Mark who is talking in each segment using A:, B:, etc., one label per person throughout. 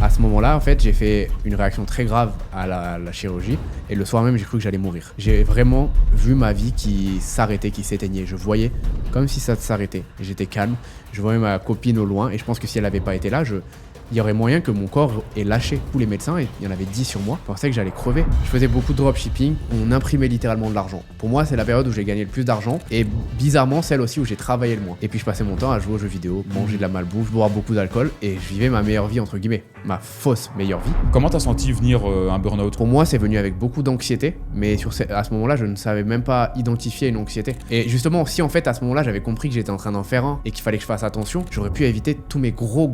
A: À ce moment-là, en fait, j'ai fait une réaction très grave à la chirurgie et le soir même, j'ai cru que j'allais mourir. J'ai vraiment vu ma vie qui s'arrêtait, qui s'éteignait. Je voyais comme si ça s'arrêtait. J'étais calme, je voyais ma copine au loin et je pense que si elle n'avait pas été là, il y aurait moyen que mon corps ait lâché tous les médecins et il y en avait 10 sur moi. Je pensais que j'allais crever. Je faisais beaucoup de dropshipping, on imprimait littéralement de l'argent. Pour moi, c'est la période où j'ai gagné le plus d'argent et bizarrement celle aussi où j'ai travaillé le moins. Et puis je passais mon temps à jouer aux jeux vidéo, manger de la malbouffe, boire beaucoup d'alcool et je vivais ma meilleure vie entre guillemets, ma fausse meilleure vie.
B: Comment t'as senti venir un burn-out?
A: Pour moi, c'est venu avec beaucoup d'anxiété, mais à ce moment-là, je ne savais même pas identifier une anxiété. Et justement, si en fait à ce moment-là, j'avais compris que j'étais en train d'en faire un et qu'il fallait que je fasse attention, j'aurais pu éviter tous mes gros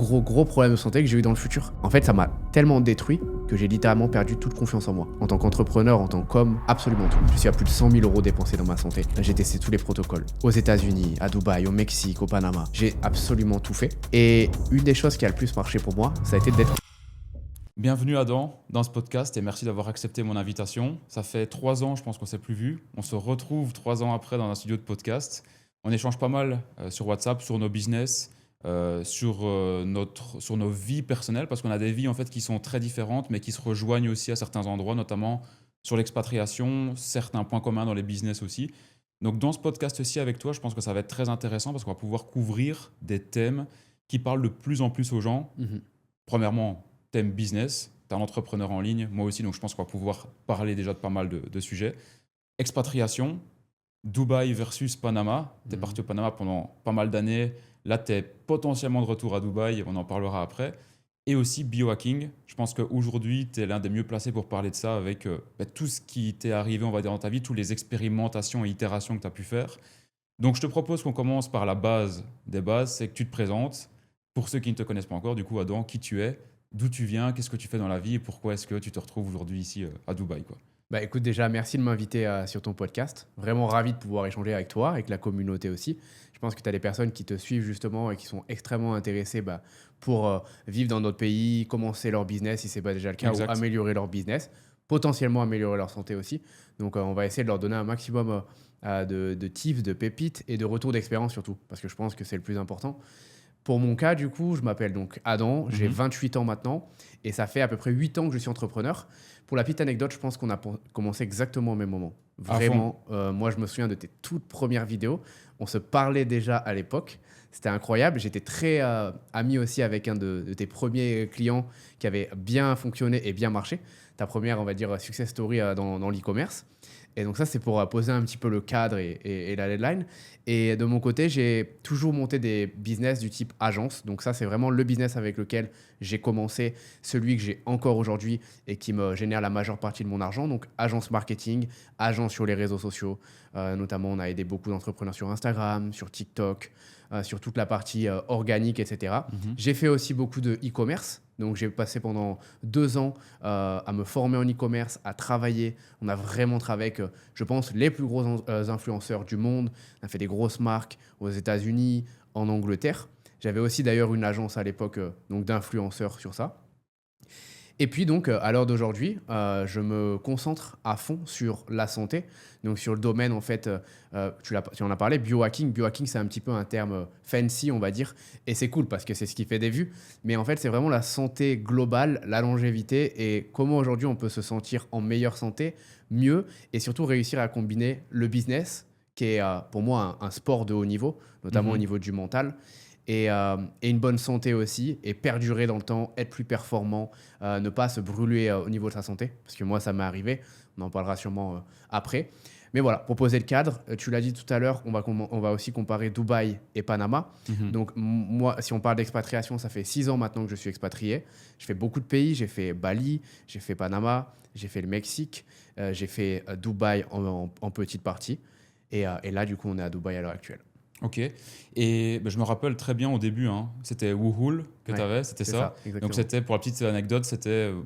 A: problèmes de santé que j'ai eu dans le futur. En fait, ça m'a tellement détruit que j'ai littéralement perdu toute confiance en moi. En tant qu'entrepreneur, en tant qu'homme, absolument tout. Je suis à plus de 100 000 € dépensés dans ma santé. J'ai testé tous les protocoles. Aux États-Unis, à Dubaï, au Mexique, au Panama. J'ai absolument tout fait. Et une des choses qui a le plus marché pour moi, ça a été d'être...
B: Bienvenue Adam dans ce podcast et merci d'avoir accepté mon invitation. Ça fait 3 ans, je pense qu'on ne s'est plus vu. On se retrouve 3 ans après dans un studio de podcast. On échange pas mal sur WhatsApp, sur nos business, sur nos vies personnelles, parce qu'on a des vies en fait qui sont très différentes mais qui se rejoignent aussi à certains endroits, notamment sur l'expatriation, certains points communs dans les business aussi. Donc dans ce podcast-ci avec toi, je pense que ça va être très intéressant parce qu'on va pouvoir couvrir des thèmes qui parlent de plus en plus aux gens. Premièrement, thème business, tu es un entrepreneur en ligne, moi aussi, donc je pense qu'on va pouvoir parler déjà de pas mal de sujets. Expatriation, Dubaï versus Panama. Tu es parti au Panama pendant pas mal d'années. Là, tu es potentiellement de retour à Dubaï, on en parlera après. Et aussi biohacking. Je pense qu'aujourd'hui, tu es l'un des mieux placés pour parler de ça avec tout ce qui t'est arrivé, on va dire, dans ta vie, toutes les expérimentations et itérations que tu as pu faire. Donc, je te propose qu'on commence par la base des bases, c'est que tu te présentes. Pour ceux qui ne te connaissent pas encore, du coup, Adam, qui tu es, d'où tu viens, qu'est-ce que tu fais dans la vie et pourquoi est-ce que tu te retrouves aujourd'hui ici à Dubaï, quoi.
A: Bah écoute, déjà, merci de m'inviter sur ton podcast. Vraiment ravi de pouvoir échanger avec toi, avec la communauté aussi. Je pense que tu as des personnes qui te suivent justement et qui sont extrêmement intéressées pour vivre dans notre pays, commencer leur business si ce n'est pas déjà le cas,
B: Exact.
A: ou améliorer leur business, potentiellement améliorer leur santé aussi. Donc on va essayer de leur donner un maximum de tips, de pépites et de retours d'expérience surtout, parce que je pense que c'est le plus important. Pour mon cas, du coup, je m'appelle donc Adam, j'ai 28 ans maintenant et ça fait à peu près 8 ans que je suis entrepreneur. Pour la petite anecdote, je pense qu'on a commencé exactement au même moment. Vraiment, moi je me souviens de tes toutes premières vidéos. On se parlait déjà à l'époque. C'était incroyable. J'étais très ami aussi avec un de tes premiers clients qui avait bien fonctionné et bien marché. Ta première, on va dire, success story dans l'e-commerce. Et donc ça, c'est pour poser un petit peu le cadre et la deadline. Et de mon côté, j'ai toujours monté des business du type agence. Donc ça, c'est vraiment le business avec lequel j'ai commencé, celui que j'ai encore aujourd'hui et qui me génère la majeure partie de mon argent. Donc agence marketing, agence sur les réseaux sociaux. Notamment, on a aidé beaucoup d'entrepreneurs sur Instagram, sur TikTok, sur toute la partie organique, etc. J'ai fait aussi beaucoup de e-commerce. Donc, j'ai passé pendant 2 ans à me former en e-commerce, à travailler. On a vraiment travaillé avec, je pense, les plus gros influenceurs du monde. On a fait des grosses marques aux États-Unis, en Angleterre. J'avais aussi d'ailleurs une agence à l'époque donc d'influenceurs sur ça. Et puis donc, à l'heure d'aujourd'hui, je me concentre à fond sur la santé, donc sur le domaine, en fait, tu en as parlé, biohacking. Biohacking, c'est un petit peu un terme fancy, on va dire, et c'est cool parce que c'est ce qui fait des vues. Mais en fait, c'est vraiment la santé globale, la longévité et comment aujourd'hui on peut se sentir en meilleure santé, mieux, et surtout réussir à combiner le business, qui est pour moi un sport de haut niveau, notamment au niveau du mental, et une bonne santé aussi, et perdurer dans le temps, être plus performant, ne pas se brûler au niveau de sa santé, parce que moi, ça m'est arrivé, on en parlera sûrement après. Mais voilà, pour poser le cadre, tu l'as dit tout à l'heure, on va aussi comparer Dubaï et Panama. Donc moi, si on parle d'expatriation, ça fait 6 ans maintenant que je suis expatrié. Je fais beaucoup de pays, j'ai fait Bali, j'ai fait Panama, j'ai fait le Mexique, j'ai fait Dubaï en petite partie. Et là, du coup, on est à Dubaï à l'heure actuelle.
B: Ok. Et je me rappelle très bien au début, c'était Woohoo que tu avais, c'était ça. Donc c'était, pour la petite anecdote,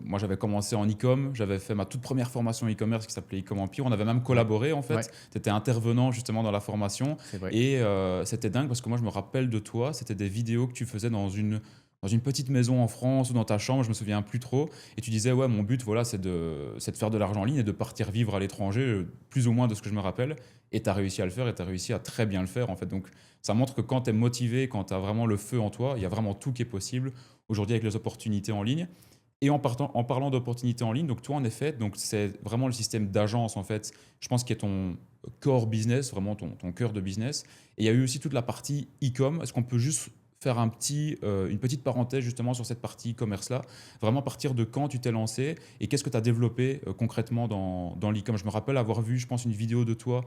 B: moi j'avais commencé en e-com, j'avais fait ma toute première formation e-commerce qui s'appelait e-com Empire. On avait même collaboré en fait. Tu étais intervenant justement dans la formation.
A: C'est vrai.
B: Et c'était dingue parce que moi je me rappelle de toi, c'était des vidéos que tu faisais dans une petite maison en France ou dans ta chambre, je me souviens plus trop. Et tu disais, ouais, mon but, voilà, c'est de faire de l'argent en ligne et de partir vivre à l'étranger, plus ou moins de ce que je me rappelle. Et tu as réussi à le faire et tu as réussi à très bien le faire, en fait. Donc, ça montre que quand tu es motivé, quand tu as vraiment le feu en toi, il y a vraiment tout qui est possible aujourd'hui avec les opportunités en ligne. Et en parlant d'opportunités en ligne, donc toi, en effet, donc c'est vraiment le système d'agence, en fait, je pense, qui est ton core business, vraiment ton cœur de business. Et il y a eu aussi toute la partie e-com. Est-ce qu'on peut juste faire une petite parenthèse justement sur cette partie e-commerce-là? Vraiment partir de quand tu t'es lancé et qu'est-ce que tu as développé concrètement dans l'e-com? Je me rappelle avoir vu, je pense, une vidéo de toi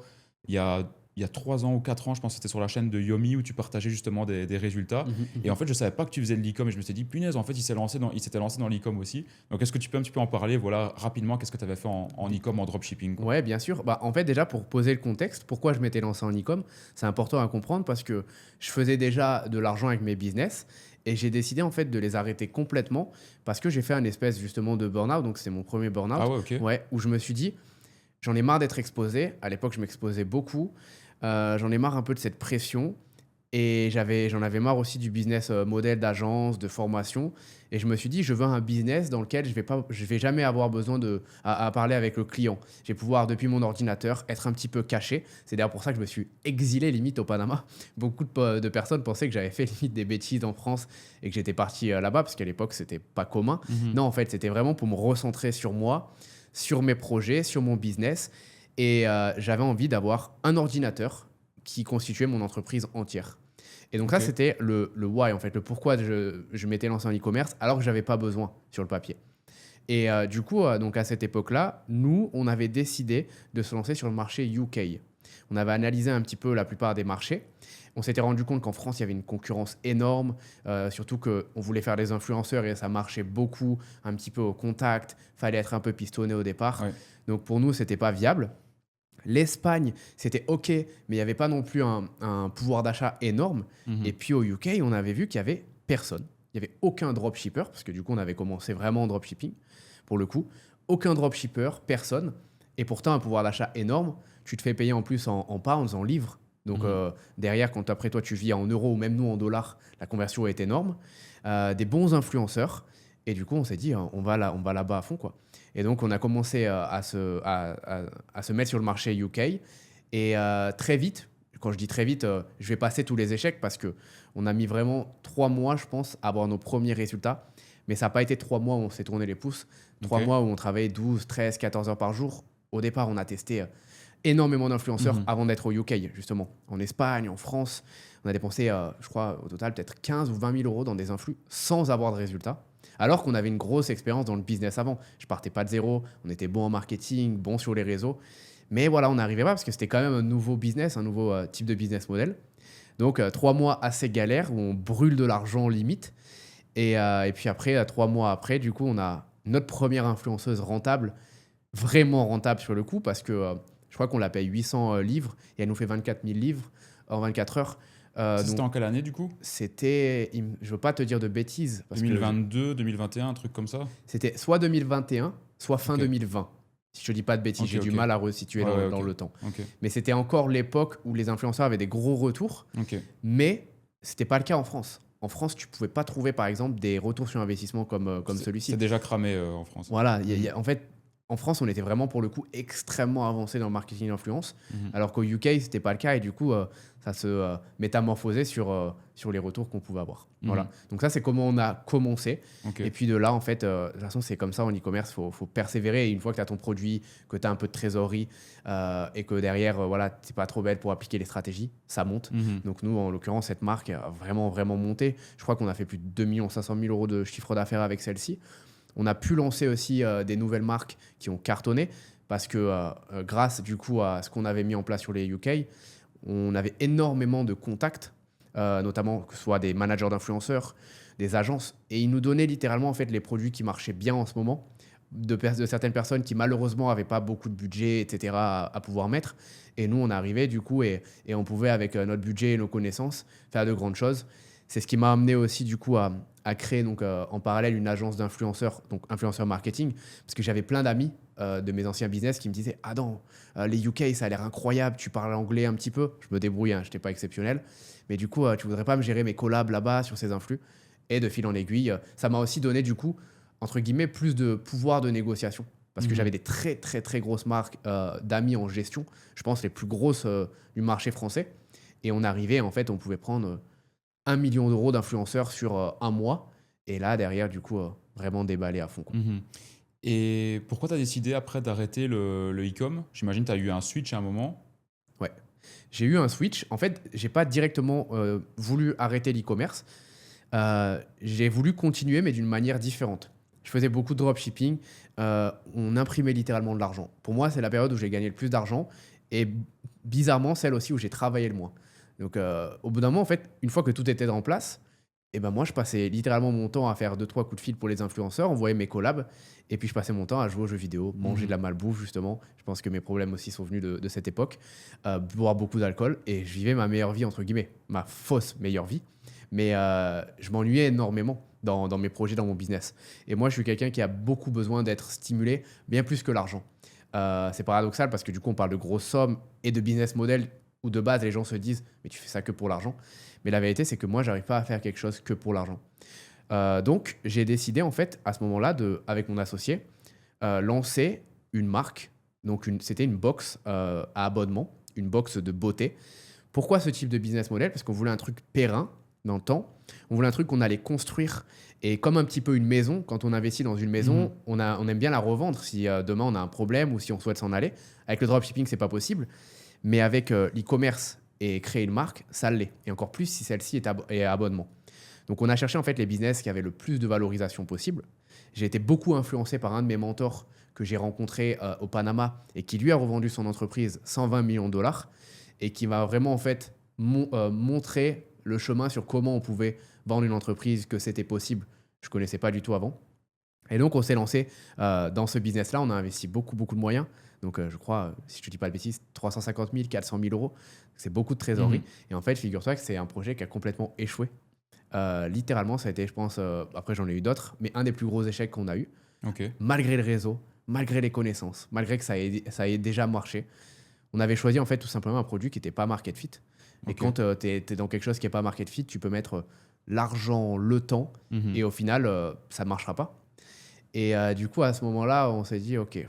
B: il y a, il y a 3 ans ou 4 ans, je pense que c'était sur la chaîne de Yomi où tu partageais justement des résultats.
A: Mhm,
B: Et en
A: mhm.
B: fait, je savais pas que tu faisais de l'e-com et je me suis dit, punaise, en fait, il s'était lancé dans l'e-com aussi. Donc, est-ce que tu peux un petit peu en parler, voilà, rapidement, qu'est-ce que tu avais fait en e-com, en dropshipping, quoi?
A: Ouais, bien sûr. Bah, en fait, déjà, pour poser le contexte, pourquoi je m'étais lancé en e-com, c'est important à comprendre parce que je faisais déjà de l'argent avec mes business et j'ai décidé en fait de les arrêter complètement parce que j'ai fait un espèce justement de burn-out. Donc, c'est mon premier
B: Ah
A: burn-out,
B: ouais, ok.
A: ouais, où je me suis dit, j'en ai marre d'être exposé. À l'époque, je m'exposais beaucoup. J'en ai marre un peu de cette pression. Et j'en avais marre aussi du business modèle d'agence, de formation. Et je me suis dit, je veux un business dans lequel je vais jamais avoir besoin à parler avec le client. Je vais pouvoir, depuis mon ordinateur, être un petit peu caché. C'est d'ailleurs pour ça que je me suis exilé limite au Panama. Beaucoup de personnes pensaient que j'avais fait limite des bêtises en France et que j'étais parti là-bas, parce qu'à l'époque, c'était pas commun.
B: Mhm.
A: Non, en fait, c'était vraiment pour me recentrer sur moi, sur mes projets, sur mon business. Et j'avais envie d'avoir un ordinateur qui constituait mon entreprise entière. Et donc ça,
B: Ok.
A: c'était le why, en fait, le pourquoi je m'étais lancé en e-commerce alors que j'avais pas besoin sur le papier. Et du coup, donc à cette époque-là, nous, on avait décidé de se lancer sur le marché UK. On avait analysé un petit peu la plupart des marchés. On s'était rendu compte qu'en France, il y avait une concurrence énorme, surtout qu'on voulait faire des influenceurs et ça marchait beaucoup, un petit peu au contact, fallait être un peu pistonné au départ.
B: Ouais.
A: Donc pour nous, c'était pas viable. L'Espagne, c'était OK, mais il n'y avait pas non plus un pouvoir d'achat énorme. Et
B: Mhm.
A: puis au UK, on avait vu qu'il y avait personne. Il n'y avait aucun dropshipper, parce que du coup, on avait commencé vraiment en dropshipping, pour le coup. Aucun dropshipper, personne. Et pourtant, un pouvoir d'achat énorme. Tu te fais payer en plus en pounds, en livres. Donc
B: Mhm.
A: derrière, quand après toi, tu vis en euros ou même nous en dollars, la conversion est énorme. Des bons influenceurs. Et du coup, on s'est dit, on va là-bas à fond, quoi. Et donc, on a commencé à se mettre sur le marché UK. Et très vite, quand je dis très vite, je vais passer tous les échecs parce que on a mis vraiment 3 mois, je pense, à avoir nos premiers résultats. Mais ça n'a pas été 3 mois où on s'est tourné les pouces.
B: Ok.
A: 3 mois où on travaillait 12, 13, 14 heures par jour. Au départ, on a testé énormément d'influenceurs
B: Mhm.
A: avant d'être au UK, justement. En Espagne, en France, on a dépensé, je crois, au total, peut-être 15 ou 20 000 euros dans des influx sans avoir de résultats. Alors qu'on avait une grosse expérience dans le business avant. Je partais pas de zéro, on était bon en marketing, bon sur les réseaux. Mais voilà, on n'arrivait pas parce que c'était quand même un nouveau business, un nouveau type de business model. Donc, 3 mois assez galères où on brûle de l'argent limite. Et puis après, 3 mois après, du coup, on a notre première influenceuse rentable, vraiment rentable sur le coup, parce que je crois qu'on la paye 800 livres et elle nous fait 24 000 livres en 24 heures.
B: Ça, c'était
A: Donc,
B: en quelle année, du coup?
A: c'était, je veux pas te dire de bêtises, parce que
B: 2022, 2021, un truc comme ça?
A: c'était soit 2021, soit fin
B: Ok.
A: 2020. Si je ne dis pas de bêtises,
B: Ok,
A: j'ai du
B: ok.
A: mal à resituer
B: Ouais, ouais,
A: dans
B: ok.
A: le temps.
B: Ok.
A: Mais c'était encore l'époque où les influenceurs avaient des gros retours,
B: Ok.
A: mais c'était pas le cas en France. En France, tu pouvais pas trouver, par exemple, des retours sur investissement comme
B: C'est
A: celui-ci.
B: déjà cramé en France.
A: Voilà,
B: Mhm.
A: en fait, en France, on était vraiment pour le coup extrêmement avancé dans le marketing d'influence,
B: Mhm.
A: alors qu'au UK, c'était pas le cas et du coup, ça se métamorphosait sur les retours qu'on pouvait avoir.
B: Mhm.
A: Voilà. Donc ça, c'est comment on a commencé.
B: Ok.
A: Et puis de là, en fait, de toute façon, c'est comme ça en e-commerce, faut persévérer. Et une fois que tu as ton produit, que tu as un peu de trésorerie et que derrière, voilà, tu pas trop belle pour appliquer les stratégies, ça monte.
B: Mhm.
A: Donc nous, en l'occurrence, cette marque a vraiment, vraiment monté. Je crois qu'on a fait plus de 2 500 000 euros de chiffre d'affaires avec celle-ci. On a pu lancer aussi des nouvelles marques qui ont cartonné parce que grâce du coup à ce qu'on avait mis en place sur les UK, on avait énormément de contacts, notamment que ce soit des managers d'influenceurs, des agences, et ils nous donnaient littéralement en fait les produits qui marchaient bien en ce moment de certaines personnes qui malheureusement n'avaient pas beaucoup de budget, etc. à pouvoir mettre. Et nous, on arrivait du coup et on pouvait avec notre budget et nos connaissances faire de grandes choses. C'est ce qui m'a amené aussi du coup à créer donc en parallèle une agence d'influenceurs, donc influenceur marketing, parce que j'avais plein d'amis de mes anciens business qui me disaient ah non, les UK ça a l'air incroyable, tu parles anglais un petit peu, je me débrouille, hein, je n'étais pas exceptionnel, mais du coup tu voudrais pas me gérer mes collabs là-bas sur ces influx. Et de fil en aiguille, ça m'a aussi donné du coup entre guillemets plus de pouvoir de négociation. Parce que j'avais
B: Mhm.
A: des très très très grosses marques d'amis en gestion, je pense les plus grosses du marché français. Et on arrivait, en fait, on pouvait prendre 1 million d'euros d'influenceurs sur un mois. Et là, derrière, du coup, vraiment déballer à fond, quoi.
B: Mhm. Et pourquoi tu as décidé après d'arrêter le e-com? J'imagine que tu as eu un switch à un moment.
A: Ouais. J'ai eu un switch. En fait, j'ai pas directement voulu arrêter l'e-commerce. J'ai voulu continuer, mais d'une manière différente. Je faisais beaucoup de dropshipping. On imprimait littéralement de l'argent. Pour moi, c'est la période où j'ai gagné le plus d'argent et bizarrement, celle aussi où j'ai travaillé le moins. Donc, au bout d'un moment, en fait, une fois que tout était en place, et ben moi, je passais littéralement mon temps à faire deux trois coups de fil pour les influenceurs, envoyer mes collabs, et puis je passais mon temps à jouer aux jeux vidéo, manger de
B: Mhm.
A: la malbouffe, justement. Je pense que mes problèmes aussi sont venus de cette époque. Boire beaucoup d'alcool, et je vivais ma meilleure vie, entre guillemets, ma fausse meilleure vie. Mais je m'ennuyais énormément dans mes projets, dans mon business. Et moi, je suis quelqu'un qui a beaucoup besoin d'être stimulé, bien plus que l'argent. C'est paradoxal parce que du coup, on parle de grosses sommes et de business model où de base, les gens se disent, mais tu fais ça que pour l'argent. Mais la vérité, c'est que moi, j'arrive pas à faire quelque chose que pour l'argent. Donc, j'ai décidé, en fait, à ce moment-là, avec mon associé, lancer une marque. Donc, c'était une box à abonnement, une box de beauté. Pourquoi ce type de business model? Parce qu'on voulait un truc périn dans le temps. On voulait un truc qu'on allait construire. Et comme un petit peu une maison, quand on investit dans une maison,
B: Mhm.
A: on aime bien la revendre si demain on a un problème ou si on souhaite s'en aller. Avec le dropshipping, c'est pas possible. Mais avec l'e-commerce et créer une marque, ça l'est. Et encore plus si celle-ci est à abonnement. Donc, on a cherché en fait les business qui avaient le plus de valorisation possible. J'ai été beaucoup influencé par un de mes mentors que j'ai rencontré au Panama et qui lui a revendu son entreprise 120 millions de dollars et qui m'a vraiment en fait montré le chemin sur comment on pouvait vendre une entreprise, que c'était possible. Je ne connaissais pas du tout avant. Et donc, on s'est lancé dans ce business-là. On a investi beaucoup, beaucoup de moyens. Donc, je crois, si je ne dis pas de bêtises, 350 000, 400 000 euros. C'est beaucoup de trésorerie.
B: Mhm.
A: Et en fait, figure-toi que c'est un projet qui a complètement échoué. Littéralement, ça a été, je pense, après j'en ai eu d'autres, mais un des plus gros échecs qu'on a eu,
B: Ok.
A: malgré le réseau, malgré les connaissances, malgré que ça ait déjà marché. On avait choisi en fait tout simplement un produit qui n'était pas market fit. Et
B: Ok.
A: quand tu es dans quelque chose qui n'est pas market fit, tu peux mettre l'argent, le temps,
B: Mhm.
A: et au final, ça ne marchera pas. Et du coup, à ce moment-là, on s'est dit, OK,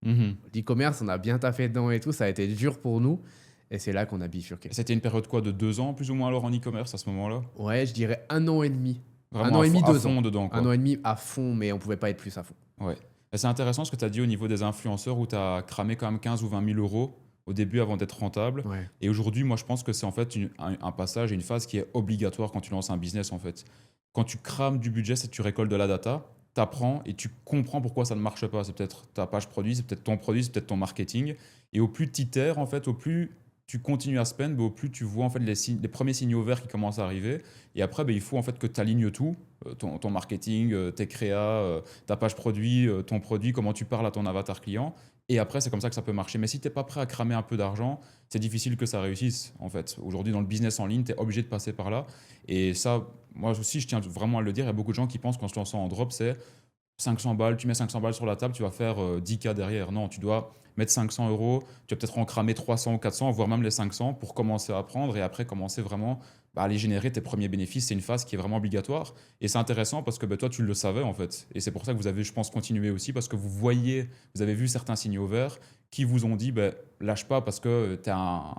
B: Mhm.
A: l'e-commerce, on a bien taffé dedans et tout, ça a été dur pour nous. Et c'est là qu'on a bifurqué.
B: Et c'était une période quoi, de 2 ans plus ou moins alors en e-commerce à ce moment-là?
A: Ouais, je dirais un an et demi. Un
B: Vraiment
A: an et demi,
B: à
A: deux ans.
B: fond dedans,
A: Un
B: quoi.
A: an et demi à fond, mais on pouvait pas être plus à fond.
B: Ouais. Et c'est intéressant ce que tu as dit au niveau des influenceurs où tu as cramé quand même 15 ou 20 000 euros au début avant d'être rentable.
A: Ouais.
B: Et aujourd'hui, moi, je pense que c'est en fait un passage et une phase qui est obligatoire quand tu lances un business, en fait. Quand tu crames du budget, c'est que tu récoltes de la data, tu apprends et tu comprends pourquoi ça ne marche pas. C'est peut-être ta page produit, c'est peut-être ton produit, c'est peut-être ton marketing. Et au plus tu itères, en fait, au plus tu continues à spend, au plus tu vois en fait les premiers signaux verts qui commencent à arriver. Et après, il faut en fait que tu alignes tout, ton marketing, tes créas, ta page produit, ton produit, comment tu parles à ton avatar client. Et après, c'est comme ça que ça peut marcher. Mais si tu n'es pas prêt à cramer un peu d'argent, c'est difficile que ça réussisse, en fait. Aujourd'hui, dans le business en ligne, tu es obligé de passer par là. Et ça, moi aussi, je tiens vraiment à le dire. Il y a beaucoup de gens qui pensent qu'en se lançant en drop, c'est 500 balles, tu mets 500 balles sur la table, tu vas faire 10K derrière. Non, tu dois mettre 500 euros, tu vas peut-être en cramer 300 ou 400, voire même les 500 pour commencer à apprendre et après commencer vraiment à aller générer tes premiers bénéfices. C'est une phase qui est vraiment obligatoire. Et c'est intéressant parce que toi, tu le savais en fait. Et c'est pour ça que vous avez, je pense, continué aussi parce que vous avez vu certains signaux verts qui vous ont dit, lâche pas parce que tu as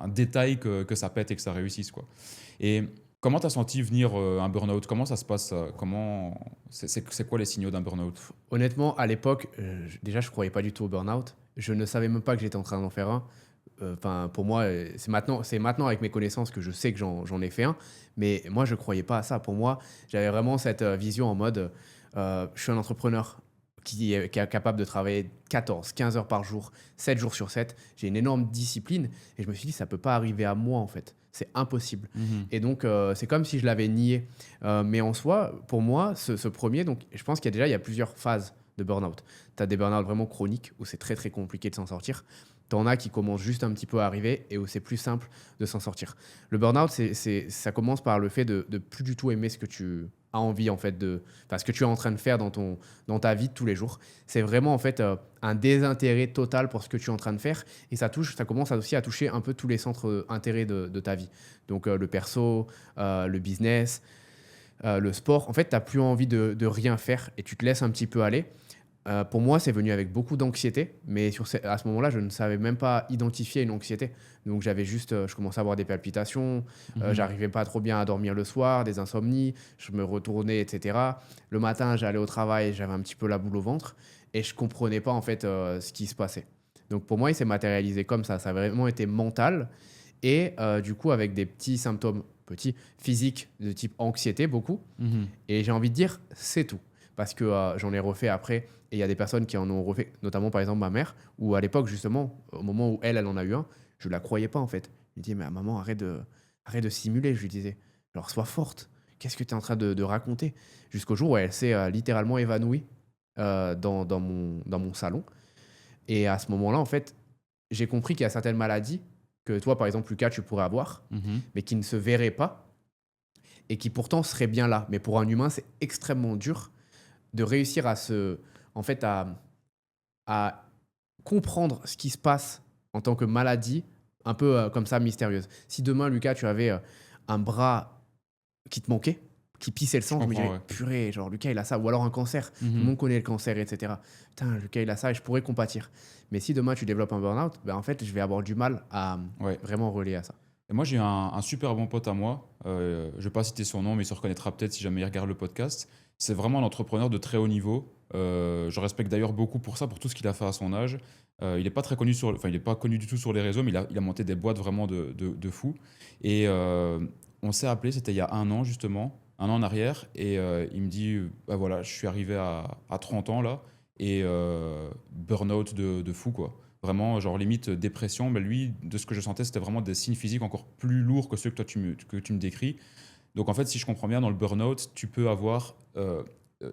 B: un détail que ça pète et que ça réussisse, quoi. Et comment tu as senti venir un burn-out? Comment ça se passe, ça? C'est quoi les signaux d'un burn-out?
A: Honnêtement, à l'époque, déjà, je croyais pas du tout au burn-out. Je ne savais même pas que j'étais en train d'en faire un. Enfin, pour moi, c'est maintenant avec mes connaissances que je sais que j'en ai fait un. Mais moi, je croyais pas à ça. Pour moi, j'avais vraiment cette vision en mode, je suis un entrepreneur qui est capable de travailler 14, 15 heures par jour, 7 jours sur 7. J'ai une énorme discipline et je me suis dit, ça peut pas arriver à moi en fait. C'est impossible.
B: Mhm.
A: Et donc, c'est comme si je l'avais nié. Mais en soi, pour moi, ce premier, donc, je pense il y a plusieurs phases de burn-out. Tu as des burn-out vraiment chroniques où c'est très très compliqué de s'en sortir. Tu en as qui commencent juste un petit peu à arriver et où c'est plus simple de s'en sortir. Le burn-out, ça commence par le fait de plus du tout aimer ce que tu as envie en fait enfin, ce que tu es en train de faire dans ta vie de tous les jours. C'est vraiment en fait un désintérêt total pour ce que tu es en train de faire et ça commence aussi à toucher un peu tous les centres d'intérêt de ta vie. Donc le perso, le business, le sport. En fait, tu n'as plus envie de rien faire et tu te laisses un petit peu aller. Pour moi, c'est venu avec beaucoup d'anxiété, mais à ce moment-là, je ne savais même pas identifier une anxiété. Donc j'avais juste, je commençais à avoir des palpitations,
B: Mhm.
A: j'arrivais pas trop bien à dormir le soir, des insomnies, je me retournais, et cetera. Le matin, j'allais au travail, j'avais un petit peu la boule au ventre et je comprenais pas en fait, ce qui se passait. Donc pour moi, il s'est matérialisé comme ça a vraiment été mental et du coup avec des petits symptômes, petits, physiques de type anxiété beaucoup
B: Mhm.
A: et j'ai envie de dire, c'est tout. Parce que j'en ai refait après, et il y a des personnes qui en ont refait, notamment par exemple ma mère, où à l'époque, justement, au moment où elle en a eu un, je la croyais pas en fait. Je lui disais, mais maman, arrête de simuler, je lui disais. Genre, sois forte. Qu'est-ce que tu es en train de raconter? Jusqu'au jour où elle s'est littéralement évanouie dans mon salon. Et à ce moment-là, en fait, j'ai compris qu'il y a certaines maladies que toi, par exemple, Lucas, tu pourrais avoir,
B: Mhm.
A: mais qui ne se verraient pas et qui pourtant seraient bien là. Mais pour un humain, c'est extrêmement dur de réussir en fait, à comprendre ce qui se passe en tant que maladie, un peu comme ça mystérieuse. Si demain, Lucas, tu avais un bras qui te manquait, qui pissait le
B: Je
A: sang, je me
B: comprends,
A: dirais,
B: ouais.
A: purée, genre Lucas, il a ça. Ou alors un cancer. Tout le
B: Mhm.
A: monde connaît le cancer, etc. Putain, Lucas, il a ça et je pourrais compatir. Mais si demain, tu développes un burn-out, ben, en fait, je vais avoir du mal à
B: Ouais.
A: vraiment relier à ça.
B: Et moi, j'ai un super bon pote à moi. Je vais pas citer son nom, mais il se reconnaîtra peut-être si jamais il regarde le podcast. C'est vraiment un entrepreneur de très haut niveau. Je respecte d'ailleurs beaucoup pour ça, pour tout ce qu'il a fait à son âge. Il n'est pas très connu enfin, il est pas connu du tout sur les réseaux, mais il a monté des boîtes vraiment de fou. Et on s'est appelé, c'était il y a un an justement, un an en arrière. Et il me dit, bah voilà, je suis arrivé à 30 ans là, et burn-out de fou quoi. Vraiment, genre limite dépression. Mais lui, de ce que je sentais, c'était vraiment des signes physiques encore plus lourds que ceux que toi que tu me décris. Donc en fait, si je comprends bien, dans le burn-out, tu peux avoir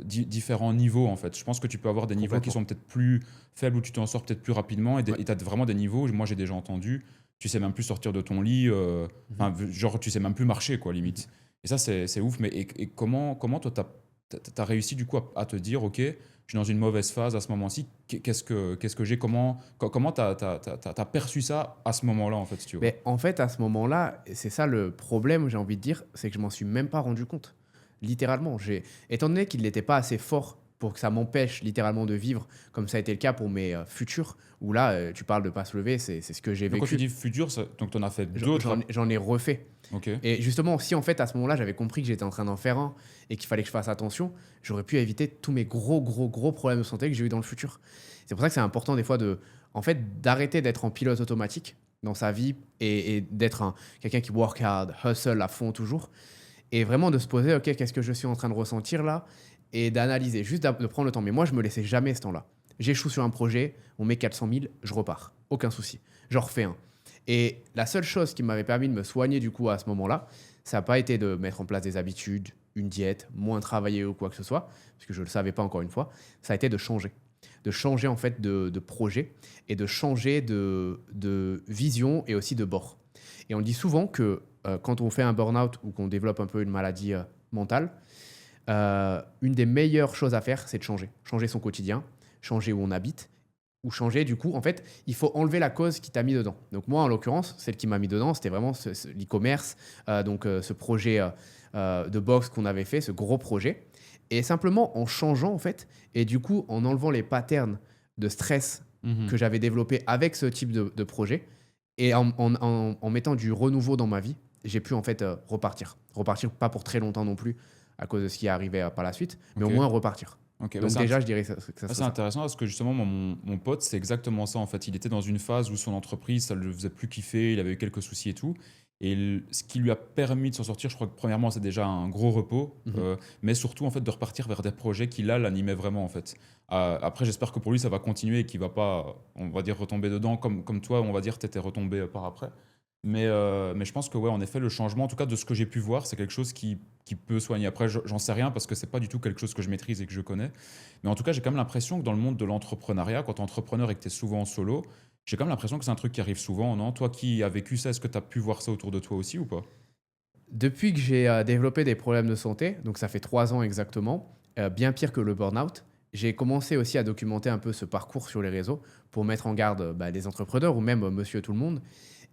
B: différents niveaux en fait. Je pense que tu peux avoir des niveaux qui
A: Complètement.
B: sont peut-être plus faibles où tu t'en sors peut-être plus rapidement et
A: Ouais.
B: tu as vraiment des niveaux, moi j'ai déjà entendu, tu sais même plus sortir de ton lit,
A: Mhm.
B: enfin genre tu sais même plus marcher quoi
A: Mhm.
B: limite. Et ça c'est ouf, mais et comment toi t'as réussi du coup à te dire ok, je suis dans une mauvaise phase à ce moment-ci, qu'est-ce que j'ai, comment t'as perçu ça à ce moment-là en fait si tu vois.
A: Mais en fait, à ce moment-là, et c'est ça le problème, j'ai envie de dire, c'est que je m'en suis même pas rendu compte. Littéralement, étant donné qu'il n'était pas assez fort pour que ça m'empêche littéralement de vivre, comme ça a été le cas pour mes futurs, où là, tu parles de pas se lever, c'est ce que j'ai
B: Donc quand tu
A: vécu.
B: dis futur, donc tu en as fait d'autres.
A: J'en ai refait.
B: Ok.
A: Et justement, si en fait à ce moment-là, j'avais compris que j'étais en train d'en faire un et qu'il fallait que je fasse attention, j'aurais pu éviter tous mes gros problèmes de santé que j'ai eu dans le futur. C'est pour ça que c'est important des fois en fait, d'arrêter d'être en pilote automatique dans sa vie et d'être quelqu'un qui work hard, hustle à fond toujours, et vraiment de se poser, ok, qu'est-ce que je suis en train de ressentir là, et d'analyser, juste de prendre le temps. Mais moi, je me laissais jamais ce temps-là. J'échoue sur un projet, on met 400 000, je repars, aucun souci. J'en refais un. Et la seule chose qui m'avait permis de me soigner du coup à ce moment-là, ça n'a pas été de mettre en place des habitudes, une diète, moins travailler ou quoi que ce soit, parce que je ne le savais pas encore une fois, ça a été de changer. De changer en fait de projet et de changer de vision et aussi de bord. Et on dit souvent que quand on fait un burn-out ou qu'on développe un peu une maladie mentale, une des meilleures choses à faire, c'est de changer. Changer son quotidien, changer où on habite, ou changer du coup, en fait, il faut enlever la cause qui t'a mis dedans. Donc moi, en l'occurrence, celle qui m'a mis dedans, c'était vraiment l'e-commerce, ce projet de box qu'on avait fait, ce gros projet. Et simplement en changeant, en fait, et du coup, en enlevant les patterns de stress
B: Mhm.
A: que j'avais développés avec ce type de projet, et en mettant du renouveau dans ma vie, j'ai pu en fait repartir. Repartir pas pour très longtemps non plus, à cause de ce qui est arrivé par la suite, mais au
B: Ok.
A: moins repartir.
B: Ok. Bah,
A: Donc déjà, je dirais que ça
B: ouais,
A: serait
B: c'est
A: ça.
B: intéressant parce que justement, mon pote, c'est exactement ça en fait. Il était dans une phase où son entreprise, ça le faisait plus kiffer, il avait eu quelques soucis et tout. Et ce qui lui a permis de s'en sortir, je crois que premièrement, c'est déjà un gros repos,
A: Mhm.
B: mais surtout en fait de repartir vers des projets qui là l'animaient vraiment en fait. Après, j'espère que pour lui, ça va continuer et qu'il va pas, on va dire, retomber dedans comme toi, on va dire, t'étais retombé par après. Mais je pense que ouais, en effet, le changement, en tout cas de ce que j'ai pu voir, c'est quelque chose qui peut soigner. Après, j'en sais rien parce que c'est pas du tout quelque chose que je maîtrise et que je connais. Mais en tout cas, j'ai quand même l'impression que dans le monde de l'entrepreneuriat, quand tu es entrepreneur et que tu es souvent en solo, j'ai quand même l'impression que c'est un truc qui arrive souvent, non? Toi qui as vécu ça, est-ce que tu as pu voir ça autour de toi aussi ou pas?
A: Depuis que j'ai développé des problèmes de santé, donc ça fait 3 ans exactement, bien pire que le burn-out, j'ai commencé aussi à documenter un peu ce parcours sur les réseaux pour mettre en garde les entrepreneurs ou même monsieur tout le monde.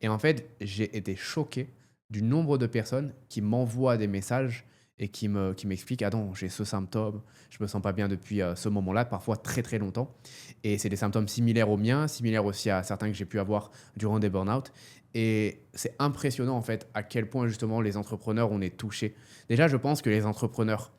A: Et en fait, j'ai été choqué du nombre de personnes qui m'envoient des messages et qui m'expliquent, ah non, j'ai ce symptôme, je me sens pas bien depuis ce moment-là, parfois très très longtemps. Et c'est des symptômes similaires aux miens, similaires aussi à certains que j'ai pu avoir durant des burn-out. Et c'est impressionnant en fait à quel point justement les entrepreneurs, on est touchés. Déjà, je pense que les entrepreneurs,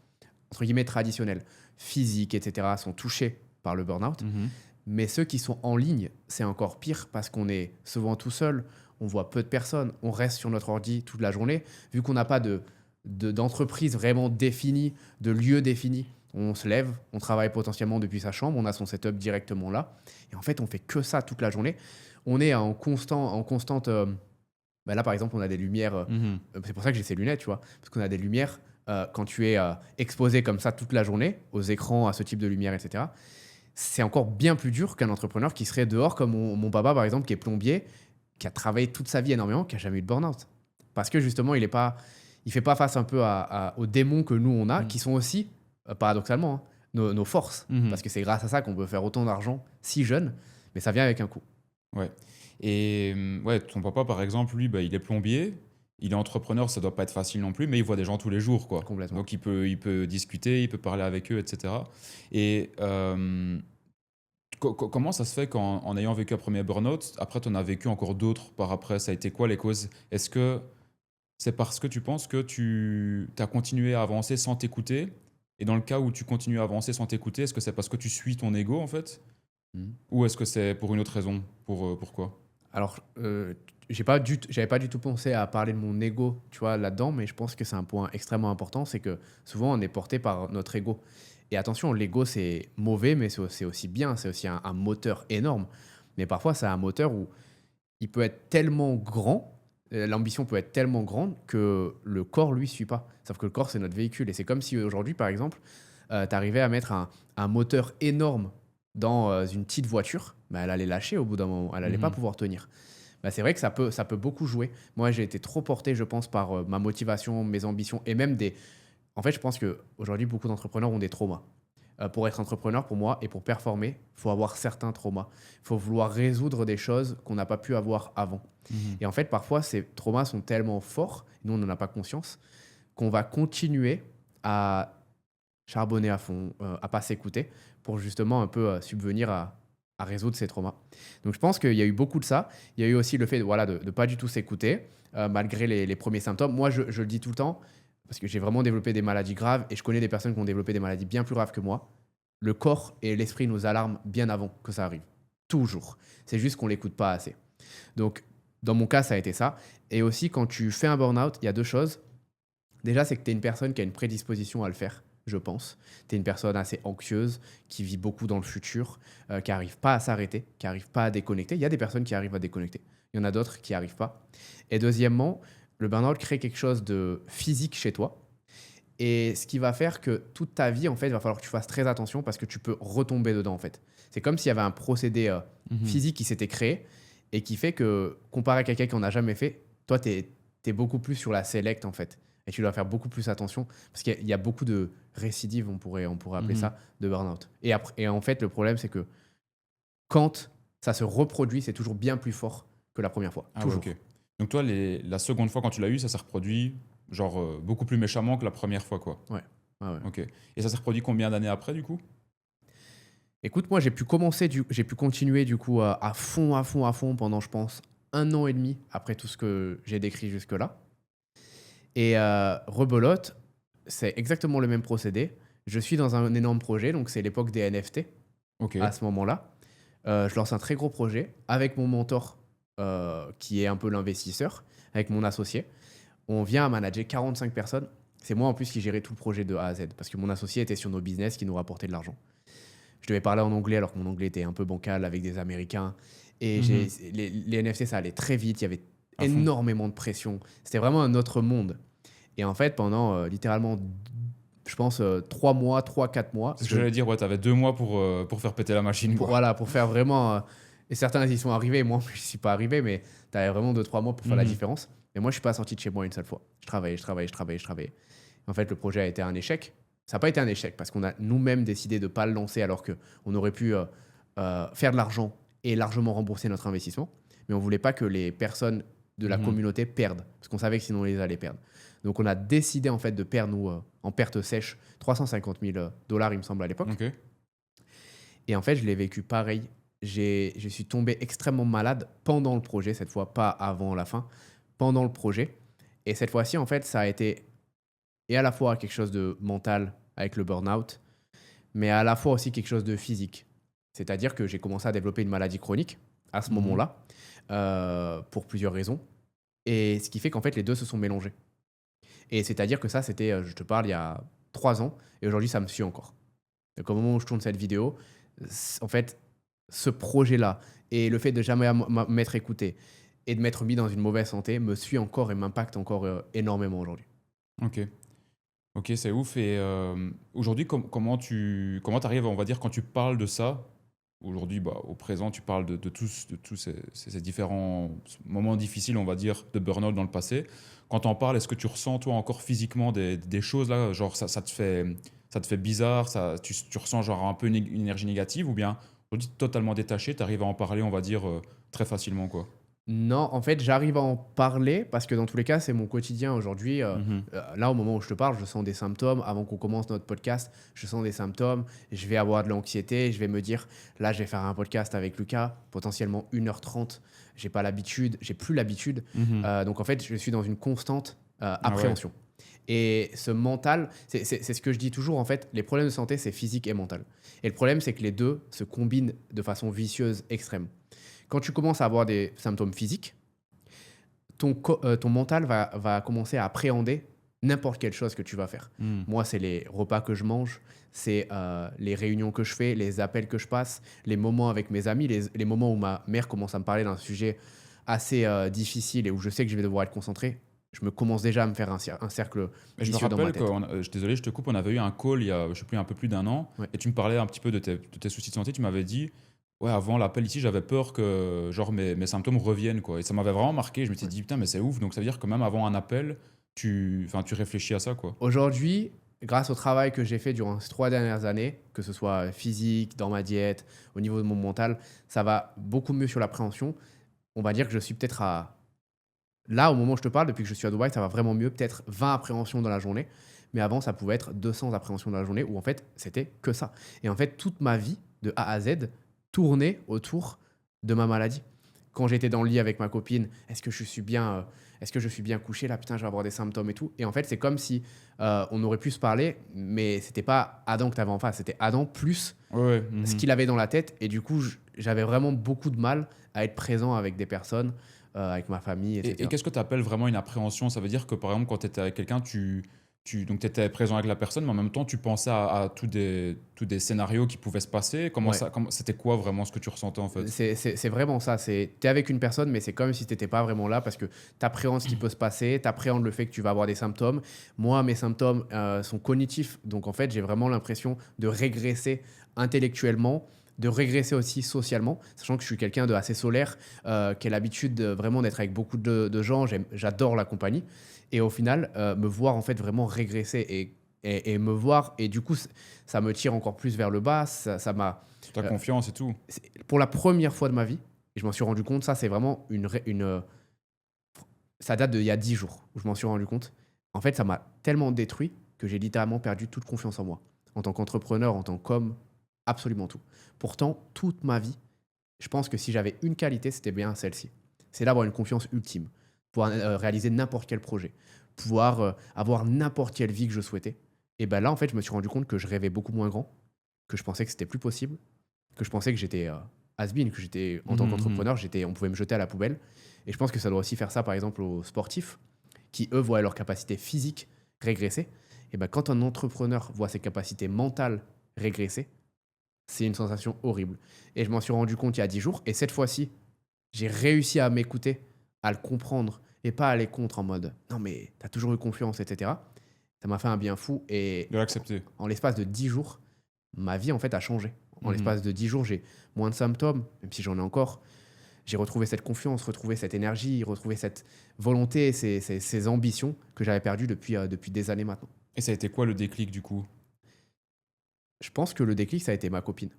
A: entre guillemets, traditionnels, physiques, etc., sont touchés par le burn-out.
B: Mhm.
A: Mais ceux qui sont en ligne, c'est encore pire parce qu'on est souvent tout seul, on voit peu de personnes, on reste sur notre ordi toute la journée. Vu qu'on n'a pas d'entreprise vraiment définie, de lieu défini, on se lève, on travaille potentiellement depuis sa chambre, on a son setup directement là. Et en fait, on fait que ça toute la journée. On est en constante. Bah là, par exemple, on a des lumières.
B: Mhm.
A: C'est pour ça que j'ai ces lunettes, tu vois. Parce qu'on a des lumières quand tu es exposé comme ça toute la journée, aux écrans, à ce type de lumière, etc. C'est encore bien plus dur qu'un entrepreneur qui serait dehors, comme mon papa, par exemple, qui est plombier, qui a travaillé toute sa vie énormément, qui a jamais eu de burn-out. Parce que justement, il fait pas face un peu aux démons que nous, on a, qui sont aussi, paradoxalement, hein, nos forces.
B: Mhm.
A: Parce que c'est grâce à ça qu'on peut faire autant d'argent si jeune, mais ça vient avec un coût.
B: Ouais. Et ouais, ton papa, par exemple, lui, bah, il est plombier, il est entrepreneur, ça doit pas être facile non plus, mais il voit des gens tous les jours, quoi.
A: Complètement.
B: Donc il peut discuter, il peut parler avec eux, etc. Et comment ça se fait qu'en ayant vécu un premier burn-out, après tu en as vécu encore d'autres par après? Ça a été quoi les causes? Est-ce que c'est parce que tu penses que tu as continué à avancer sans t'écouter? Et dans le cas où tu continues à avancer sans t'écouter, est-ce que c'est parce que tu suis ton ego en fait?
A: Mhm.
B: Ou est-ce que c'est pour une autre raison? Pourquoi?
A: Alors, j'avais pas du tout pensé à parler de mon ego, tu vois, là-dedans, mais je pense que c'est un point extrêmement important, c'est que souvent on est porté par notre ego. Et attention, l'ego c'est mauvais, mais c'est aussi bien, c'est aussi un moteur énorme. Mais parfois, c'est un moteur où il peut être tellement grand, l'ambition peut être tellement grande que le corps, lui, suit pas. Sauf que le corps, c'est notre véhicule. Et c'est comme si aujourd'hui, par exemple, tu arrivais à mettre un moteur énorme dans une petite voiture, bah, elle allait lâcher au bout d'un moment, elle allait pas
B: Mhm.
A: pouvoir tenir. Bah, c'est vrai que ça peut beaucoup jouer. Moi, j'ai été trop porté, je pense, par ma motivation, mes ambitions et même des. En fait, je pense qu'aujourd'hui, beaucoup d'entrepreneurs ont des traumas. Pour être entrepreneur, pour moi, et pour performer, il faut avoir certains traumas. Il faut vouloir résoudre des choses qu'on n'a pas pu avoir avant.
B: Mhm.
A: Et en fait, parfois, ces traumas sont tellement forts, nous, on n'en a pas conscience, qu'on va continuer à charbonner à fond, à pas s'écouter, pour justement un peu subvenir à résoudre ces traumas. Donc je pense qu'il y a eu beaucoup de ça. Il y a eu aussi le fait voilà, de ne pas du tout s'écouter, malgré les premiers symptômes. Moi, je le dis tout le temps, parce que j'ai vraiment développé des maladies graves, et je connais des personnes qui ont développé des maladies bien plus graves que moi. Le corps et l'esprit nous alarment bien avant que ça arrive. Toujours. C'est juste qu'on ne l'écoute pas assez. Donc, dans mon cas, ça a été ça. Et aussi, quand tu fais un burn-out, il y a deux choses. Déjà, c'est que tu es une personne qui a une prédisposition à le faire, je pense. Tu es une personne assez anxieuse, qui vit beaucoup dans le futur, qui n'arrive pas à s'arrêter, qui n'arrive pas à déconnecter. Il y a des personnes qui arrivent à déconnecter. Il y en a d'autres qui n'y arrivent pas. Et deuxièmement, le burn-out crée quelque chose de physique chez toi. Et ce qui va faire que toute ta vie, en fait, il va falloir que tu fasses très attention parce que tu peux retomber dedans, en fait. C'est comme s'il y avait un procédé
B: Mhm.
A: physique qui s'était créé et qui fait que, comparé à quelqu'un qui n'en a jamais fait, toi, tu es beaucoup plus sur la select, en fait. Et tu dois faire beaucoup plus attention parce qu'il y a beaucoup de récidives, on pourrait appeler
B: Mhm.
A: ça, de burn-out. Et en fait, le problème, c'est que quand ça se reproduit, c'est toujours bien plus fort que la première fois.
B: Ah ouais,
A: Toujours.
B: ok. Donc toi, la seconde fois quand tu l'as eu, ça s'est reproduit genre beaucoup plus méchamment que la première fois, quoi.
A: Ouais. Ouais, ouais.
B: Ok. Et ça s'est reproduit combien d'années après, du coup?
A: Écoute, moi, j'ai pu continuer du coup à fond, à fond, à fond pendant, je pense, 1 an et demi après tout ce que j'ai décrit jusque-là. Et rebelote, c'est exactement le même procédé. Je suis dans un énorme projet, donc c'est l'époque des NFT
B: Ok.
A: à ce moment-là. Je lance un très gros projet avec mon mentor, qui est un peu l'investisseur, avec mon associé. On vient à manager 45 personnes. C'est moi en plus qui gérais tout le projet de A à Z, parce que mon associé était sur nos business qui nous rapportaient de l'argent. Je devais parler en anglais alors que mon anglais était un peu bancal avec des Américains. Et
B: Mhm.
A: les NFT, ça allait très vite. Il y avait
B: À fond.
A: énormément de pression. C'était vraiment un autre monde. Et en fait, pendant littéralement, je pense, 3 mois, 3, 4 mois,
B: C'est ce que j'allais dire, ouais, t'avais 2 mois pour faire péter la machine, quoi.
A: voilà, pour faire vraiment. Et certains y sont arrivés, moi, je ne suis pas arrivé, mais tu avais vraiment 2, 3 mois pour faire la
B: Mhm.
A: différence. Et moi, je ne suis pas sorti de chez moi une seule fois. Je travaillais, je travaillais, je travaillais, je travaillais. En fait, le projet a été un échec. Ça n'a pas été un échec parce qu'on a nous-mêmes décidé de ne pas le lancer alors qu'on aurait pu faire de l'argent et largement rembourser notre investissement. Mais on ne voulait pas que les personnes de la communauté perdent, parce qu'on savait que sinon, on les allait perdre. Donc, on a décidé en fait de perdre, nous, en perte sèche, 350 000 dollars, il me semble, à l'époque.
B: Ok.
A: Et en fait, je l'ai vécu pareil. Je suis tombé extrêmement malade pendant le projet, cette fois, pas avant la fin, pendant le projet. Et cette fois-ci, en fait, ça a été et à la fois quelque chose de mental avec le burn-out, mais à la fois aussi quelque chose de physique. C'est-à-dire que j'ai commencé à développer une maladie chronique à ce
B: Mhm.
A: moment-là, pour plusieurs raisons. Et ce qui fait qu'en fait, les deux se sont mélangés. Et c'est-à-dire que ça, c'était, je te parle, il y a 3 ans, et aujourd'hui, ça me suit encore. Donc au moment où je tourne cette vidéo, en fait, ce projet-là et le fait de jamais m'être écouté et de m'être mis dans une mauvaise santé me suit encore et m'impacte encore énormément aujourd'hui.
B: Ok. Ok, c'est ouf. Et aujourd'hui, comment t'arrives, on va dire, quand tu parles de ça, aujourd'hui, bah, au présent, tu parles de tous ces différents moments difficiles, on va dire, de burn-out dans le passé. Quand on parle, est-ce que tu ressens, toi, encore physiquement des choses là, genre ça te fait bizarre, tu ressens genre un peu une énergie négative, ou bien aujourd'hui, totalement détaché, tu arrives à en parler, on va dire, très facilement, quoi.
A: Non, en fait, j'arrive à en parler parce que dans tous les cas, c'est mon quotidien aujourd'hui.
B: Mhm.
A: Là, au moment où je te parle, je sens des symptômes. Avant qu'on commence notre podcast, je sens des symptômes. Je vais avoir de l'anxiété. Je vais me dire, là, je vais faire un podcast avec Lucas, potentiellement 1h30. J'ai pas l'habitude, j'ai plus l'habitude.
B: Mhm.
A: Donc, en fait, je suis dans une constante
B: Ah ouais.
A: appréhension. Et ce mental, c'est ce que je dis toujours, en fait, les problèmes de santé, c'est physique et mental. Et le problème, c'est que les deux se combinent de façon vicieuse extrême. Quand tu commences à avoir des symptômes physiques, ton mental va commencer à appréhender n'importe quelle chose que tu vas faire.
B: Mhm.
A: Moi, c'est les repas que je mange, c'est les réunions que je fais, les appels que je passe, les moments avec mes amis, les moments où ma mère commence à me parler d'un sujet assez difficile et où je sais que je vais devoir être concentré. Je me commence déjà à me faire un cercle
B: Mais je me
A: vicieux dans ma
B: rappelle
A: tête.
B: désolé, je te coupe, on avait eu un call il y a, je sais plus, un peu plus d'un an,
A: Ouais.
B: et tu me parlais un petit peu de tes soucis de santé. Tu m'avais dit, ouais, avant l'appel ici, j'avais peur que genre mes symptômes reviennent, quoi. Et ça m'avait vraiment marqué. Je me suis
A: Ouais.
B: dit, putain, mais c'est ouf. Donc ça veut dire que même avant un appel, tu réfléchis à ça, quoi.
A: Aujourd'hui, grâce au travail que j'ai fait durant ces 3 dernières années, que ce soit physique, dans ma diète, au niveau de mon mental, ça va beaucoup mieux sur l'appréhension. On va dire que je suis peut-être à... Là, au moment où je te parle, depuis que je suis à Dubaï, ça va vraiment mieux, peut-être 20 appréhensions dans la journée. Mais avant, ça pouvait être 200 appréhensions dans la journée, où en fait, c'était que ça. Et en fait, toute ma vie, de A à Z, tournait autour de ma maladie. Quand j'étais dans le lit avec ma copine, est-ce que je suis bien couché là? Putain, je vais avoir des symptômes et tout. Et en fait, c'est comme si on aurait pu se parler, mais c'était pas Adam que tu avais en face, c'était Adam plus
B: Ouais, ouais.
A: ce
B: Mhm.
A: qu'il avait dans la tête. Et du coup, j'avais vraiment beaucoup de mal à être présent avec des personnes, avec ma famille,
B: Et
A: etc.
B: qu'est-ce que tu appelles vraiment une appréhension? Ça veut dire que, par exemple, quand tu étais avec quelqu'un, donc étais présent avec la personne, mais en même temps, tu pensais à tous des scénarios qui pouvaient se passer.
A: Ouais.
B: C'était quoi vraiment ce que tu ressentais, en fait?
A: C'est vraiment ça. Tu es avec une personne, mais c'est comme si tu n'étais pas vraiment là parce que tu appréhendes ce qui peut se passer, tu appréhendes le fait que tu vas avoir des symptômes. Moi, mes symptômes sont cognitifs. Donc, en fait, j'ai vraiment l'impression de régresser intellectuellement, de régresser aussi socialement, sachant que je suis quelqu'un de assez solaire, qui a l'habitude vraiment d'être avec beaucoup de gens. J'adore la compagnie. Et au final, me voir en fait vraiment régresser et me voir, et du coup, ça me tire encore plus vers le bas. Ça m'a
B: Ta confiance et tout.
A: pour la première fois de ma vie, et je m'en suis rendu compte, ça c'est vraiment ça date d'il y a 10 jours où je m'en suis rendu compte. En fait, ça m'a tellement détruit que j'ai littéralement perdu toute confiance en moi. En tant qu'entrepreneur, en tant qu'homme, absolument tout. Pourtant, toute ma vie, je pense que si j'avais une qualité, c'était bien celle-ci. C'est d'avoir une confiance ultime, pouvoir réaliser n'importe quel projet, pouvoir avoir n'importe quelle vie que je souhaitais. Et ben là, en fait, je me suis rendu compte que je rêvais beaucoup moins grand, que je pensais que c'était plus possible, que je pensais que j'étais has-been, que j'étais en tant
B: Mhm, mhm.
A: qu'entrepreneur, on pouvait me jeter à la poubelle. Et je pense que ça doit aussi faire ça, par exemple, aux sportifs qui, eux, voient leur capacité physique régresser. Et ben, quand un entrepreneur voit ses capacités mentales régresser, c'est une sensation horrible. Et je m'en suis rendu compte il y a 10 jours. Et cette fois-ci, j'ai réussi à m'écouter, à le comprendre et pas aller contre en mode non, mais t'as toujours eu confiance, etc. Ça m'a fait un bien fou. Et
B: De l'accepter.
A: en l'espace de 10 jours, ma vie en fait a changé. En
B: Mhm.
A: l'espace de 10 jours, j'ai moins de symptômes, même si j'en ai encore. J'ai retrouvé cette confiance, retrouvé cette énergie, retrouvé cette volonté, ces ambitions que j'avais perdues depuis des années maintenant.
B: Et ça a été quoi le déclic, du coup?
A: Je pense que le déclic, ça a été ma copine.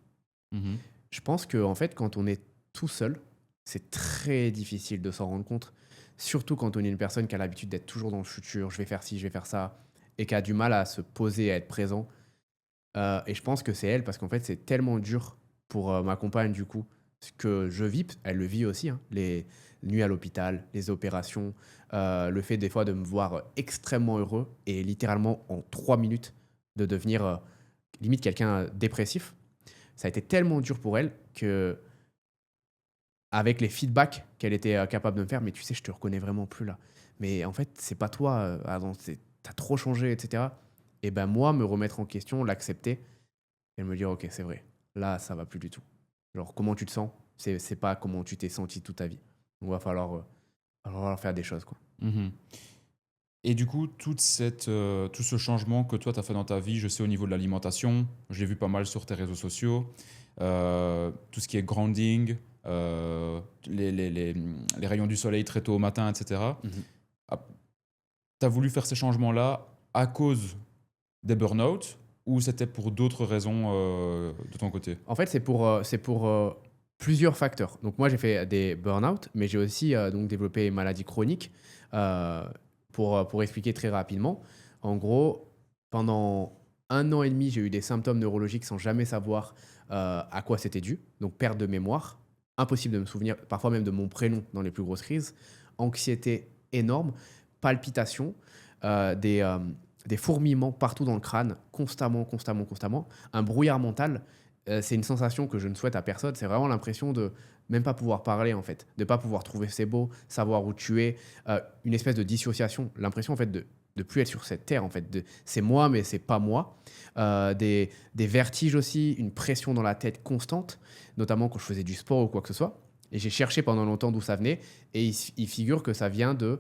B: Mhm.
A: Je pense que en fait, quand on est tout seul, c'est très difficile de s'en rendre compte. surtout quand on est une personne qui a l'habitude d'être toujours dans le futur, je vais faire ci, je vais faire ça, et qui a du mal à se poser, à être présent. Et je pense que c'est elle, parce qu'en fait, c'est tellement dur pour ma compagne, du coup, ce que je vis, elle le vit aussi, hein, les nuits à l'hôpital, les opérations, le fait des fois de me voir extrêmement heureux et littéralement en 3 minutes de devenir limite quelqu'un dépressif. Ça a été tellement dur pour elle que avec les feedbacks qu'elle était capable de me faire, mais tu sais, je te reconnais vraiment plus là. Mais en fait, c'est pas toi, Adam, t'as trop changé, etc. Et ben moi, me remettre en question, l'accepter et me dire, ok, c'est vrai, là, ça va plus du tout. Genre, comment tu te sens, c'est pas comment tu t'es senti toute ta vie. Donc, va falloir faire des choses, quoi.
B: Mhm. Et du coup, tout ce changement que toi, tu as fait dans ta vie, je sais au niveau de l'alimentation, je l'ai vu pas mal sur tes réseaux sociaux, tout ce qui est grounding, les rayons du soleil très tôt au matin, etc.
A: Mhm.
B: Tu as voulu faire ces changements-là à cause des burn-out ou c'était pour d'autres raisons de ton côté?
A: En fait, c'est pour plusieurs facteurs. Donc, moi, j'ai fait des burn-out, mais j'ai aussi donc développé une maladie chronique. Euh, pour expliquer très rapidement, en gros, pendant 1 an et demi, j'ai eu des symptômes neurologiques sans jamais savoir à quoi c'était dû. Donc, perte de mémoire, impossible de me souvenir, parfois même de mon prénom dans les plus grosses crises, anxiété énorme, palpitations, des fourmillements partout dans le crâne, constamment, constamment, constamment, un brouillard mental. C'est une sensation que je ne souhaite à personne. C'est vraiment l'impression de même pas pouvoir parler, en fait, de pas pouvoir trouver ses mots, savoir où tu es, une espèce de dissociation, l'impression en fait de plus être sur cette terre, en fait, c'est moi mais c'est pas moi. Des vertiges aussi, une pression dans la tête constante, notamment quand je faisais du sport ou quoi que ce soit. Et j'ai cherché pendant longtemps d'où ça venait, et il figure que ça vient de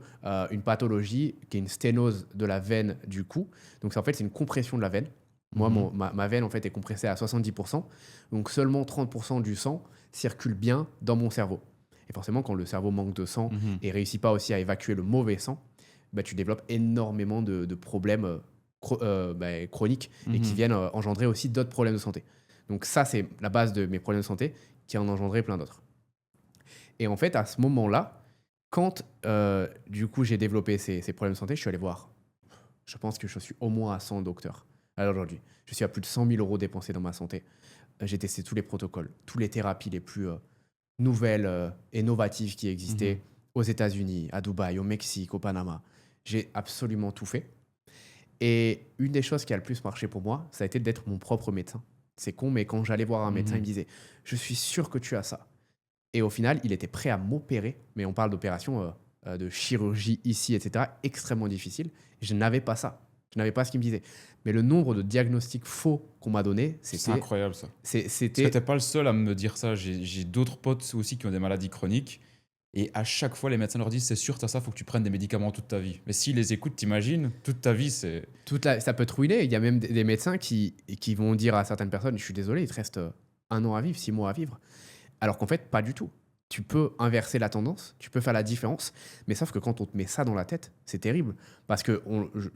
A: une pathologie qui est une sténose de la veine du cou. Donc en fait c'est une compression de la veine. Moi,
B: Mhm.
A: ma veine en fait est compressée à 70%, donc seulement 30% du sang circule bien dans mon cerveau. Et forcément, quand le cerveau manque de sang
B: Mhm.
A: et réussit pas aussi à évacuer le mauvais sang, bah, tu développes énormément de problèmes chroniques et qui
B: Mhm.
A: viennent engendrer aussi d'autres problèmes de santé. Donc ça, c'est la base de mes problèmes de santé qui en engendré plein d'autres. Et en fait, à ce moment-là, quand du coup j'ai développé ces problèmes de santé, je suis allé voir. Je pense que je suis au moins à 100 docteurs à aujourd'hui. Je suis à plus de 100 000 euros dépensés dans ma santé. J'ai testé tous les protocoles, toutes les thérapies les plus nouvelles et novatives qui
B: Mhm.
A: existaient aux États-Unis, à Dubaï, au Mexique, au Panama. J'ai absolument tout fait. Et une des choses qui a le plus marché pour moi, ça a été d'être mon propre médecin. C'est con, mais quand j'allais voir un médecin, il me
B: Mhm.
A: disait, je suis sûr que tu as ça. Et au final, il était prêt à m'opérer, mais on parle d'opération de chirurgie ici, etc., extrêmement difficile. Je n'avais pas ça. Je n'avais pas ce qu'il me disait. Mais le nombre de diagnostics faux qu'on m'a donné,
B: C'est incroyable ça. Parce que t'es
A: c'était
B: pas le seul à me dire ça. J'ai d'autres potes aussi qui ont des maladies chroniques. Et à chaque fois, les médecins leur disent, c'est sûr, t'as ça, faut que tu prennes des médicaments toute ta vie. Mais s'ils les écoutent, t'imagines, toute ta vie, c'est...
A: ça peut te ruiner. Il y a même des médecins qui vont dire à certaines personnes, je suis désolé, il te reste 1 an à vivre, 6 mois à vivre. Alors qu'en fait, pas du tout. Tu peux inverser la tendance, tu peux faire la différence, mais sauf que quand on te met ça dans la tête, c'est terrible. Parce que,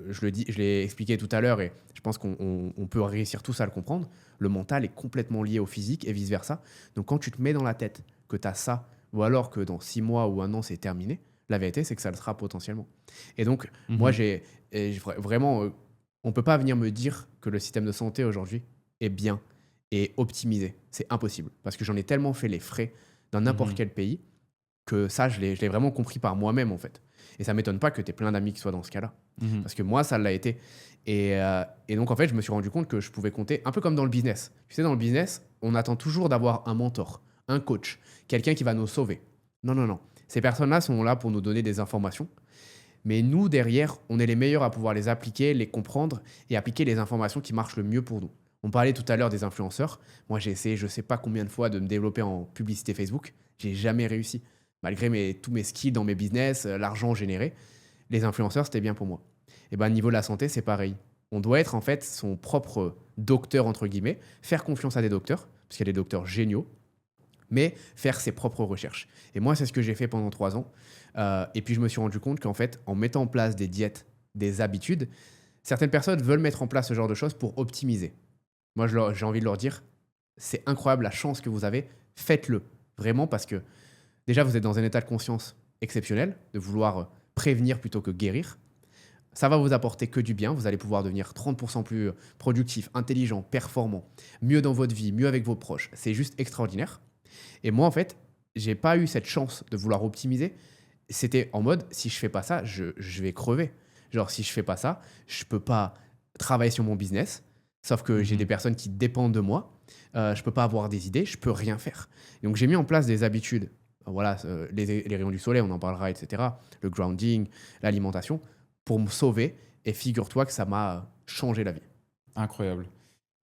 A: je le dis, je l'ai expliqué tout à l'heure et je pense qu'on peut réussir tous à le comprendre, le mental est complètement lié au physique et vice-versa. Donc quand tu te mets dans la tête que tu as ça, ou alors que dans 6 mois ou 1 an, c'est terminé, la vérité, c'est que ça le sera potentiellement. Et donc, moi,
B: Mhm.
A: vraiment, on ne peut pas venir me dire que le système de santé aujourd'hui est bien et optimisé. C'est impossible. Parce que j'en ai tellement fait les frais dans n'importe
B: Mhm.
A: quel pays que ça, je l'ai vraiment compris par moi-même, en fait. Et ça m'étonne pas que tu aies plein d'amis qui soient dans ce cas-là.
B: Mhm.
A: Parce que moi, ça l'a été. Et donc, en fait, je me suis rendu compte que je pouvais compter, un peu comme dans le business. Tu sais, dans le business, on attend toujours d'avoir un mentor, un coach, quelqu'un qui va nous sauver. Non, non, non. Ces personnes-là sont là pour nous donner des informations. Mais nous, derrière, on est les meilleurs à pouvoir les appliquer, les comprendre et appliquer les informations qui marchent le mieux pour nous. On parlait tout à l'heure des influenceurs. Moi, j'ai essayé, je ne sais pas combien de fois, de me développer en publicité Facebook. J'ai jamais réussi. Malgré tous mes skills dans mes business, l'argent généré, les influenceurs, c'était bien pour moi. Et ben, au niveau de la santé, c'est pareil. On doit être en fait son propre docteur, entre guillemets, faire confiance à des docteurs, parce qu'il y a des docteurs géniaux, mais faire ses propres recherches. Et moi, c'est ce que j'ai fait pendant 3 ans. Et puis, je me suis rendu compte qu'en fait, en mettant en place des diètes, des habitudes, certaines personnes veulent mettre en place ce genre de choses pour optimiser. Moi, j'ai envie de leur dire, c'est incroyable la chance que vous avez, faites-le. Vraiment, parce que déjà, vous êtes dans un état de conscience exceptionnel, de vouloir prévenir plutôt que guérir. Ça va vous apporter que du bien. Vous allez pouvoir devenir 30% plus productif, intelligent, performant, mieux dans votre vie, mieux avec vos proches. C'est juste extraordinaire. Et moi, en fait, j'ai pas eu cette chance de vouloir optimiser. C'était en mode, si je fais pas ça, je vais crever. Genre, si je fais pas ça, je peux pas travailler sur mon business. Sauf que j'ai des personnes qui dépendent de moi. Je peux pas avoir des idées, je peux rien faire. Donc, j'ai mis en place des habitudes. Voilà, les rayons du soleil, on en parlera, etc. Le grounding, l'alimentation, pour me sauver. Et figure-toi que ça m'a changé la vie.
B: Incroyable.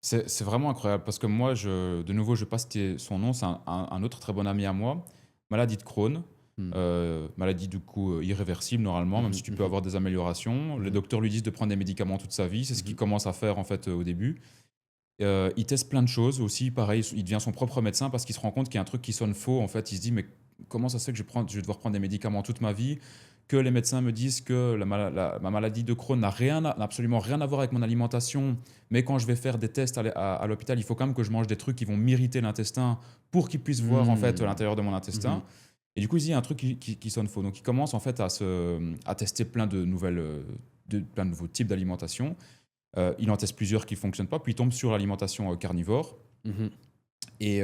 B: C'est vraiment incroyable parce que moi, de nouveau, je ne vais pas citer son nom, c'est un autre très bon ami à moi, maladie de Crohn,
A: Mm.
B: maladie du coup irréversible normalement, même
A: Mhm,
B: si tu peux
A: mhm.
B: avoir des améliorations. Les docteurs lui disent de prendre des médicaments toute sa vie, c'est ce qu'il commence à faire en fait au début. Il teste plein de choses aussi, pareil, il devient son propre médecin parce qu'il se rend compte qu'il y a un truc qui sonne faux. En fait, il se dit, mais comment ça se fait que je vais devoir prendre des médicaments toute ma vie, que les médecins me disent que ma maladie de Crohn n'a absolument rien à voir avec mon alimentation, mais quand je vais faire des tests à l'hôpital, il faut quand même que je mange des trucs qui vont m'irriter l'intestin pour qu'ils puissent voir en fait
A: Mm.
B: l'intérieur de mon intestin.
A: Mhm.
B: Et du coup, il se dit, il y a un truc qui sonne faux. Donc, il commence en fait à tester plein de plein de nouveaux types d'alimentation. Il en teste plusieurs qui ne fonctionnent pas, puis il tombe sur l'alimentation carnivore
A: Mhm.
B: et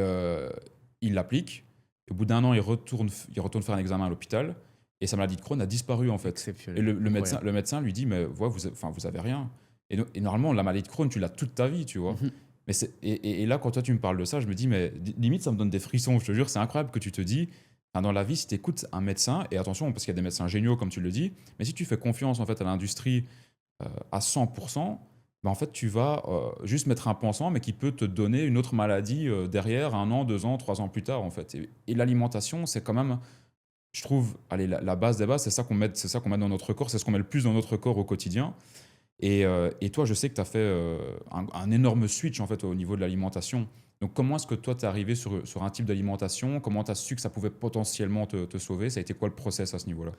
B: il l'applique. Au bout d'un an, il retourne faire un examen à l'hôpital et sa maladie de Crohn a disparu en fait.
A: Exceptionnel.
B: Et le
A: Incroyable.
B: médecin lui dit, mais ouais, vous avez rien. Et normalement, la maladie de Crohn, tu l'as toute ta vie, tu vois.
A: Mhm.
B: Mais et là, quand toi tu me parles de ça, je me dis, mais limite, ça me donne des frissons, je te jure, c'est incroyable que tu te dis, enfin, dans la vie, si tu écoutes un médecin, et attention, parce qu'il y a des médecins géniaux, comme tu le dis, mais si tu fais confiance en fait à l'industrie à 100%, bah, en fait, tu vas juste mettre un pansement, mais qui peut te donner une autre maladie derrière, 1 an, 2 ans, 3 ans plus tard, en fait. Et l'alimentation, c'est quand même, je trouve, allez, la base des bases, c'est ça qu'on met dans notre corps, c'est ce qu'on met le plus dans notre corps au quotidien. Et toi, je sais que tu as fait un énorme switch, en fait, au niveau de l'alimentation. Donc, comment est-ce que toi, tu es arrivé sur un type d'alimentation? Comment tu as su que ça pouvait potentiellement te sauver? Ça a été quoi le process à ce niveau-là?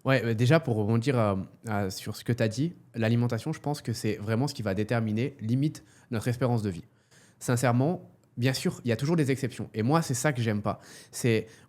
A: Ouais, déjà pour rebondir sur ce que tu as dit, l'alimentation, je pense que c'est vraiment ce qui va déterminer limite notre espérance de vie. Sincèrement, bien sûr, il y a toujours des exceptions. Et moi, c'est ça que j'aime pas.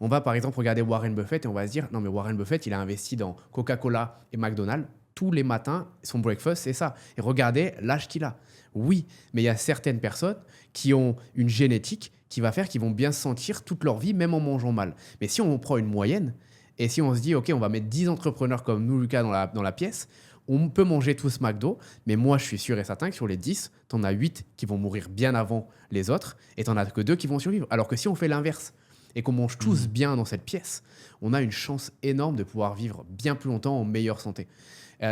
A: On va par exemple regarder Warren Buffett et on va se dire, non mais Warren Buffett, il a investi dans Coca-Cola et McDonald's. Tous les matins, son breakfast, c'est ça. Et regardez l'âge qu'il a. Oui, mais il y a certaines personnes qui ont une génétique qui va faire qu'ils vont bien se sentir toute leur vie, même en mangeant mal. Mais si on prend une moyenne, et si on se dit, OK, on va mettre 10 entrepreneurs comme nous, Lucas, dans la pièce, on peut manger tous McDo, mais moi, je suis sûr et certain que sur les 10, tu en as 8 qui vont mourir bien avant les autres, et tu n'en as que 2 qui vont survivre. Alors que si on fait l'inverse, et qu'on mange tous bien dans cette pièce, on a une chance énorme de pouvoir vivre bien plus longtemps en meilleure santé.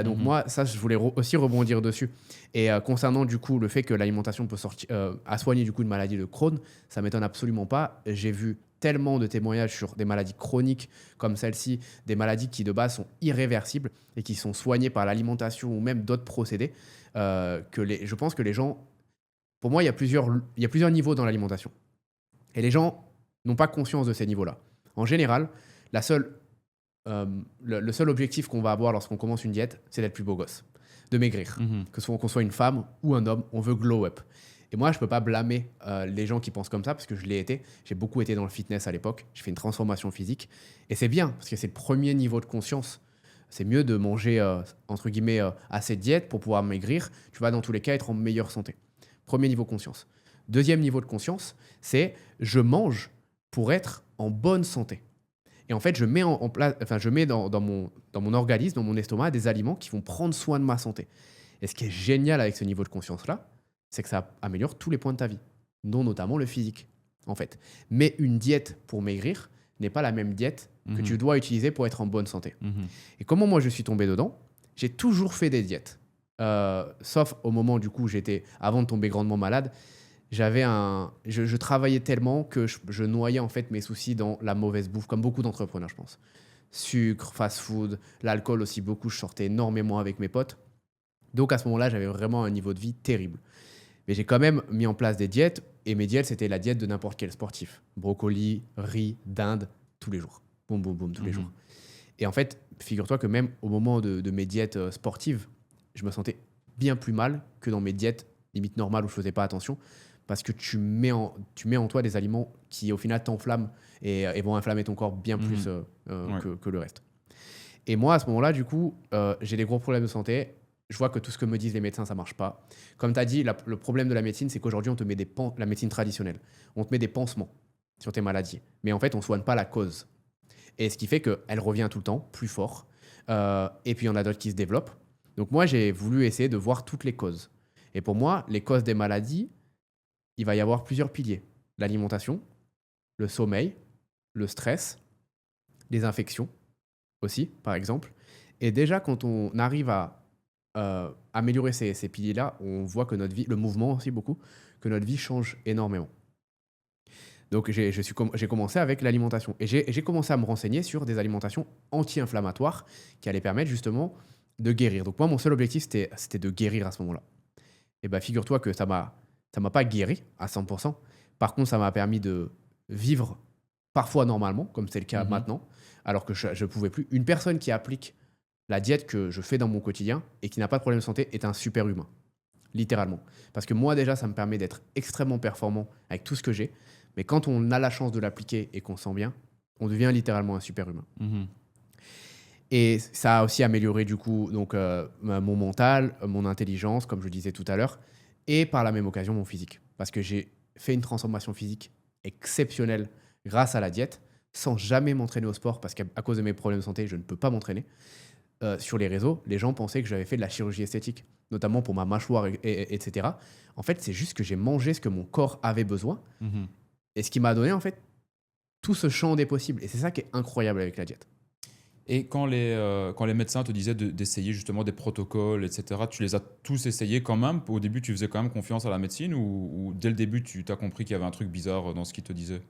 A: Donc moi, ça, je voulais aussi rebondir dessus. Et concernant du coup le fait que l'alimentation peut sortir à soigner du coup une maladie de Crohn, ça m'étonne absolument pas. J'ai vu tellement de témoignages sur des maladies chroniques comme celle-ci, des maladies qui de base sont irréversibles et qui sont soignées par l'alimentation ou même d'autres procédés, je pense que les gens, pour moi, il y a plusieurs niveaux dans l'alimentation. Et les gens n'ont pas conscience de ces niveaux-là. En général, le seul objectif qu'on va avoir lorsqu'on commence une diète, c'est d'être plus beau gosse, de maigrir.
B: Mhm.
A: Qu'on soit une femme ou un homme, on veut glow up. Et moi, je ne peux pas blâmer les gens qui pensent comme ça parce que je l'ai été. J'ai beaucoup été dans le fitness à l'époque. J'ai fait une transformation physique. Et c'est bien parce que c'est le premier niveau de conscience. C'est mieux de manger, entre guillemets, assez de diète pour pouvoir maigrir. Tu vas dans tous les cas être en meilleure santé. Premier niveau de conscience. Deuxième niveau de conscience, c'est je mange pour être en bonne santé. Et en fait, je mets en place, enfin, je mets dans mon organisme, dans mon estomac, des aliments qui vont prendre soin de ma santé. Et ce qui est génial avec ce niveau de conscience-là, c'est que ça améliore tous les points de ta vie, dont notamment le physique, en fait. Mais une diète pour maigrir n'est pas la même diète que tu dois utiliser pour être en bonne santé.
B: Mhm.
A: Et comment moi je suis tombé dedans? J'ai toujours fait des diètes. Sauf au moment du coup, avant de tomber grandement malade, je travaillais tellement que je noyais en fait mes soucis dans la mauvaise bouffe, comme beaucoup d'entrepreneurs, je pense. Sucre, fast-food, l'alcool aussi beaucoup. Je sortais énormément avec mes potes. Donc à ce moment-là, j'avais vraiment un niveau de vie terrible. Mais j'ai quand même mis en place des diètes. Et mes diètes, c'était la diète de n'importe quel sportif. Brocoli, riz, dinde, tous les jours. Boum, boum, boum, tous les jours. Et en fait, figure-toi que même au moment de mes diètes sportives, je me sentais bien plus mal que dans mes diètes limite normales où je ne faisais pas attention. Parce que tu mets en toi des aliments qui, au final, t'enflamment et vont inflammer ton corps bien plus
B: Ouais.
A: que le reste. Et moi, à ce moment-là, du coup, j'ai des gros problèmes de santé. Je vois que tout ce que me disent les médecins, ça marche pas. Comme tu as dit, le problème de la médecine, c'est qu'aujourd'hui, on te met la médecine traditionnelle. On te met des pansements sur tes maladies. Mais en fait, on ne soigne pas la cause. Et ce qui fait qu'elle revient tout le temps, plus fort. Et puis, il y en a d'autres qui se développent. Donc, moi, j'ai voulu essayer de voir toutes les causes. Et pour moi, les causes des maladies, il va y avoir plusieurs piliers. L'alimentation, le sommeil, le stress, les infections aussi, par exemple. Et déjà, quand on arrive à améliorer ces piliers-là, on voit que notre vie, le mouvement aussi beaucoup, que notre vie change énormément. Donc j'ai commencé avec l'alimentation. Et j'ai commencé à me renseigner sur des alimentations anti-inflammatoires qui allaient permettre justement de guérir. Donc moi, mon seul objectif, c'était de guérir à ce moment-là. Et bien, figure-toi que ça m'a pas guéri à 100%. Par contre, ça m'a permis de vivre parfois normalement, comme c'est le cas
B: Mhm.
A: maintenant, alors que je ne pouvais plus. Une personne qui applique la diète que je fais dans mon quotidien et qui n'a pas de problème de santé est un super humain, littéralement. Parce que moi, déjà, ça me permet d'être extrêmement performant avec tout ce que j'ai. Mais quand on a la chance de l'appliquer et qu'on se sent bien, on devient littéralement un super humain.
B: Mhm.
A: Et ça a aussi amélioré du coup donc, mon mental, mon intelligence, comme je disais tout à l'heure, et par la même occasion mon physique. Parce que j'ai fait une transformation physique exceptionnelle grâce à la diète, sans jamais m'entraîner au sport, parce qu'à cause de mes problèmes de santé, je ne peux pas m'entraîner. Sur les réseaux, les gens pensaient que j'avais fait de la chirurgie esthétique, notamment pour ma mâchoire, etc. En fait, c'est juste que j'ai mangé ce que mon corps avait besoin,
B: Mhm.
A: et ce qui m'a donné en fait tout ce champ des possibles. Et c'est ça qui est incroyable avec la diète.
B: Et quand les médecins te disaient d'essayer justement des protocoles, etc., tu les as tous essayés quand même? Au début, tu faisais quand même confiance à la médecine ou dès le début, tu as compris qu'il y avait un truc bizarre dans ce qu'ils te disaient?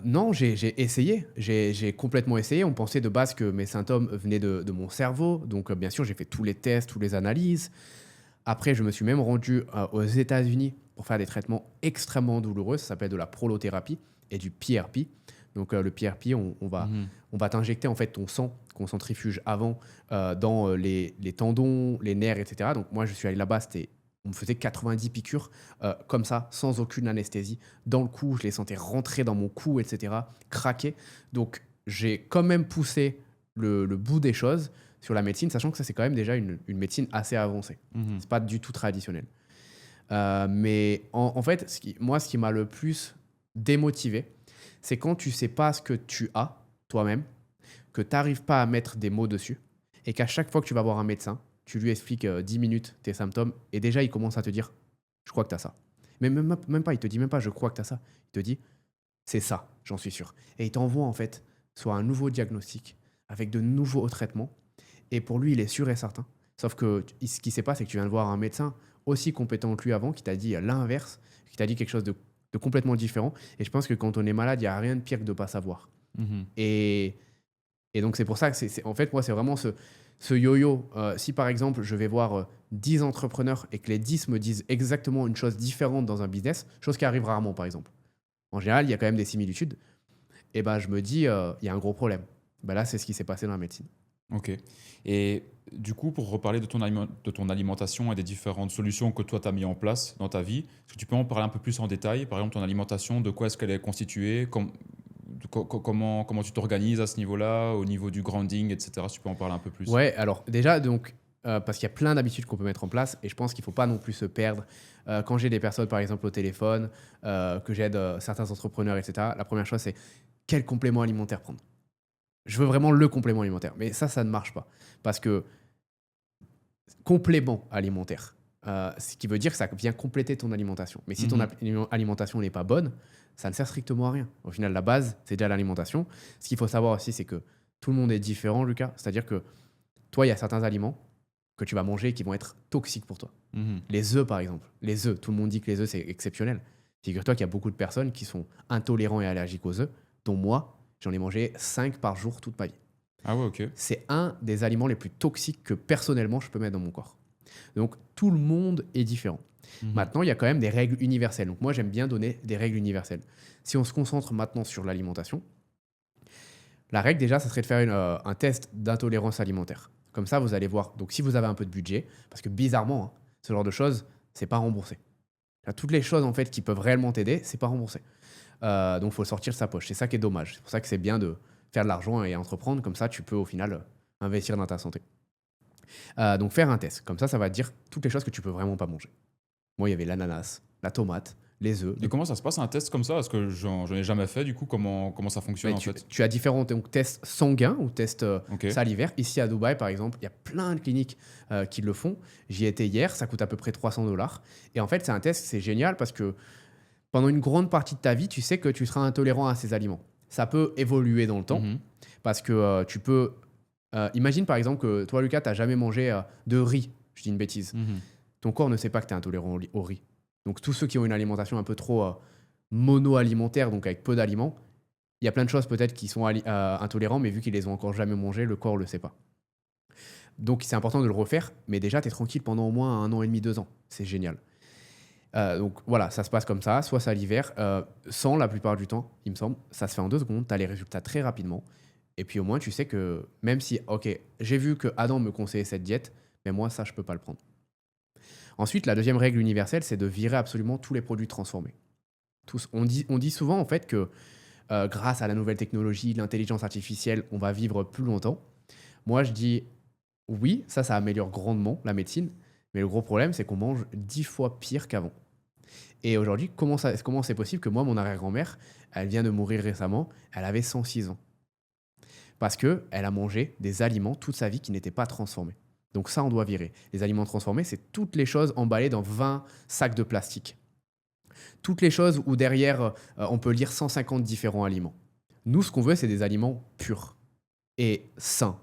A: Non, j'ai essayé. J'ai complètement essayé. On pensait de base que mes symptômes venaient de mon cerveau. Donc, bien sûr, j'ai fait tous les tests, toutes les analyses. Après, je me suis même rendu aux États-Unis pour faire des traitements extrêmement douloureux. Ça s'appelle de la prolothérapie et du PRP. Donc, le PRP,
B: Mhm.
A: on va t'injecter en fait ton sang qu'on centrifuge avant dans les tendons, les nerfs, etc. Donc, moi, je suis allé là-bas. On me faisait 90 piqûres comme ça, sans aucune anesthésie, dans le cou. Je les sentais rentrer dans mon cou, etc., craquer. Donc, j'ai quand même poussé le bout des choses sur la médecine, sachant que ça, c'est quand même déjà une médecine assez avancée.
B: Mhm.
A: C'est pas du tout traditionnel. Mais en fait, moi, ce qui m'a le plus démotivé, c'est quand tu sais pas ce que tu as toi-même, que tu n'arrives pas à mettre des mots dessus, et qu'à chaque fois que tu vas voir un médecin, tu lui expliques 10 minutes tes symptômes, et déjà, il commence à te dire, je crois que tu as ça. Mais même pas, il te dit même pas, je crois que tu as ça. Il te dit, c'est ça, j'en suis sûr. Et il t'envoie en fait soit un nouveau diagnostic avec de nouveaux traitements. Et pour lui, il est sûr et certain. Sauf que ce qui s'est passé, c'est que tu viens de voir un médecin aussi compétent que lui avant qui t'a dit l'inverse, qui t'a dit quelque chose de complètement différent. Et je pense que quand on est malade, il n'y a rien de pire que de ne pas savoir.
B: Mhm.
A: Et, et donc, c'est pour ça que, en fait, moi, c'est vraiment ce yo-yo. Si par exemple, je vais voir 10 entrepreneurs et que les 10 me disent exactement une chose différente dans un business, chose qui arrive rarement, par exemple. En général, il y a quand même des similitudes. Et ben, je me dis, il y a un gros problème. Ben là, c'est ce qui s'est passé dans la médecine.
B: Ok. Et du coup, pour reparler de ton alimentation et des différentes solutions que toi, tu as mis en place dans ta vie, est-ce que tu peux en parler un peu plus en détail? Par exemple, ton alimentation, de quoi est-ce qu'elle est constituée? Comment tu t'organises à ce niveau-là, au niveau du grounding, etc. Si tu peux en parler un peu plus.
A: Ouais, alors déjà, donc, parce qu'il y a plein d'habitudes qu'on peut mettre en place et je pense qu'il ne faut pas non plus se perdre. Quand j'ai des personnes, par exemple, au téléphone, que j'aide certains entrepreneurs, etc., la première chose, c'est quel complément alimentaire prendre. Je veux vraiment le complément alimentaire. Mais ça ne marche pas. Parce que complément alimentaire, ce qui veut dire que ça vient compléter ton alimentation. Mais si ton
B: Mhm.
A: alimentation n'est pas bonne, ça ne sert strictement à rien. Au final, la base, c'est déjà l'alimentation. Ce qu'il faut savoir aussi, c'est que tout le monde est différent, Lucas. C'est-à-dire que toi, il y a certains aliments que tu vas manger qui vont être toxiques pour toi.
B: Mhm.
A: Les œufs, par exemple. Les œufs, tout le monde dit que les œufs, c'est exceptionnel. Figure-toi qu'il y a beaucoup de personnes qui sont intolérants et allergiques aux œufs, dont moi, j'en ai mangé 5 par jour toute ma vie.
B: Ah ouais, ok.
A: C'est un des aliments les plus toxiques que personnellement je peux mettre dans mon corps. Donc tout le monde est différent.
B: Mhm.
A: Maintenant, il y a quand même des règles universelles. Donc moi, j'aime bien donner des règles universelles. Si on se concentre maintenant sur l'alimentation, la règle déjà, ça serait de faire un test d'intolérance alimentaire. Comme ça, vous allez voir. Donc si vous avez un peu de budget, parce que bizarrement, hein, ce genre de choses, c'est pas remboursé. Là, toutes les choses en fait qui peuvent réellement t'aider, c'est pas remboursé. Donc il faut le sortir de sa poche. C'est ça qui est dommage. C'est pour ça que c'est bien de faire de l'argent et entreprendre. Comme ça, tu peux au final investir dans ta santé. Donc faire un test. Comme ça va te dire toutes les choses que tu peux vraiment pas manger. Moi, il y avait l'ananas, la tomate, les œufs.
B: Et comment ça se passe un test comme ça? Parce que j'en ai jamais fait, du coup, comment ça fonctionne
A: Mais
B: en
A: tu,
B: fait?
A: tu as différents donc, tests sanguins ou tests
B: Ok.
A: salivaires. Ici à Dubaï, par exemple, il y a plein de cliniques qui le font. J'y étais hier, ça coûte à peu près 300 $. Et en fait, c'est un test, c'est génial parce que pendant une grande partie de ta vie, tu sais que tu seras intolérant à ces aliments. Ça peut évoluer dans le temps
B: Mhm.
A: parce que tu peux. Imagine par exemple que toi, Lucas, tu n'as jamais mangé de riz. Je dis une bêtise.
B: Mhm.
A: Ton corps ne sait pas que tu es intolérant au riz. Donc, tous ceux qui ont une alimentation un peu trop mono-alimentaire, donc avec peu d'aliments, il y a plein de choses peut-être qui sont intolérants, mais vu qu'ils les ont encore jamais mangées, le corps ne le sait pas. Donc, c'est important de le refaire, mais déjà, tu es tranquille pendant au moins 1 an et demi, 2 ans. C'est génial. Donc voilà, ça se passe comme ça, soit salivaire, sans la plupart du temps, il me semble. Ça se fait en 2 secondes, tu as les résultats très rapidement. Et puis au moins, tu sais que même si, ok, j'ai vu que Adam me conseillait cette diète, mais moi, ça, je peux pas le prendre. Ensuite, la deuxième règle universelle, c'est de virer absolument tous les produits transformés. Tous. On dit souvent en fait que grâce à la nouvelle technologie, l'intelligence artificielle, on va vivre plus longtemps. Moi, je dis oui, ça améliore grandement la médecine, mais le gros problème, c'est qu'on mange 10 fois pire qu'avant. Et aujourd'hui, comment c'est possible que moi, mon arrière-grand-mère, elle vient de mourir récemment, elle avait 106 ans. Parce qu'elle a mangé des aliments toute sa vie qui n'étaient pas transformés. Donc ça, on doit virer. Les aliments transformés, c'est toutes les choses emballées dans 20 sacs de plastique. Toutes les choses où derrière, on peut lire 150 différents aliments. Nous, ce qu'on veut, c'est des aliments purs et sains.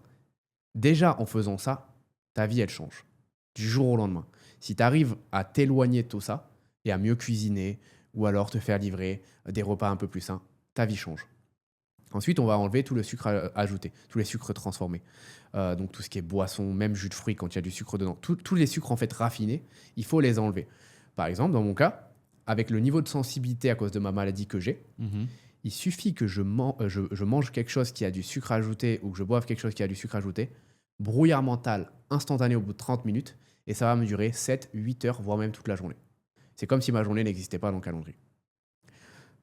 A: Déjà, en faisant ça, ta vie, elle change. Du jour au lendemain. Si tu arrives à t'éloigner de tout ça et à mieux cuisiner ou alors te faire livrer des repas un peu plus sains, ta vie change. Ensuite, on va enlever tout le sucre ajouté, tous les sucres transformés. Donc tout ce qui est boisson, même jus de fruits quand il y a du sucre dedans. Tous les sucres en fait raffinés, il faut les enlever. Par exemple, dans mon cas, avec le niveau de sensibilité à cause de ma maladie que j'ai,
B: Mhm.
A: il suffit que je mange quelque chose qui a du sucre ajouté ou que je boive quelque chose qui a du sucre ajouté, brouillard mental instantané au bout de 30 minutes, et ça va me durer 7, 8 heures, voire même toute la journée. C'est comme si ma journée n'existait pas dans le calendrier.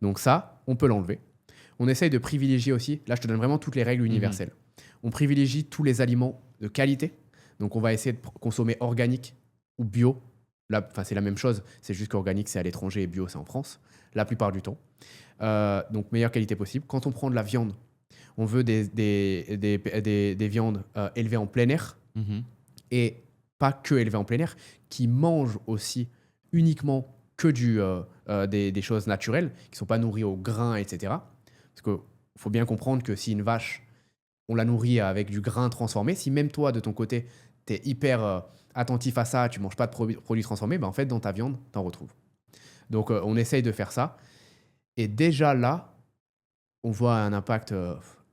A: Donc ça, on peut l'enlever. On essaye de privilégier aussi, là je te donne vraiment toutes les règles universelles. On privilégie tous les aliments de qualité. Donc on va essayer de consommer organique ou bio. Là, c'est la même chose, c'est juste qu'organique c'est à l'étranger et bio c'est en France, la plupart du temps. Donc meilleure qualité possible. Quand on prend de la viande, on veut des viandes élevées en plein air
B: Mhm.
A: et pas que élevées en plein air, qui mangent aussi uniquement que des choses naturelles, qui ne sont pas nourries au grain, etc. Parce qu'il faut bien comprendre que si une vache, on la nourrit avec du grain transformé, si même toi, de ton côté, tu es hyper attentif à ça, tu ne manges pas de produits transformés, en fait, dans ta viande, tu en retrouves. Donc, on essaye de faire ça. Et déjà là, on voit un impact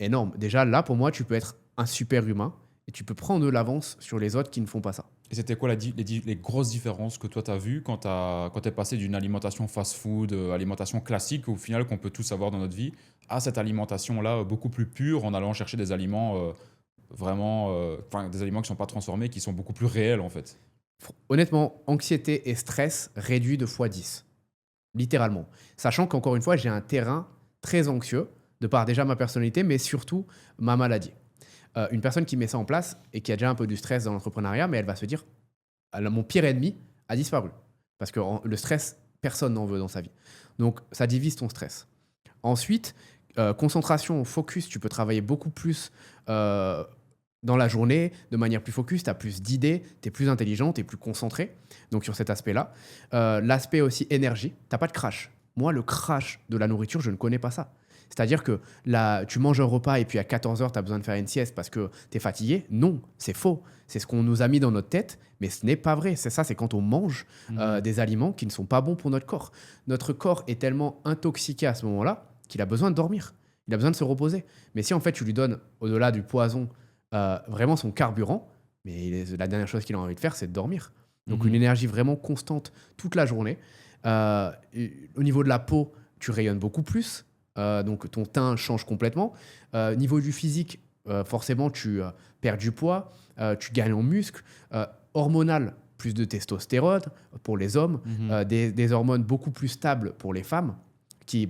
A: énorme. Déjà là, pour moi, tu peux être un super humain et tu peux prendre de l'avance sur les autres qui ne font pas ça.
B: Et c'était quoi les grosses différences que toi, tu as vues quand tu es passé d'une alimentation fast-food, alimentation classique, au final, qu'on peut tous avoir dans notre vie, à cette alimentation-là beaucoup plus pure, en allant chercher des aliments vraiment, des aliments qui ne sont pas transformés, qui sont beaucoup plus réels, en fait.
A: Honnêtement, anxiété et stress réduits de x10. Littéralement. Sachant qu'encore une fois, j'ai un terrain très anxieux, de par déjà ma personnalité, mais surtout ma maladie. Une personne qui met ça en place et qui a déjà un peu du stress dans l'entrepreneuriat, mais elle va se dire, mon pire ennemi a disparu. Parce que le stress, personne n'en veut dans sa vie. Donc, ça divise ton stress. Ensuite, concentration, focus, tu peux travailler beaucoup plus dans la journée, de manière plus focus, tu as plus d'idées, tu es plus intelligent, tu es plus concentré. Donc sur cet aspect-là. L'aspect aussi énergie, tu n'as pas de crash. Moi, le crash de la nourriture, je ne connais pas ça. C'est-à-dire que là, tu manges un repas et puis à 14 heures, tu as besoin de faire une sieste parce que tu es fatigué. Non, c'est faux. C'est ce qu'on nous a mis dans notre tête, mais ce n'est pas vrai. C'est ça, c'est quand on mange des aliments qui ne sont pas bons pour notre corps. Notre corps est tellement intoxiqué à ce moment-là qu'il a besoin de dormir. Il a besoin de se reposer. Mais si en fait, tu lui donnes, au-delà du poison, vraiment son carburant, mais la dernière chose qu'il a envie de faire, c'est de dormir. Donc une énergie vraiment constante toute la journée. Au niveau de la peau, tu rayonnes beaucoup plus. Donc ton teint change complètement. Niveau du physique, forcément, tu perds du poids, tu gagnes en muscle. Hormonal, plus de testostérone pour les hommes, des hormones beaucoup plus stables pour les femmes.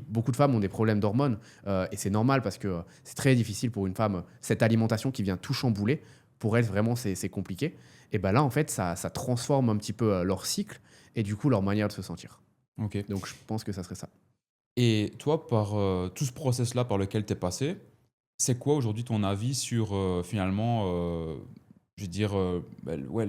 A: Beaucoup de femmes ont des problèmes d'hormones et c'est normal parce que c'est très difficile pour une femme, cette alimentation qui vient tout chambouler. pour elles, vraiment, c'est compliqué. Et ben là, en fait, ça transforme un petit peu leur cycle et du coup, leur manière de se sentir.
B: Ok.
A: Donc, je pense que ça serait ça.
B: Et toi, par tout ce process-là par lequel tu es passé, c'est quoi aujourd'hui ton avis sur finalement, je veux dire, ouais,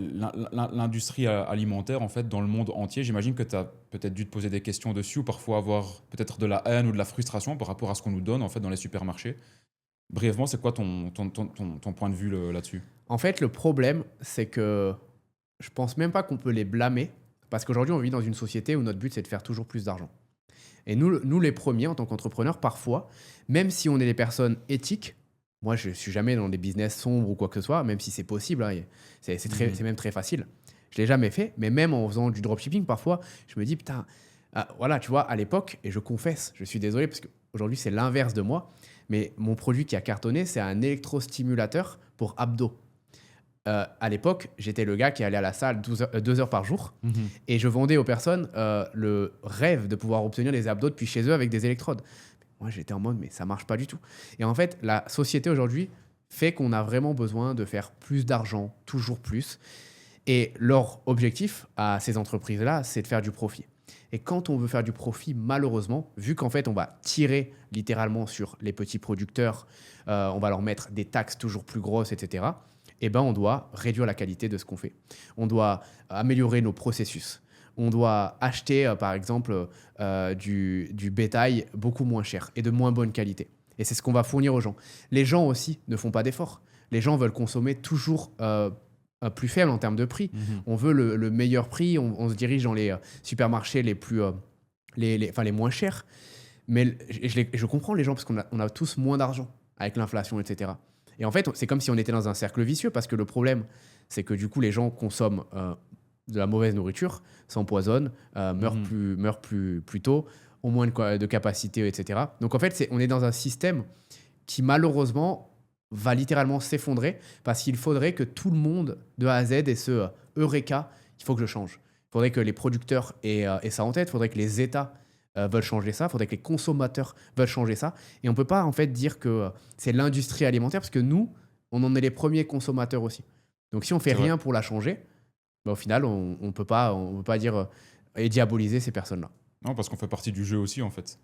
B: l'industrie alimentaire en fait dans le monde entier? J'imagine que tu as peut-être dû te poser des questions dessus ou parfois avoir peut-être de la haine ou de la frustration par rapport à ce qu'on nous donne en fait dans les supermarchés. Brièvement, c'est quoi ton point de vue là-dessus?
A: En fait, le problème, c'est que je pense même pas qu'on peut les blâmer parce qu'aujourd'hui, on vit dans une société où notre but, c'est de faire toujours plus d'argent. Et nous, les premiers, en tant qu'entrepreneurs, parfois, même si on est des personnes éthiques, moi, je ne suis jamais dans des business sombres ou quoi que ce soit, même si c'est possible, hein, c'est même très facile. Je ne l'ai jamais fait, mais même en faisant du dropshipping, parfois, je me dis, putain, voilà, tu vois, à l'époque, et je confesse, je suis désolé, parce qu'aujourd'hui, c'est l'inverse de moi, mais mon produit qui a cartonné, c'est un électrostimulateur pour abdos. À l'époque, j'étais le gars qui allait à la salle 2 heures par jour
B: Mhm.
A: et je vendais aux personnes le rêve de pouvoir obtenir des abdos depuis chez eux avec des électrodes. Moi, j'étais en mode, mais ça marche pas du tout. Et en fait, la société aujourd'hui fait qu'on a vraiment besoin de faire plus d'argent, toujours plus. Et leur objectif à ces entreprises-là, c'est de faire du profit. Et quand on veut faire du profit, malheureusement, vu qu'en fait, on va tirer littéralement sur les petits producteurs, on va leur mettre des taxes toujours plus grosses, etc., eh ben, on doit réduire la qualité de ce qu'on fait. On doit améliorer nos processus. On doit acheter, par exemple, du bétail beaucoup moins cher et de moins bonne qualité. Et c'est ce qu'on va fournir aux gens. Les gens aussi ne font pas d'efforts. Les gens veulent consommer toujours plus faible en termes de prix.
B: Mhm.
A: On veut le meilleur prix. On se dirige dans les supermarchés les plus, enfin, les moins chers. Mais je comprends les gens parce qu'on a tous moins d'argent avec l'inflation, etc. Et en fait, c'est comme si on était dans un cercle vicieux parce que le problème, c'est que du coup, les gens consomment de la mauvaise nourriture, s'empoisonnent,
B: Mhm.
A: plus tôt, ont moins de capacité, etc. Donc en fait, on est dans un système qui malheureusement va littéralement s'effondrer parce qu'il faudrait que tout le monde de A à Z ait ce Eureka, il faut que je change. Il faudrait que les producteurs aient ça en tête, il faudrait que les États veulent changer ça, il faudrait que les consommateurs veulent changer ça. Et on ne peut pas en fait dire que c'est l'industrie alimentaire parce que nous, on en est les premiers consommateurs aussi. Donc si on fait
B: C'est vrai.
A: rien pour la changer, bah, au final, on ne peut pas dire et diaboliser ces personnes-là.
B: Non, parce qu'on fait partie du jeu aussi, en fait.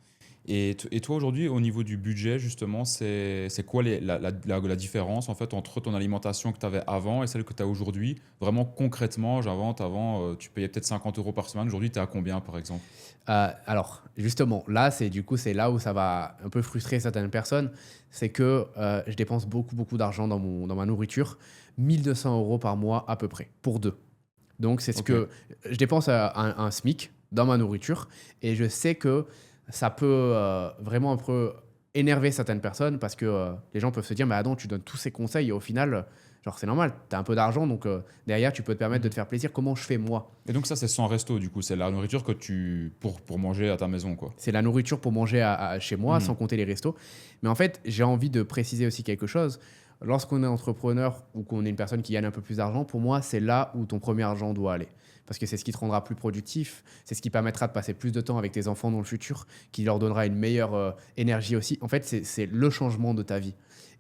B: Et toi, aujourd'hui, au niveau du budget, justement, c'est quoi la différence, en fait, entre ton alimentation que tu avais avant et celle que tu as aujourd'hui? Vraiment, concrètement, j'invente, avant, tu payais peut-être 50 euros par semaine. Aujourd'hui, tu es à combien, par exemple?
A: Alors, justement, là, c'est là où ça va un peu frustrer certaines personnes. C'est que je dépense beaucoup, beaucoup d'argent dans ma nourriture. 1 200 € par mois à peu près, pour deux. Donc, c'est ce
B: Ok.
A: que je dépense un SMIC dans ma nourriture. Et je sais que ça peut vraiment un peu énerver certaines personnes parce que les gens peuvent se dire, mais Adam, tu donnes tous ces conseils et au final, genre, c'est normal, tu as un peu d'argent, donc derrière, tu peux te permettre de te
B: Mhm.
A: faire plaisir. Comment je fais moi?
B: Et donc, ça, c'est sans resto, du coup. C'est la nourriture que pour manger à ta maison, quoi.
A: C'est la nourriture pour manger chez moi, sans
B: Mhm.
A: compter les restos. Mais en fait, j'ai envie de préciser aussi quelque chose. Lorsqu'on est entrepreneur ou qu'on est une personne qui gagne un peu plus d'argent, pour moi, c'est là où ton premier argent doit aller. Parce que c'est ce qui te rendra plus productif, c'est ce qui permettra de passer plus de temps avec tes enfants dans le futur, qui leur donnera une meilleure énergie aussi. En fait, c'est le changement de ta vie.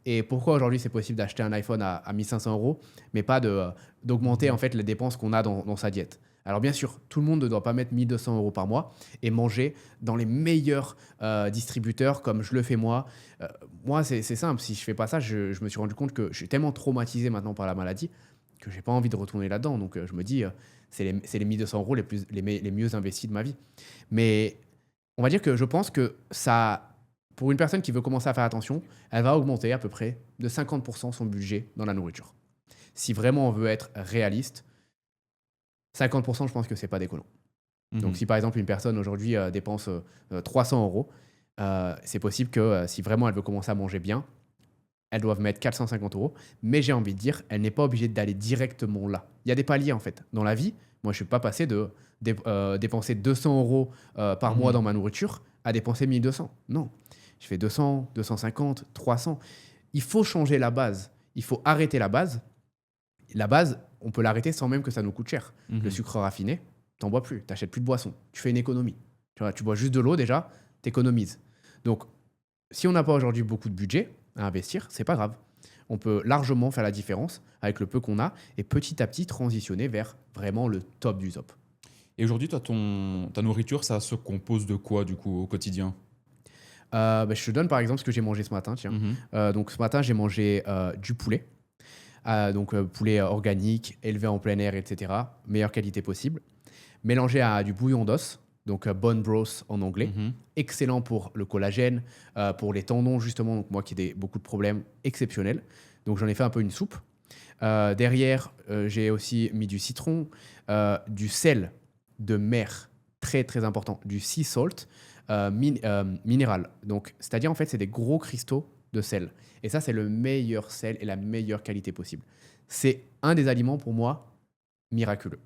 A: Et pourquoi aujourd'hui c'est possible d'acheter un iPhone à 1 500 €, mais pas d'augmenter en
B: Mhm.
A: fait les dépenses qu'on a dans sa diète. Alors bien sûr, tout le monde ne doit pas mettre 1 200 € par mois et manger dans les meilleurs distributeurs comme je le fais moi. Euh, Moi, c'est simple. Si je fais pas ça, je me suis rendu compte que je suis tellement traumatisé maintenant par la maladie que j'ai pas envie de retourner là-dedans. Donc, je me dis, c'est les 1 200 € les mieux investis de ma vie. Mais on va dire que je pense que ça, pour une personne qui veut commencer à faire attention, elle va augmenter à peu près de 50% son budget dans la nourriture. Si vraiment on veut être réaliste, 50%, je pense que c'est pas déconnant. Donc,
B: Mhm.
A: si par exemple une personne aujourd'hui dépense 300 €, c'est possible que si vraiment elle veut commencer à manger bien, elle doive mettre 450 €. Mais j'ai envie de dire, elle n'est pas obligée d'aller directement là. Il y a des paliers en fait. Dans la vie, moi je ne suis pas passé de dépenser 200 € par mois dans
B: Mhm.
A: ma nourriture à dépenser 1 200. Non, je fais 200, 250, 300. Il faut changer la base. Il faut arrêter la base. La base, on peut l'arrêter sans même que ça nous coûte cher. Le
B: Mhm.
A: sucre raffiné, t'en bois plus, t'achètes plus de boisson, tu fais une économie. Tu vois, tu bois juste de l'eau déjà, t'économises. Donc, si on n'a pas aujourd'hui beaucoup de budget à investir, c'est pas grave. on peut largement faire la différence avec le peu qu'on a et petit à petit transitionner vers vraiment le top du top.
B: Et aujourd'hui, toi, ta nourriture, ça se compose de quoi, du coup, au quotidien?
A: Je te donne par exemple ce que j'ai mangé ce matin, tiens.
B: Mhm.
A: Donc ce matin, j'ai mangé du poulet. Poulet organique, élevé en plein air, etc. Meilleure qualité possible. Mélangé à du bouillon d'os, donc bone broth en anglais.
B: Mhm.
A: Excellent pour le collagène, pour les tendons justement, donc moi qui ai beaucoup de problèmes, exceptionnel. Donc j'en ai fait un peu une soupe. Derrière, j'ai aussi mis du citron, du sel de mer, très très important, du sea salt minéral. Donc, c'est-à-dire en fait, c'est des gros cristaux de sel. Et ça, c'est le meilleur sel et la meilleure qualité possible. C'est un des aliments pour moi miraculeux.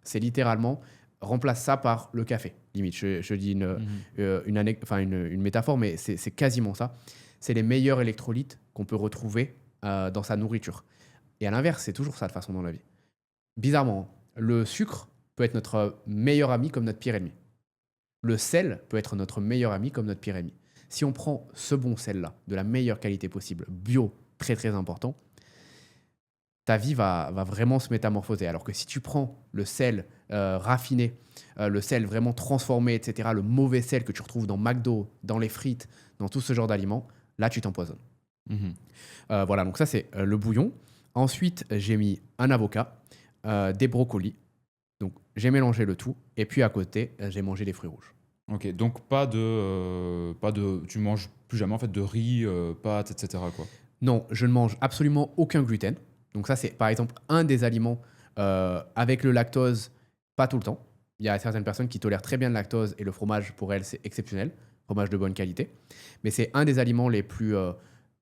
A: C'est littéralement remplace ça par le café. Limite, je dis
B: Mhm.
A: une métaphore, mais c'est quasiment ça. C'est les meilleurs électrolytes qu'on peut retrouver dans sa nourriture. Et à l'inverse, c'est toujours ça de façon dans la vie. Bizarrement, le sucre peut être notre meilleur ami comme notre pire ennemi. Le sel peut être notre meilleur ami comme notre pire ennemi. Si on prend ce bon sel-là, de la meilleure qualité possible, bio, très très important, ta vie va vraiment se métamorphoser. Alors que si tu prends le sel raffiné, le sel vraiment transformé, etc., le mauvais sel que tu retrouves dans McDo, dans les frites, dans tout ce genre d'aliments, là tu t'empoisonnes.
B: Mhm.
A: Voilà, donc ça c'est le bouillon. Ensuite, j'ai mis un avocat, des brocolis. Donc j'ai mélangé le tout. Et puis à côté, j'ai mangé des fruits rouges.
B: Ok, donc tu manges plus jamais en fait de riz, pâtes, etc. quoi.
A: Non, je ne mange absolument aucun gluten. Donc ça, c'est par exemple un des aliments avec le lactose, pas tout le temps. Il y a certaines personnes qui tolèrent très bien le lactose et le fromage, pour elles, c'est exceptionnel. Fromage de bonne qualité. Mais c'est un des aliments les plus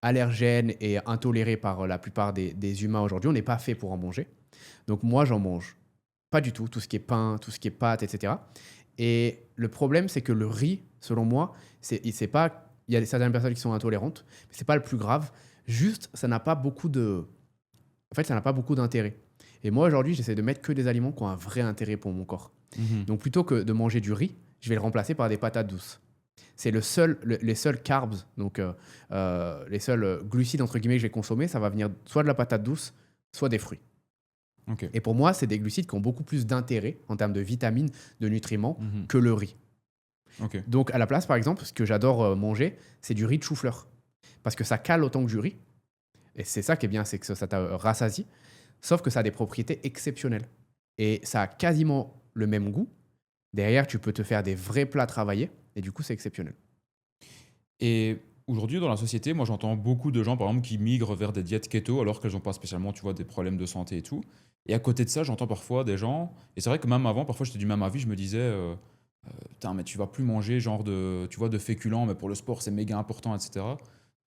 A: allergènes et intolérés par la plupart des humains aujourd'hui. On n'est pas fait pour en manger. Donc moi, j'en mange pas du tout. Tout ce qui est pain, tout ce qui est pâtes, etc. Et le problème, c'est que le riz, selon moi, c'est pas. Il y a certaines personnes qui sont intolérantes, mais c'est pas le plus grave. Juste, ça n'a pas beaucoup de. En fait, ça n'a pas beaucoup d'intérêt. Et moi, aujourd'hui, j'essaie de mettre que des aliments qui ont un vrai intérêt pour mon corps.
B: Mhm.
A: Donc, plutôt que de manger du riz, je vais le remplacer par des patates douces. C'est les seuls carbs, donc les seuls glucides, entre guillemets, que je vais consommer, ça va venir soit de la patate douce, soit des fruits.
B: Ok.
A: Et pour moi, c'est des glucides qui ont beaucoup plus d'intérêt en termes de vitamines, de nutriments,
B: Mhm.
A: que le riz.
B: Ok.
A: Donc, à la place, par exemple, ce que j'adore manger, c'est du riz de chou-fleur. Parce que ça cale autant que du riz. Et c'est ça qui est bien, c'est que ça te rassasie. Sauf que ça a des propriétés exceptionnelles. Et ça a quasiment le même goût. Derrière, tu peux te faire des vrais plats travaillés. Et du coup, c'est exceptionnel.
B: Et aujourd'hui, dans la société, moi, j'entends beaucoup de gens, par exemple, qui migrent vers des diètes keto alors qu'elles n'ont pas spécialement, tu vois, des problèmes de santé et tout. Et à côté de ça, j'entends parfois des gens, et c'est vrai que même avant, parfois, j'étais du même avis, je me disais, putain, mais tu vas plus manger genre de, tu vois, de féculents, mais pour le sport, c'est méga important, etc.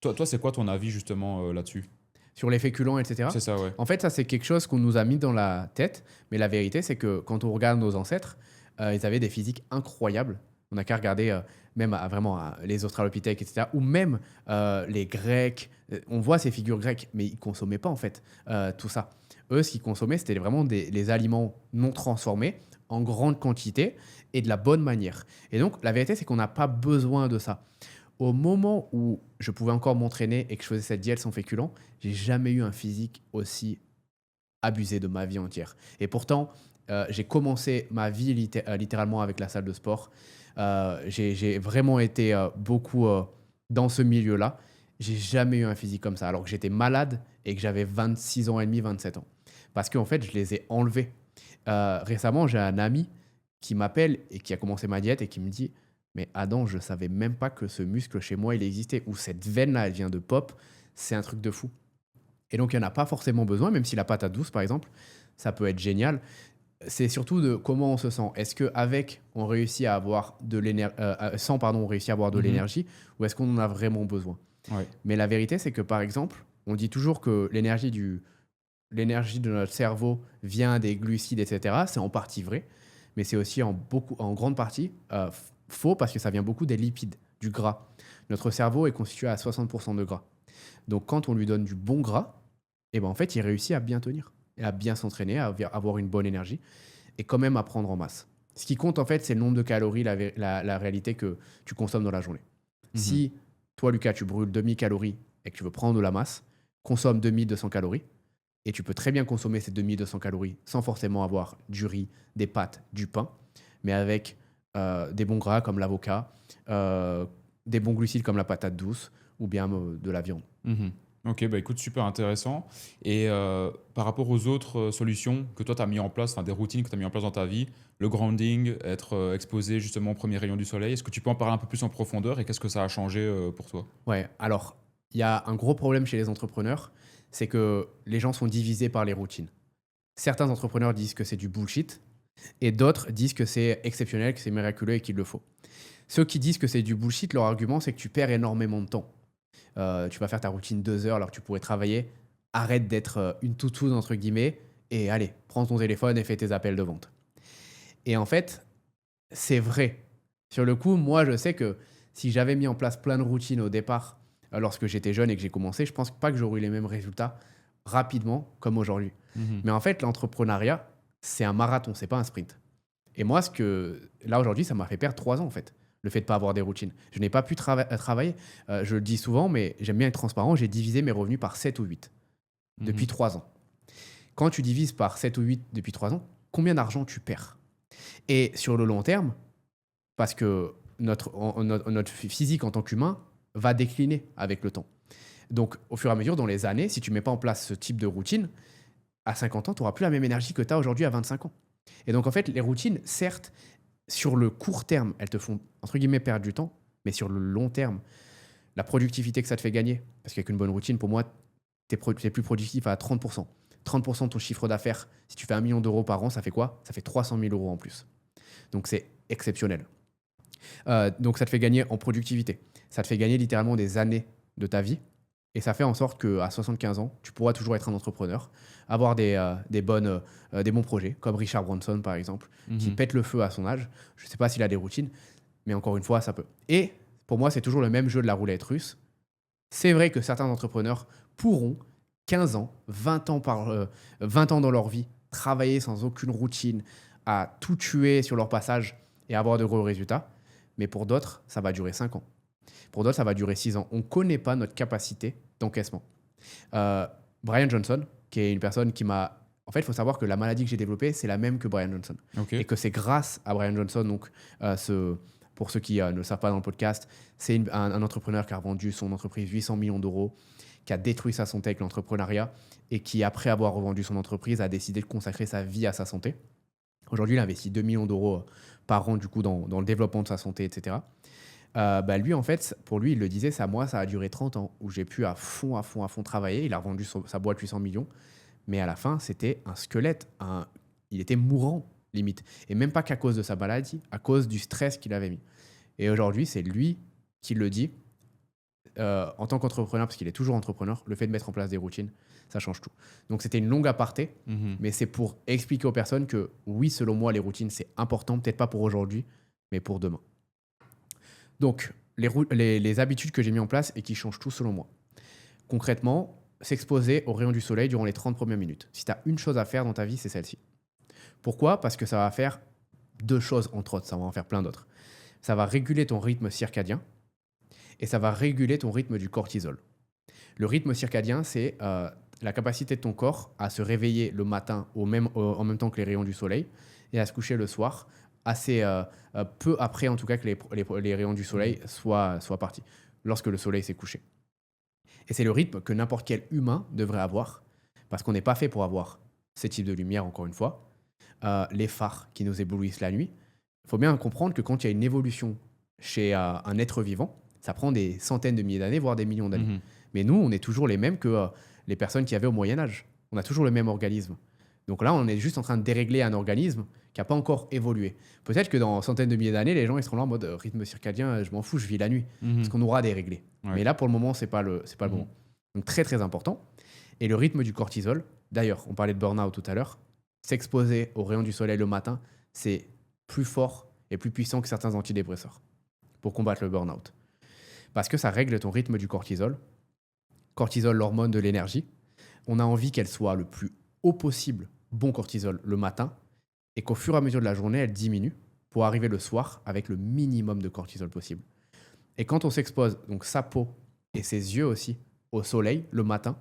B: Toi, c'est quoi ton avis justement là-dessus?
A: Sur les féculents,
B: C'est
A: etc.
B: ça, ouais.
A: En fait, ça, c'est quelque chose qu'on nous a mis dans la tête. Mais la vérité, c'est que quand on regarde nos ancêtres, ils avaient des physiques incroyables. On n'a qu'à regarder même les Australopithèques, etc. Ou même les Grecs. On voit ces figures grecques, mais ils ne consommaient pas en fait tout ça. Eux, ce qu'ils consommaient, c'était vraiment les aliments non transformés en grande quantité et de la bonne manière. Et donc, la vérité, c'est qu'on n'a pas besoin de ça. Au moment où je pouvais encore m'entraîner et que je faisais cette diète sans féculents, j'ai jamais eu un physique aussi abusé de ma vie entière. Et pourtant, j'ai commencé ma vie littéralement avec la salle de sport. J'ai vraiment été beaucoup dans ce milieu-là. J'ai jamais eu un physique comme ça, alors que j'étais malade et que j'avais 26 ans et demi, 27 ans. Parce qu'en fait, je les ai enlevés. Récemment, j'ai un ami qui m'appelle et qui a commencé ma diète et qui me dit: mais Adam, je savais même pas que ce muscle chez moi, il existait. Ou cette veine-là, elle vient de pop. C'est un truc de fou. Et donc, il n'y en a pas forcément besoin, même si la patate douce, par exemple, ça peut être génial. C'est surtout de comment on se sent. Est-ce qu'avec, on réussit à avoir de l'énergie, sans, pardon, on réussit à avoir de
B: Mhm.
A: l'énergie, ou est-ce qu'on en a vraiment besoin?
B: Ouais.
A: Mais la vérité, c'est que, par exemple, on dit toujours que l'énergie de notre cerveau vient des glucides, etc. C'est en partie vrai, mais c'est aussi en grande partie faux parce que ça vient beaucoup des lipides, du gras. Notre cerveau est constitué à 60% de gras. Donc, quand on lui donne du bon gras, eh ben, en fait, il réussit à bien tenir, et à bien s'entraîner, à avoir une bonne énergie et quand même à prendre en masse. Ce qui compte, en fait, c'est le nombre de calories, la réalité que tu consommes dans la journée.
B: Mhm.
A: Si toi, Lucas, tu brûles 2000 calories et que tu veux prendre de la masse, consomme 2200 calories. Et tu peux très bien consommer ces 2200 calories sans forcément avoir du riz, des pâtes, du pain, mais avec des bons gras comme l'avocat, des bons glucides comme la patate douce ou bien de la viande.
B: Mhm. Ok, bah écoute, super intéressant. Et par rapport aux autres solutions que toi, tu as mis en place, enfin des routines que tu as mis en place dans ta vie, le grounding, être exposé justement aux premiers rayons du soleil, est-ce que tu peux en parler un peu plus en profondeur et qu'est-ce que ça a changé pour toi?
A: Ouais, alors, il y a un gros problème chez les entrepreneurs, c'est que les gens sont divisés par les routines. Certains entrepreneurs disent que c'est du bullshit et d'autres disent que c'est exceptionnel, que c'est miraculeux et qu'il le faut. Ceux qui disent que c'est du bullshit, leur argument, c'est que tu perds énormément de temps. Tu vas faire ta routine 2 heures alors que tu pourrais travailler. Arrête d'être une toutoune, entre guillemets, et allez, prends ton téléphone et fais tes appels de vente. Et en fait, c'est vrai. Sur le coup, moi, je sais que si j'avais mis en place plein de routines au départ, lorsque j'étais jeune et que j'ai commencé, je pense pas que j'aurais eu les mêmes résultats rapidement comme aujourd'hui.
B: Mhm.
A: Mais en fait, l'entrepreneuriat, c'est un marathon, c'est pas un sprint. Et moi, là aujourd'hui, ça m'a fait perdre 3 ans en fait, le fait de pas avoir des routines. Je n'ai pas pu travailler. Je le dis souvent, mais j'aime bien être transparent. J'ai divisé mes revenus par 7 ou 8 depuis
B: Mhm.
A: 3 ans. Quand tu divises par 7 ou 8 depuis 3 ans, combien d'argent tu perds? Et sur le long terme, parce que notre physique en tant qu'humain va décliner avec le temps. Donc, au fur et à mesure, dans les années, si tu ne mets pas en place ce type de routine, à 50 ans, tu n'auras plus la même énergie que tu as aujourd'hui à 25 ans. Et donc, en fait, les routines, certes, sur le court terme, elles te font, entre guillemets, perdre du temps, mais sur le long terme, la productivité que ça te fait gagner, parce qu'avec une bonne routine, pour moi, tu es plus productif à 30%. 30% de ton chiffre d'affaires, si tu fais 1 million d'euros par an, ça fait quoi? Ça fait 300 000 euros en plus. Donc, c'est exceptionnel. Donc ça te fait gagner en productivité. Ça te fait gagner littéralement des années de ta vie. Et ça fait en sorte qu'à 75 ans, tu pourras toujours être un entrepreneur, avoir des bons projets, comme Richard Branson par exemple, qui
B: Mhm.
A: pète le feu à son âge. Je ne sais pas s'il a des routines, mais encore une fois, ça peut. Et pour moi, c'est toujours le même jeu de la roulette russe. C'est vrai que certains entrepreneurs pourront 15 ans, 20 ans dans leur vie, travailler sans aucune routine, à tout tuer sur leur passage et avoir de gros résultats. Mais pour d'autres, ça va durer 5 ans. Pour d'autres, ça va durer 6 ans. On ne connaît pas notre capacité d'encaissement. Euh, Brian Johnson, qui est une personne qui m'a... En fait, il faut savoir que la maladie que j'ai développée, c'est la même que Brian Johnson.
B: Ok.
A: Et que c'est grâce à Brian Johnson, donc pour ceux qui ne le savent pas dans le podcast, c'est un entrepreneur qui a revendu son entreprise 800 millions d'euros, qui a détruit sa santé avec l'entrepreneuriat et qui, après avoir revendu son entreprise, a décidé de consacrer sa vie à sa santé. Aujourd'hui, il investit 2 millions d'euros par an du coup, dans le développement de sa santé, etc. Lui, en fait, pour lui, il le disait, ça, moi, ça a duré 30 ans où j'ai pu à fond travailler. Il a revendu sa boîte 800 millions. Mais à la fin, c'était un squelette. Il était mourant, limite. Et même pas qu'à cause de sa maladie, à cause du stress qu'il avait mis. Et aujourd'hui, c'est lui qui le dit. En tant qu'entrepreneur, parce qu'il est toujours entrepreneur, le fait de mettre en place des routines, ça change tout. Donc c'était une longue aparté,
B: Mhm.
A: mais c'est pour expliquer aux personnes que oui, selon moi, les routines, c'est important, peut-être pas pour aujourd'hui, mais pour demain. Donc, les habitudes que j'ai mis en place et qui changent tout selon moi. Concrètement, s'exposer aux rayons du soleil durant les 30 premières minutes. Si tu as une chose à faire dans ta vie, c'est celle-ci. Pourquoi? Parce que ça va faire 2 choses, entre autres, ça va en faire plein d'autres. Ça va réguler ton rythme circadien et ça va réguler ton rythme du cortisol. Le rythme circadien, c'est la capacité de ton corps à se réveiller le matin en même temps que les rayons du soleil et à se coucher le soir assez peu après, en tout cas, que les rayons du soleil soient partis, lorsque le soleil s'est couché. Et c'est le rythme que n'importe quel humain devrait avoir, parce qu'on n'est pas fait pour avoir ces types de lumière, encore une fois. Les phares qui nous éblouissent la nuit. Il faut bien comprendre que quand il y a une évolution chez un être vivant, ça prend des centaines de milliers d'années, voire des millions d'années.
B: Mhm.
A: Mais nous, on est toujours les mêmes que les personnes qui avaient au Moyen Âge. On a toujours le même organisme. Donc là, on est juste en train de dérégler un organisme qui n'a pas encore évolué. Peut-être que dans centaines de milliers d'années, les gens ils seront là en mode rythme circadien, je m'en fous, je vis la nuit. Parce
B: Mhm.
A: qu'on aura déréglé.
B: Ouais.
A: Mais là, pour le moment, c'est pas le
B: Mhm.
A: moment. Donc très très important. Et le rythme du cortisol, d'ailleurs, on parlait de burn-out tout à l'heure, s'exposer aux rayons du soleil le matin, c'est plus fort et plus puissant que certains antidépresseurs pour combattre le burn-out. Parce que ça règle ton rythme du cortisol. Cortisol, l'hormone de l'énergie. On a envie qu'elle soit le plus haut possible, bon cortisol, le matin, et qu'au fur et à mesure de la journée, elle diminue pour arriver le soir avec le minimum de cortisol possible. Et quand on s'expose, donc sa peau et ses yeux aussi, au soleil le matin,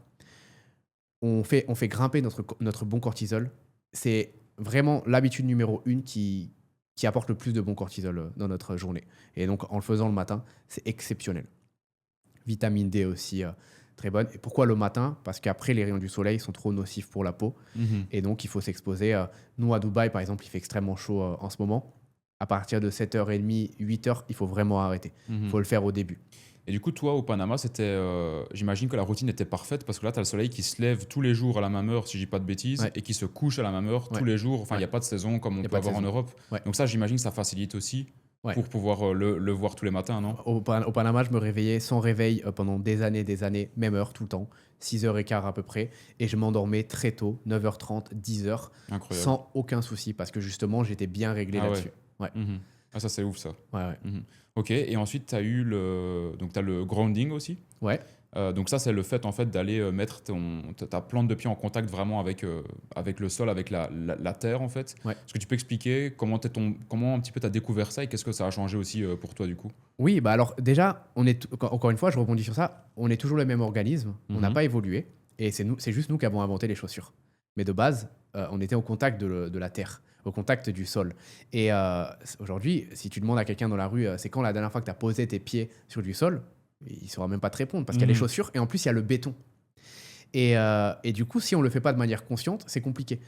A: on fait grimper notre bon cortisol. C'est vraiment l'habitude numéro 1 qui apporte le plus de bon cortisol dans notre journée. Et donc, en le faisant le matin, c'est exceptionnel. Vitamine D aussi, très bonne. Et pourquoi le matin? Parce qu'après, les rayons du soleil sont trop nocifs pour la peau.
B: Mhm.
A: Et donc, il faut s'exposer. Nous, à Dubaï, par exemple, il fait extrêmement chaud en ce moment. À partir de 7h30, 8h, il faut vraiment arrêter. Il
B: Mhm.
A: faut le faire au début.
B: Et du coup, toi, au Panama, j'imagine que la routine était parfaite parce que là, tu as le soleil qui se lève tous les jours à la même heure, si je dis pas de bêtises,
A: Ouais.
B: et qui se couche à la même heure tous
A: Ouais.
B: les jours. Enfin, il n'y
A: Ouais.
B: a pas de saison comme
A: Il
B: on
A: n'y a
B: peut
A: pas de
B: avoir en
A: saison.
B: Europe.
A: Ouais.
B: Donc ça, j'imagine que ça facilite aussi
A: Ouais.
B: pour pouvoir le voir tous les matins, non?
A: Au Panama, je me réveillais sans réveil pendant des années, même heure, tout le temps, 6h15 à peu près, et je m'endormais très tôt, 9h30, 10h,
B: Incroyable.
A: sans aucun souci, parce que justement, j'étais bien réglé
B: Ah ouais.
A: là-dessus. Ouais,
B: Mhm. Ah, ça, c'est ouf, ça.
A: ouais,
B: Mhm. Ok, et ensuite, tu as eu donc, t'as le grounding aussi.
A: ouais.
B: Donc ça, c'est le fait en fait d'aller mettre ta plante de pied en contact vraiment avec le sol, avec la terre en fait.
A: Ouais.
B: Est-ce que tu peux expliquer comment un petit peu tu as découvert ça et qu'est-ce que ça a changé aussi pour toi du coup?
A: Oui, bah alors déjà, encore une fois, je rebondis sur ça, on est toujours le même organisme, on n'a
B: Mhm.
A: pas évolué, et c'est juste nous qui avons inventé les chaussures. Mais de base, on était au contact de la terre, au contact du sol. Et aujourd'hui, si tu demandes à quelqu'un dans la rue, c'est quand la dernière fois que tu as posé tes pieds sur du sol, il ne saura même pas te répondre, parce qu'il y a les
B: Mhm.
A: chaussures, et en plus, il y a le béton. Et du coup, si on ne le fait pas de manière consciente, c'est compliqué.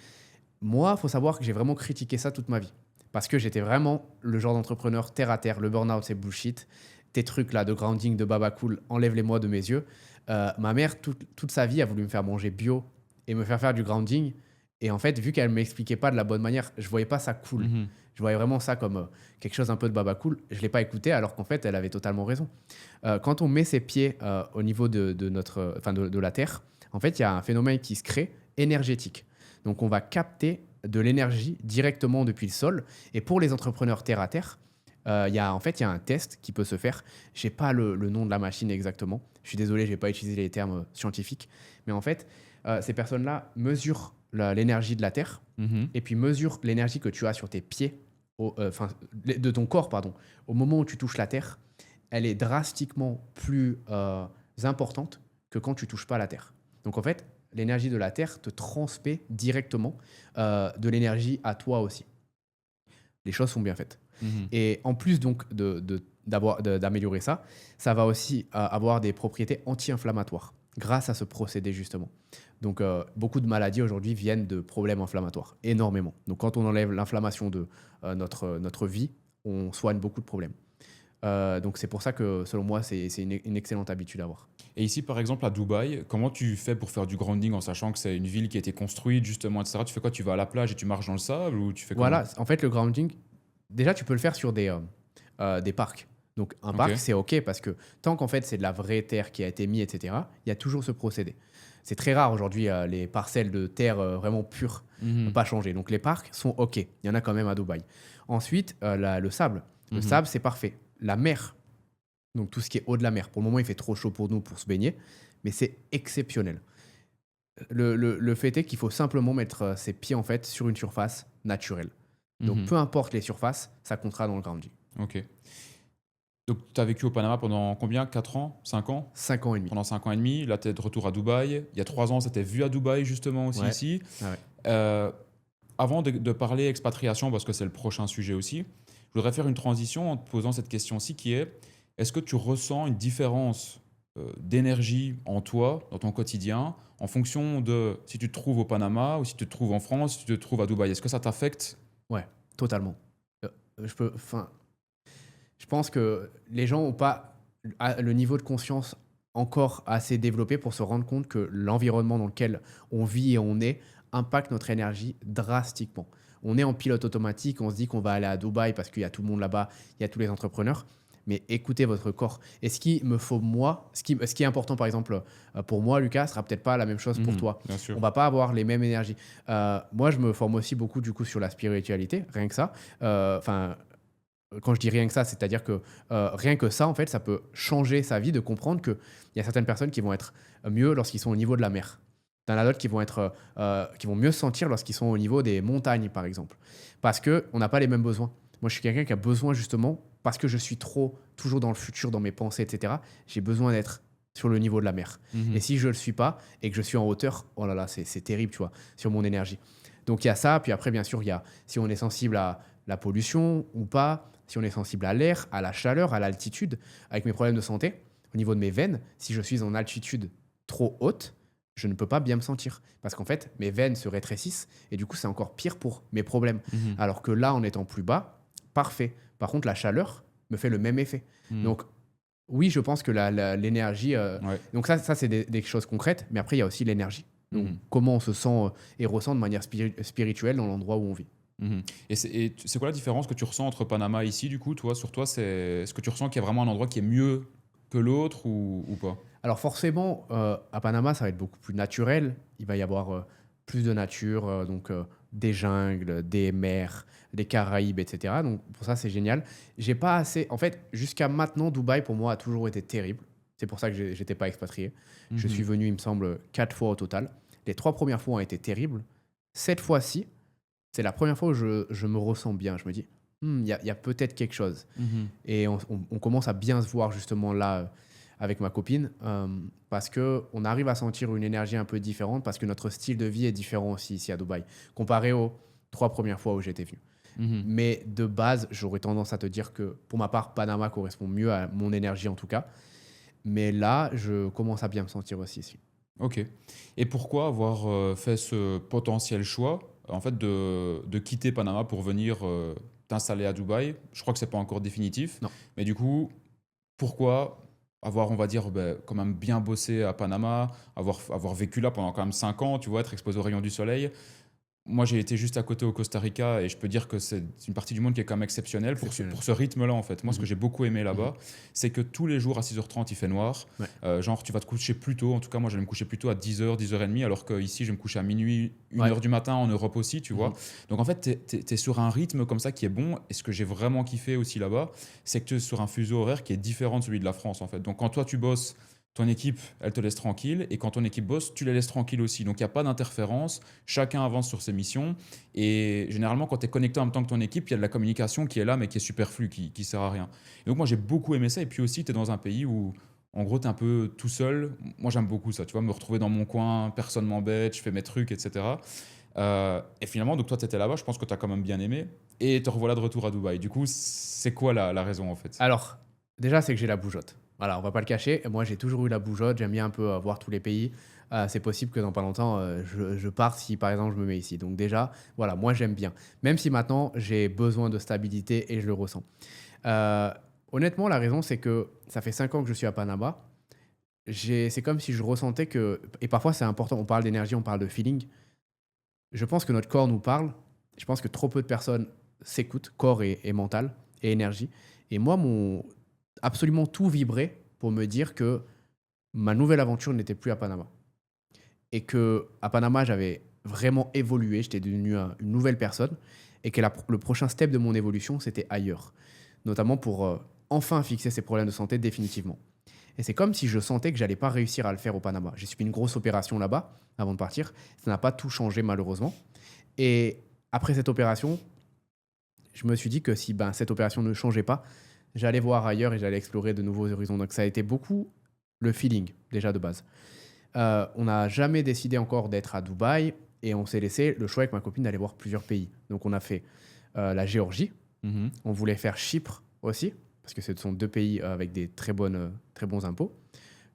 A: Moi, il faut savoir que j'ai vraiment critiqué ça toute ma vie. Parce que j'étais vraiment le genre d'entrepreneur terre à terre. Le burn-out, c'est bullshit. Tes trucs là de grounding, de baba cool, enlève-les-moi de mes yeux. Ma mère, toute sa vie, a voulu me faire manger bio et me faire du grounding. Et en fait, vu qu'elle ne m'expliquait pas de la bonne manière, je voyais pas ça cool.
B: Mhm.
A: Je voyais vraiment ça comme quelque chose un peu de baba cool. Je ne l'ai pas écouté alors qu'en fait, elle avait totalement raison. Quand on met ses pieds au niveau de la terre, en fait, il y a un phénomène qui se crée énergétique. Donc, on va capter de l'énergie directement depuis le sol. Et pour les entrepreneurs terre à terre, il y a un test qui peut se faire. Je n'ai pas le nom de la machine exactement. Je suis désolé, je n'ai pas utilisé les termes scientifiques. Mais en fait, ces personnes-là mesurent l'énergie de la terre
B: Mhm.
A: et puis mesurent l'énergie que tu as sur tes pieds, de ton corps, pardon. Au moment où tu touches la terre, elle est drastiquement plus importante que quand tu touches pas la terre. Donc en fait, l'énergie de la terre te transmet directement de l'énergie à toi aussi. Les choses sont bien faites.
B: Mhm.
A: Et en plus donc d'améliorer ça, ça va aussi avoir des propriétés anti-inflammatoires grâce à ce procédé justement. Donc beaucoup de maladies aujourd'hui viennent de problèmes inflammatoires, énormément. Donc quand on enlève l'inflammation de notre vie, on soigne beaucoup de problèmes. Donc c'est pour ça que selon moi, c'est une excellente habitude à avoir.
B: Et ici, par exemple, à Dubaï, comment tu fais pour faire du grounding en sachant que c'est une ville qui a été construite justement, etc. Tu fais quoi? Tu vas à la plage et tu marches dans le sable ou tu fais comment?
A: Voilà, en fait, le grounding, déjà, tu peux le faire sur des parcs. Donc, un
B: Ok.
A: parc, c'est OK parce que tant qu'en fait, c'est de la vraie terre qui a été mise, etc., il y a toujours ce procédé. C'est très rare aujourd'hui, les parcelles de terre vraiment pures,
B: Mhm.
A: pas changées. Donc, les parcs sont OK. Il y en a quand même à Dubaï. Ensuite, le sable. Le
B: Mhm.
A: sable, c'est parfait. La mer, donc tout ce qui est haut de la mer. Pour le moment, il fait trop chaud pour nous pour se baigner, mais c'est exceptionnel. Le fait est qu'il faut simplement mettre ses pieds en fait sur une surface naturelle. Donc
B: Mhm.
A: peu importe les surfaces, ça comptera dans le grounding.
B: Ok. Donc, tu as vécu au Panama pendant combien? 4 ans? 5 ans?
A: 5 ans et demi.
B: Pendant 5 ans et demi. Là, tu es de retour à Dubaï. Il y a 3 ans, c'était vu à Dubaï, justement, aussi
A: Ouais.
B: ici.
A: Ah ouais.
B: Euh, Avant de parler expatriation, parce que c'est le prochain sujet aussi, je voudrais faire une transition en te posant cette question-ci qui est, est-ce que tu ressens une différence d'énergie en toi, dans ton quotidien, en fonction de si tu te trouves au Panama ou si tu te trouves en France, si tu te trouves à Dubaï? Est-ce que ça t'affecte?
A: Ouais, totalement. Euh, je pense que les gens n'ont pas le niveau de conscience encore assez développé pour se rendre compte que l'environnement dans lequel on vit et on est impacte notre énergie drastiquement. On est en pilote automatique, on se dit qu'on va aller à Dubaï parce qu'il y a tout le monde là-bas, il y a tous les entrepreneurs. Mais écoutez votre corps. Et ce qui me faut moi, ce qui est important par exemple pour moi, Lucas, sera peut-être pas la même chose pour
B: Mhm,
A: toi.
B: bien sûr.
A: On va pas avoir les mêmes énergies. Moi, je me forme aussi beaucoup du coup sur la spiritualité, rien que ça. Enfin, quand je dis rien que ça, c'est-à-dire que rien que ça, en fait, ça peut changer sa vie de comprendre qu'il y a certaines personnes qui vont être mieux lorsqu'ils sont au niveau de la mer. T'en as d'autres qui vont mieux se sentir lorsqu'ils sont au niveau des montagnes, par exemple. Parce qu'on n'a pas les mêmes besoins. Moi, je suis quelqu'un qui a besoin, justement, parce que je suis toujours dans le futur, dans mes pensées, etc. J'ai besoin d'être sur le niveau de la mer.
B: Mhm.
A: Et si je ne le suis pas et que je suis en hauteur, oh là là, c'est terrible, tu vois, sur mon énergie. Donc il y a ça, puis après, bien sûr, il y a si on est sensible à la pollution ou pas, si on est sensible à l'air, à la chaleur, à l'altitude, avec mes problèmes de santé, au niveau de mes veines, si je suis en altitude trop haute, je ne peux pas bien me sentir. Parce qu'en fait, mes veines se rétrécissent et du coup, c'est encore pire pour mes problèmes.
B: Mhm.
A: Alors que là, en étant plus bas, parfait. Par contre, la chaleur me fait le même effet.
B: Mhm.
A: Donc, oui, je pense que l'énergie.
B: Ouais.
A: Donc, ça c'est des choses concrètes, mais après, il y a aussi l'énergie. Donc,
B: Mhm.
A: comment on se sent et ressent de manière spirituelle dans l'endroit où on vit.
B: Mhm. Et c'est quoi la différence que tu ressens entre Panama et ici, du coup, toi, sur toi, est-ce que tu ressens qu'il y a vraiment un endroit qui est mieux que l'autre ou pas?
A: Alors, forcément, à Panama, ça va être beaucoup plus naturel. Il va y avoir plus de nature, donc des jungles, des mers, des Caraïbes, etc. Donc, pour ça, c'est génial. J'ai pas assez. En fait, jusqu'à maintenant, Dubaï, pour moi, a toujours été terrible. C'est pour ça que j'étais pas expatrié. Je suis
B: Mhm.
A: venu, il me semble, 4 fois au total. Les 3 premières fois ont été terribles. Cette fois-ci, c'est la première fois où je me ressens bien. Je me dis, il y a peut-être quelque chose.
B: Mhm.
A: Et on commence à bien se voir justement là avec ma copine parce qu'on arrive à sentir une énergie un peu différente parce que notre style de vie est différent aussi ici à Dubaï comparé aux 3 premières fois où j'étais venu.
B: Mhm.
A: Mais de base, j'aurais tendance à te dire que pour ma part, Panama correspond mieux à mon énergie en tout cas. Mais là, je commence à bien me sentir aussi ici.
B: Ok. Et pourquoi avoir fait ce potentiel choix, en fait, de quitter Panama pour venir t'installer à Dubaï? Je crois que c'est pas encore définitif,
A: Non.
B: mais du coup, pourquoi avoir, on va dire, ben, quand même bien bossé à Panama, avoir vécu là pendant quand même 5 ans, tu vois, être exposé aux rayons du soleil? Moi, j'ai été juste à côté au Costa Rica et je peux dire que c'est une partie du monde qui est quand même exceptionnelle pour ce,
A: Exceptionnel.
B: pour ce rythme-là, en fait. Moi, ce que
A: Mhm.
B: j'ai beaucoup aimé là-bas, c'est que tous les jours à 6h30, il fait noir.
A: Ouais.
B: Genre, tu vas te coucher plus tôt. En tout cas, moi, j'allais me coucher plus tôt à 10h, 10h30, alors qu'ici, je me couche à minuit, 1h
A: Ouais.
B: du matin en Europe aussi, tu vois.
A: Mhm.
B: Donc, en fait, tu es sur un rythme comme ça qui est bon. Et ce que j'ai vraiment kiffé aussi là-bas, c'est que tu es sur un fuseau horaire qui est différent de celui de la France, en fait. Donc, quand toi, tu bosses, ton équipe, elle te laisse tranquille. Et quand ton équipe bosse, tu les laisses tranquilles aussi. Donc, il n'y a pas d'interférence. Chacun avance sur ses missions. Et généralement, quand tu es connecté en même temps que ton équipe, il y a de la communication qui est là, mais qui est superflue, qui sert à rien. Et donc, moi, j'ai beaucoup aimé ça. Et puis aussi, tu es dans un pays où, en gros, tu es un peu tout seul. Moi, j'aime beaucoup ça. Tu vois, me retrouver dans mon coin, personne m'embête, je fais mes trucs, etc. Et finalement, donc toi, tu étais là-bas, je pense que tu as quand même bien aimé. Et te revoilà de retour à Dubaï. Du coup, c'est quoi la raison, en fait?
A: Alors, déjà, c'est que j'ai la bougeotte. Voilà, on va pas le cacher. Moi, j'ai toujours eu la bougeotte. J'aime bien un peu voir tous les pays. C'est possible que dans pas longtemps, je parte si, par exemple, je me mets ici. Donc déjà, voilà, moi, j'aime bien. Même si maintenant, j'ai besoin de stabilité et je le ressens. Euh, Honnêtement, la raison, c'est que ça fait 5 ans que je suis à Panama. C'est comme si je ressentais que... Et parfois, c'est important. On parle d'énergie, on parle de feeling. Je pense que notre corps nous parle. Je pense que trop peu de personnes s'écoutent, corps et mental, et énergie. Et moi, absolument tout vibrait pour me dire que ma nouvelle aventure n'était plus à Panama. Et que à Panama, j'avais vraiment évolué, j'étais devenu une nouvelle personne. Et que le prochain step de mon évolution, c'était ailleurs. Notamment pour enfin fixer ces problèmes de santé définitivement. Et c'est comme si je sentais que j'allais pas réussir à le faire au Panama. J'ai subi une grosse opération là-bas avant de partir. Ça n'a pas tout changé malheureusement. Et après cette opération, je me suis dit que si cette opération ne changeait pas, j'allais voir ailleurs et j'allais explorer de nouveaux horizons. Donc ça a été beaucoup le feeling déjà de base. On n'a jamais décidé encore d'être à Dubaï et on s'est laissé le choix avec ma copine d'aller voir plusieurs pays. Donc on a fait la Géorgie,
B: Mhm.
A: on voulait faire Chypre aussi, parce que ce sont 2 pays avec des très bons impôts.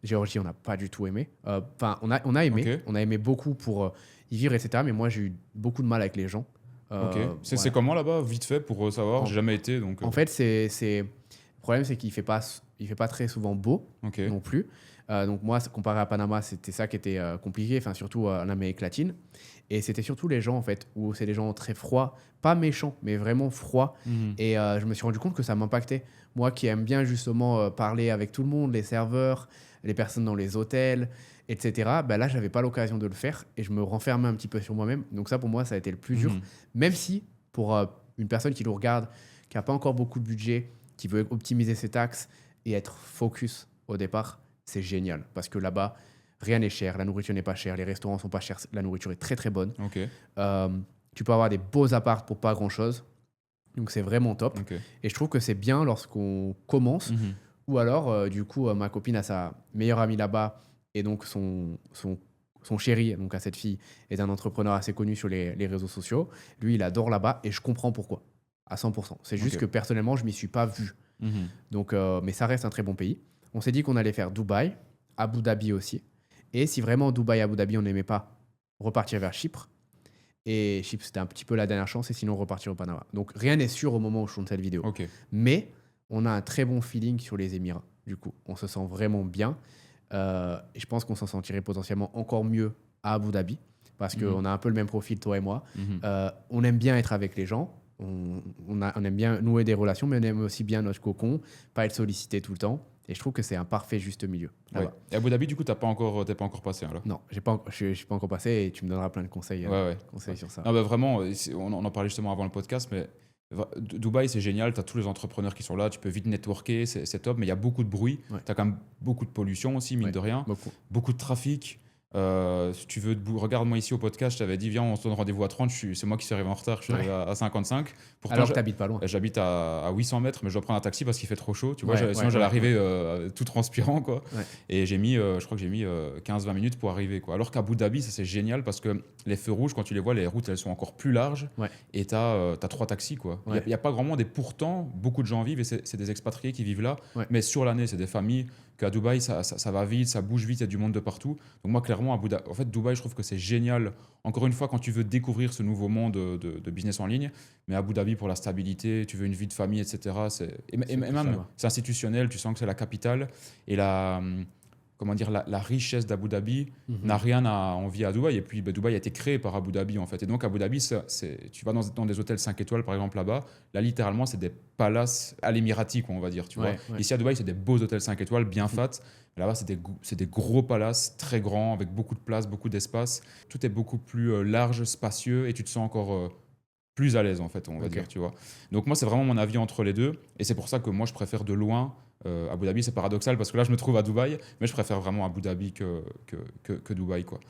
A: Géorgie, on n'a pas du tout aimé. Enfin, on a aimé.
B: Ok.
A: On a aimé beaucoup pour y vivre, etc. Mais moi, j'ai eu beaucoup de mal avec les gens.
B: Ok. C'est
A: Voilà.
B: comment là-bas, vite fait, pour savoir?
A: En,
B: J'ai jamais été, donc.
A: en fait, le problème, c'est qu'il fait pas très souvent beau
B: Ok.
A: non plus. Donc moi, comparé à Panama, c'était ça qui était compliqué, enfin surtout en Amérique latine. Et c'était surtout les gens, en fait, où c'est des gens très froids, pas méchants, mais vraiment froids.
B: Mhm.
A: Et je me suis rendu compte que ça m'impactait. Moi qui aime bien justement parler avec tout le monde, les serveurs, les personnes dans les hôtels, etc. Là, j'avais pas l'occasion de le faire et je me renfermais un petit peu sur moi-même. Donc ça, pour moi, ça a été le plus dur.
B: Mhm.
A: Même si, pour une personne qui nous regarde, qui n'a pas encore beaucoup de budget, qui veut optimiser ses taxes et être focus au départ, c'est génial. Parce que là-bas, rien n'est cher, la nourriture n'est pas chère, les restaurants sont pas chers, la nourriture est très très bonne.
B: Ok.
A: Euh, Tu peux avoir des beaux apparts pour pas grand-chose. Donc c'est vraiment top.
B: Ok.
A: Et je trouve que c'est bien lorsqu'on commence,
B: Mhm.
A: Ou alors, du coup, ma copine a sa meilleure amie là-bas et donc son chéri, donc à cette fille, est un entrepreneur assez connu sur les réseaux sociaux. Lui, il adore là-bas et je comprends pourquoi, à 100%. C'est juste
B: Ok.
A: que personnellement, je m'y suis pas vu.
B: Mhm.
A: Donc, mais ça reste un très bon pays. On s'est dit qu'on allait faire Dubaï, Abu Dhabi aussi. Et si vraiment Dubaï, Abu Dhabi, on n'aimait pas, repartir vers Chypre. Et Chypre, c'était un petit peu la dernière chance, et sinon repartir au Panama. Donc rien n'est sûr au moment où je tourne cette vidéo.
B: Ok.
A: Mais on a un très bon feeling sur les Émirats, du coup. On se sent vraiment bien. Et je pense qu'on s'en sentirait potentiellement encore mieux à Abu Dhabi, parce
B: Mhm.
A: qu'on a un peu le même profil, toi et moi.
B: Mhm.
A: On aime bien être avec les gens. On aime bien nouer des relations, mais on aime aussi bien notre cocon, pas être sollicité tout le temps. Et je trouve que c'est un parfait juste milieu.
B: Ouais.
A: Là-bas.
B: Et Abu Dhabi, du coup, t'es pas encore passé, hein, là.
A: Non, je suis pas encore passé et tu me donneras plein de conseils,
B: Ouais, ouais.
A: conseils sur ça.
B: Non, bah, vraiment, on en parlait justement avant le podcast, mais Dubaï, c'est génial. Tu as tous les entrepreneurs qui sont là. Tu peux vite networker, c'est top, mais il y a beaucoup de bruit.
A: Ouais.
B: Tu as quand même beaucoup de pollution aussi, mine
A: Ouais,
B: de rien.
A: beaucoup.
B: Beaucoup de trafic. Si tu veux, regarde-moi ici au podcast, je t'avais dit, viens, on se donne rendez-vous à 30. C'est moi qui suis arrivé en retard, je suis arrivé à 55. Pourtant,
A: Alors que t'habites pas loin.
B: j'habite à 800 mètres, mais je dois prendre un taxi parce qu'il fait trop chaud. Tu vois,
A: Ouais,
B: sinon,
A: ouais,
B: j'allais
A: ouais,
B: arriver tout transpirant, quoi.
A: Ouais.
B: Et je crois que j'ai mis 15-20 minutes pour arriver, quoi. Alors qu'à Abu Dhabi, ça c'est génial parce que les feux rouges, quand tu les vois, les routes, elles sont encore plus larges.
A: Ouais.
B: Et tu as 3 taxis, quoi. Il
A: Ouais.
B: n'y a pas grand monde et pourtant, beaucoup de gens vivent et c'est des expatriés qui vivent là.
A: Ouais.
B: Mais sur l'année, c'est des familles qu'à Dubaï, ça va vite, ça bouge vite, il y a du monde de partout. Donc moi, clairement, en fait, Dubaï, je trouve que c'est génial. Encore une fois, quand tu veux découvrir ce nouveau monde de business en ligne, mais Abu Dhabi pour la stabilité, tu veux une vie de famille, etc. Et
A: C'est plus ça,
B: même,
A: ouais.
B: c'est institutionnel, tu sens que c'est la capitale. Et comment dire, la richesse d'Abu Dhabi n'a rien à envier à Dubaï. Et puis, Dubaï a été créé par Abu Dhabi, en fait. Et donc, Abu Dhabi, tu vas dans des hôtels 5 étoiles, par exemple, là-bas. Là, littéralement, c'est des palaces à l'émirati, quoi, on va dire. Tu vois.
A: Ouais.
B: Ici, à Dubaï, c'est des beaux hôtels 5 étoiles, bien fat. Là-bas, c'est des gros palaces, très grands, avec beaucoup de place, beaucoup d'espace. Tout est beaucoup plus large, spacieux, et tu te sens encore plus à l'aise, en fait, on va
A: Ok.
B: dire, tu vois. Donc, moi, c'est vraiment mon avis entre les deux. Et c'est pour ça que moi, je préfère de loin Abu Dhabi. C'est paradoxal parce que là, je me trouve à Dubaï, mais je préfère vraiment Abu Dhabi que Dubaï, quoi.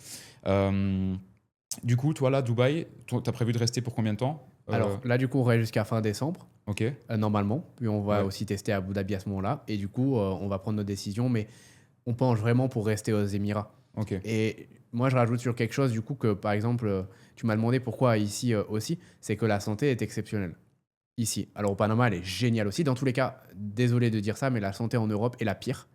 B: Euh, du coup, toi, là, Dubaï, tu as prévu de rester pour combien de temps?
A: Alors là, du coup, on reste jusqu'à fin décembre,
B: Ok.
A: normalement. Puis on va
B: Ouais.
A: aussi tester à Abu Dhabi à ce moment-là. Et du coup, on va prendre nos décisions, mais on penche vraiment pour rester aux Émirats.
B: Ok.
A: Et moi, je rajoute sur quelque chose, du coup, que par exemple, tu m'as demandé pourquoi ici aussi, c'est que la santé est exceptionnelle. Ici. Alors au Panama, elle est géniale aussi. Dans tous les cas, désolé de dire ça, mais la santé en Europe est la pire.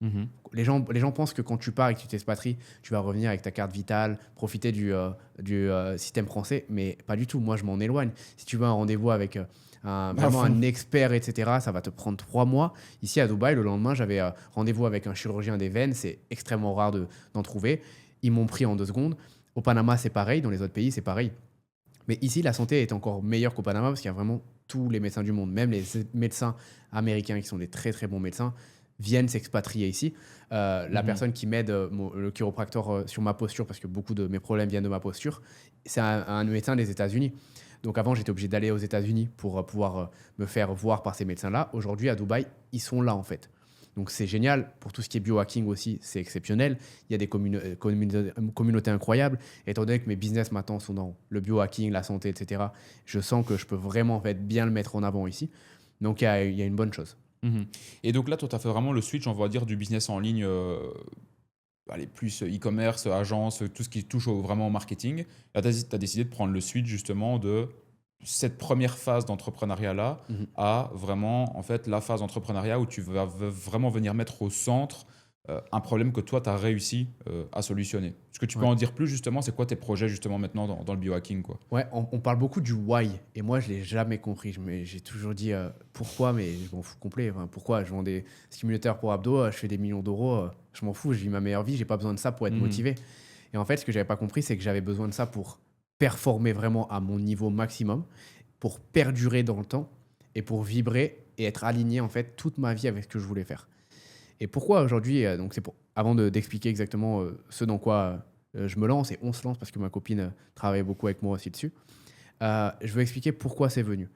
B: Mhm.
A: Les gens pensent que quand tu pars et que tu t'expatries, tu vas revenir avec ta carte vitale, profiter du système français, mais pas du tout. Moi, je m'en éloigne. Si tu veux un rendez-vous avec vraiment
B: fond.
A: un expert, etc., ça va te prendre 3 mois. Ici, à Dubaï, le lendemain, j'avais rendez-vous avec un chirurgien des veines. C'est extrêmement rare d'en trouver. Ils m'ont pris en 2 secondes. Au Panama, c'est pareil. Dans les autres pays, c'est pareil. Mais ici, la santé est encore meilleure qu'au Panama parce qu'il y a vraiment tous les médecins du monde, même les médecins américains qui sont des très très bons médecins, viennent s'expatrier ici. La personne qui m'aide, le chiropracteur, sur ma posture, parce que beaucoup de mes problèmes viennent de ma posture, c'est un médecin des États-Unis. Donc avant, j'étais obligé d'aller aux États-Unis pour pouvoir me faire voir par ces médecins-là. Aujourd'hui, à Dubaï, ils sont là en fait. Donc c'est génial. Pour tout ce qui est biohacking aussi, c'est exceptionnel. Il y a des communautés incroyables. Étant donné que mes business maintenant sont dans le biohacking, la santé, etc., je sens que je peux vraiment en fait, bien le mettre en avant ici. Donc il y a une bonne chose.
B: Mhm. Et donc là, toi, tu as fait vraiment le switch, on va dire, du business en ligne, allez, plus e-commerce, agence, tout ce qui touche vraiment au marketing. Là, tu as décidé de prendre le switch justement de cette première phase d'entrepreneuriat-là
A: Mhm.
B: à vraiment, en fait, la phase d'entrepreneuriat où tu vas vraiment venir mettre au centre un problème que toi, tu as réussi à solutionner. Est-ce que tu peux
A: Ouais.
B: en dire plus justement? C'est quoi tes projets justement maintenant dans le biohacking, quoi?
A: Ouais, on parle beaucoup du why, et moi je l'ai jamais compris. J'ai toujours dit pourquoi, mais je m'en fous complet. Enfin, pourquoi je vends des stimulateurs pour abdos, je fais des millions d'euros, je m'en fous, je vis ma meilleure vie, j'ai pas besoin de ça pour être
B: Mhm.
A: motivé. Et en fait, ce que j'avais pas compris, c'est que j'avais besoin de ça pour performer vraiment à mon niveau maximum, pour perdurer dans le temps et pour vibrer et être aligné en fait toute ma vie avec ce que je voulais faire. Et pourquoi aujourd'hui, donc c'est pour avant d'expliquer exactement ce dans quoi je me lance et on se lance parce que ma copine travaille beaucoup avec moi aussi dessus. Je veux expliquer pourquoi c'est venu.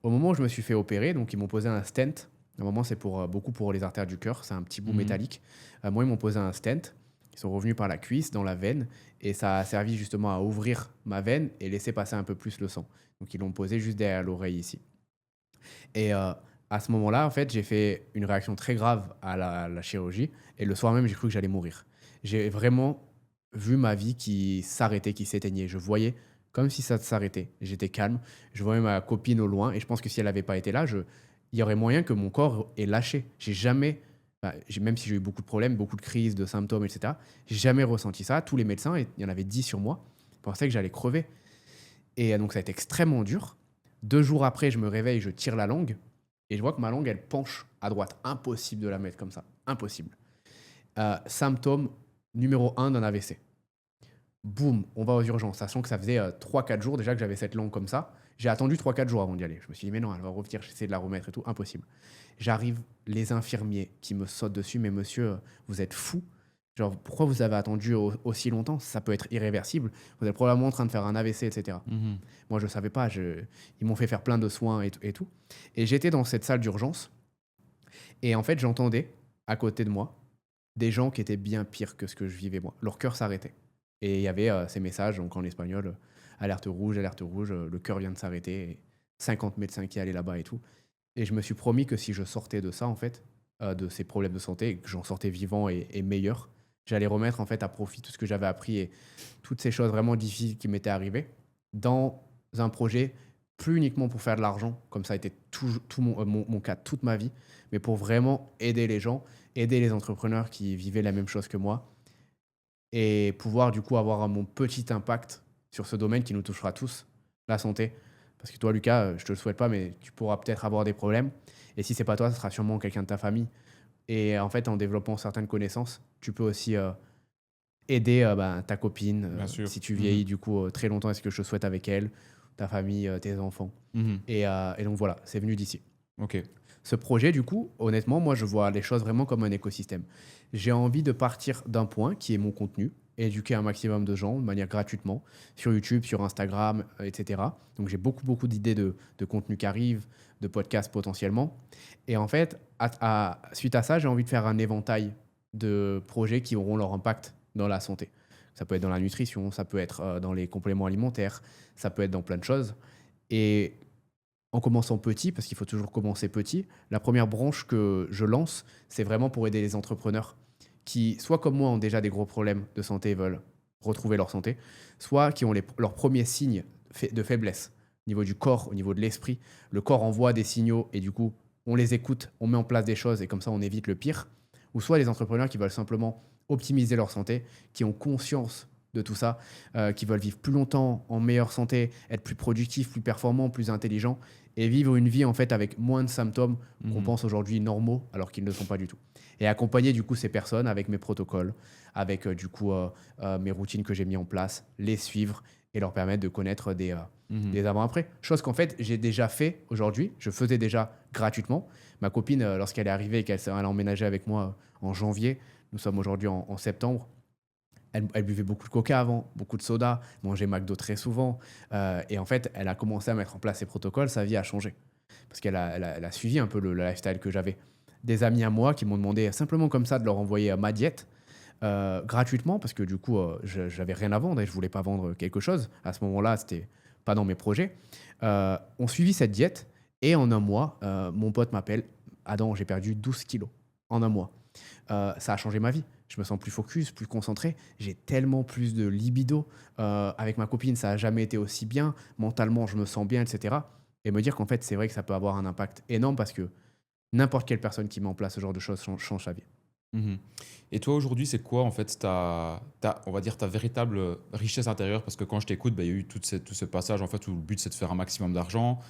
A: Au moment où je me suis fait opérer, donc ils m'ont posé un stent. Normalement, c'est beaucoup pour les artères du cœur. C'est un petit bout
B: Mhm.
A: métallique. Moi, ils m'ont posé un stent. Ils sont revenus par la cuisse, dans la veine. Et ça a servi justement à ouvrir ma veine et laisser passer un peu plus le sang. Donc, ils l'ont posé juste derrière l'oreille ici. Et à ce moment-là, en fait, j'ai fait une réaction très grave à la chirurgie et le soir même, j'ai cru que j'allais mourir. J'ai vraiment vu ma vie qui s'arrêtait, qui s'éteignait. Je voyais comme si ça s'arrêtait. J'étais calme. Je voyais ma copine au loin et je pense que si elle n'avait pas été là, il y aurait moyen que mon corps ait lâché. J'ai jamais, enfin, même si j'ai eu beaucoup de problèmes, beaucoup de crises, de symptômes, etc., j'ai jamais ressenti ça. Tous les médecins, et il y en avait 10 sur moi, pensaient que j'allais crever. Et donc, ça a été extrêmement dur. 2 jours après, je me réveille, je tire la langue et je vois que ma langue, elle penche à droite. Impossible de la mettre comme ça. Impossible. Symptôme numéro 1 d'un AVC. Boum, on va aux urgences. Sachant que ça faisait 3-4 jours déjà que j'avais cette langue comme ça. J'ai attendu 3-4 jours avant d'y aller. Je me suis dit, mais non, elle va revenir, j'essaie de la remettre et tout. Impossible. J'arrive, les infirmiers qui me sautent dessus. Mais monsieur, vous êtes fou. Genre, pourquoi vous avez attendu aussi longtemps? Ça peut être irréversible. Vous êtes probablement en train de faire un AVC, etc.
B: Mhm.
A: Moi, je ne savais pas. Ils m'ont fait faire plein de soins et tout. Et j'étais dans cette salle d'urgence. Et en fait, j'entendais à côté de moi des gens qui étaient bien pires que ce que je vivais moi. Leur cœur s'arrêtait. Et il y avait ces messages, donc en espagnol, alerte rouge, le cœur vient de s'arrêter. Et 50 médecins qui allaient là-bas et tout. Et je me suis promis que si je sortais de ça, en fait, de ces problèmes de santé, et que j'en sortais vivant et meilleur, j'allais remettre en fait à profit tout ce que j'avais appris et toutes ces choses vraiment difficiles qui m'étaient arrivées dans un projet, plus uniquement pour faire de l'argent, comme ça a été tout mon cas toute ma vie, mais pour vraiment aider les gens, aider les entrepreneurs qui vivaient la même chose que moi et pouvoir du coup avoir mon petit impact sur ce domaine qui nous touchera tous, la santé. Parce que toi, Lucas, je te le souhaite pas, mais tu pourras peut-être avoir des problèmes. Et si c'est pas toi, ce sera sûrement quelqu'un de ta famille. Et en fait, en développant certaines connaissances, tu peux aussi aider ta copine,
B: Bien sûr.
A: si tu
B: Mhm.
A: vieillis du coup très longtemps, est-ce que je te souhaite avec elle, ta famille, tes enfants.
B: Mhm.
A: Et donc voilà, c'est venu d'ici.
B: Ok.
A: Ce projet, du coup, honnêtement, moi, je vois les choses vraiment comme un écosystème. J'ai envie de partir d'un point qui est mon contenu, et éduquer un maximum de gens de manière gratuitement, sur YouTube, sur Instagram, etc. Donc, j'ai beaucoup, beaucoup d'idées de contenu qui arrivent, de podcasts potentiellement. Et en fait, suite à ça, j'ai envie de faire un éventail de projets qui auront leur impact dans la santé. Ça peut être dans la nutrition, ça peut être dans les compléments alimentaires, ça peut être dans plein de choses. Et en commençant petit, parce qu'il faut toujours commencer petit, la première branche que je lance, c'est vraiment pour aider les entrepreneurs qui, soit comme moi, ont déjà des gros problèmes de santé et veulent retrouver leur santé, soit qui ont leurs premiers signes de faiblesse au niveau du corps, au niveau de l'esprit. Le corps envoie des signaux et du coup, on les écoute, on met en place des choses et comme ça, on évite le pire. Ou soit les entrepreneurs qui veulent simplement optimiser leur santé, qui ont conscience de tout ça, qui veulent vivre plus longtemps, en meilleure santé, être plus productifs, plus performants, plus intelligents et vivre une vie en fait avec moins de symptômes qu'on
B: Mhm.
A: pense aujourd'hui normaux alors qu'ils ne le sont pas du tout. Et accompagner du coup ces personnes avec mes protocoles, avec mes routines que j'ai mis en place, les suivre et leur permettre de connaître
B: Mhm.
A: des avant-après. Chose qu'en fait j'ai déjà fait aujourd'hui, je faisais déjà gratuitement. Ma copine, lorsqu'elle est arrivée et qu'elle a emménagé avec moi en janvier, nous sommes aujourd'hui en septembre, elle buvait beaucoup de coca avant, beaucoup de soda, mangeait McDo très souvent. Et en fait, elle a commencé à mettre en place ses protocoles, sa vie a changé. Parce qu'elle a suivi un peu le lifestyle que j'avais. Des amis à moi qui m'ont demandé simplement comme ça de leur envoyer ma diète gratuitement, parce que du coup, j'avais rien à vendre et je voulais pas vendre quelque chose. À ce moment-là, c'était pas dans mes projets. On suivi cette diète et en un mois, mon pote m'appelle, Adam, j'ai perdu 12 kilos en un mois. Ça a changé ma vie. Je me sens plus focus, plus concentré. J'ai tellement plus de libido. Avec ma copine, ça n'a jamais été aussi bien. Mentalement, je me sens bien, etc. Et me dire qu'en fait, c'est vrai que ça peut avoir un impact énorme parce que n'importe quelle personne qui met en place ce genre de choses change sa vie.
B: Mhm. Et toi, aujourd'hui, c'est quoi, en fait, on va dire, ta véritable richesse intérieure? Parce que quand je t'écoute, bah, il y a eu tout ce passage, en fait, où le but, c'est de faire un maximum d'argent.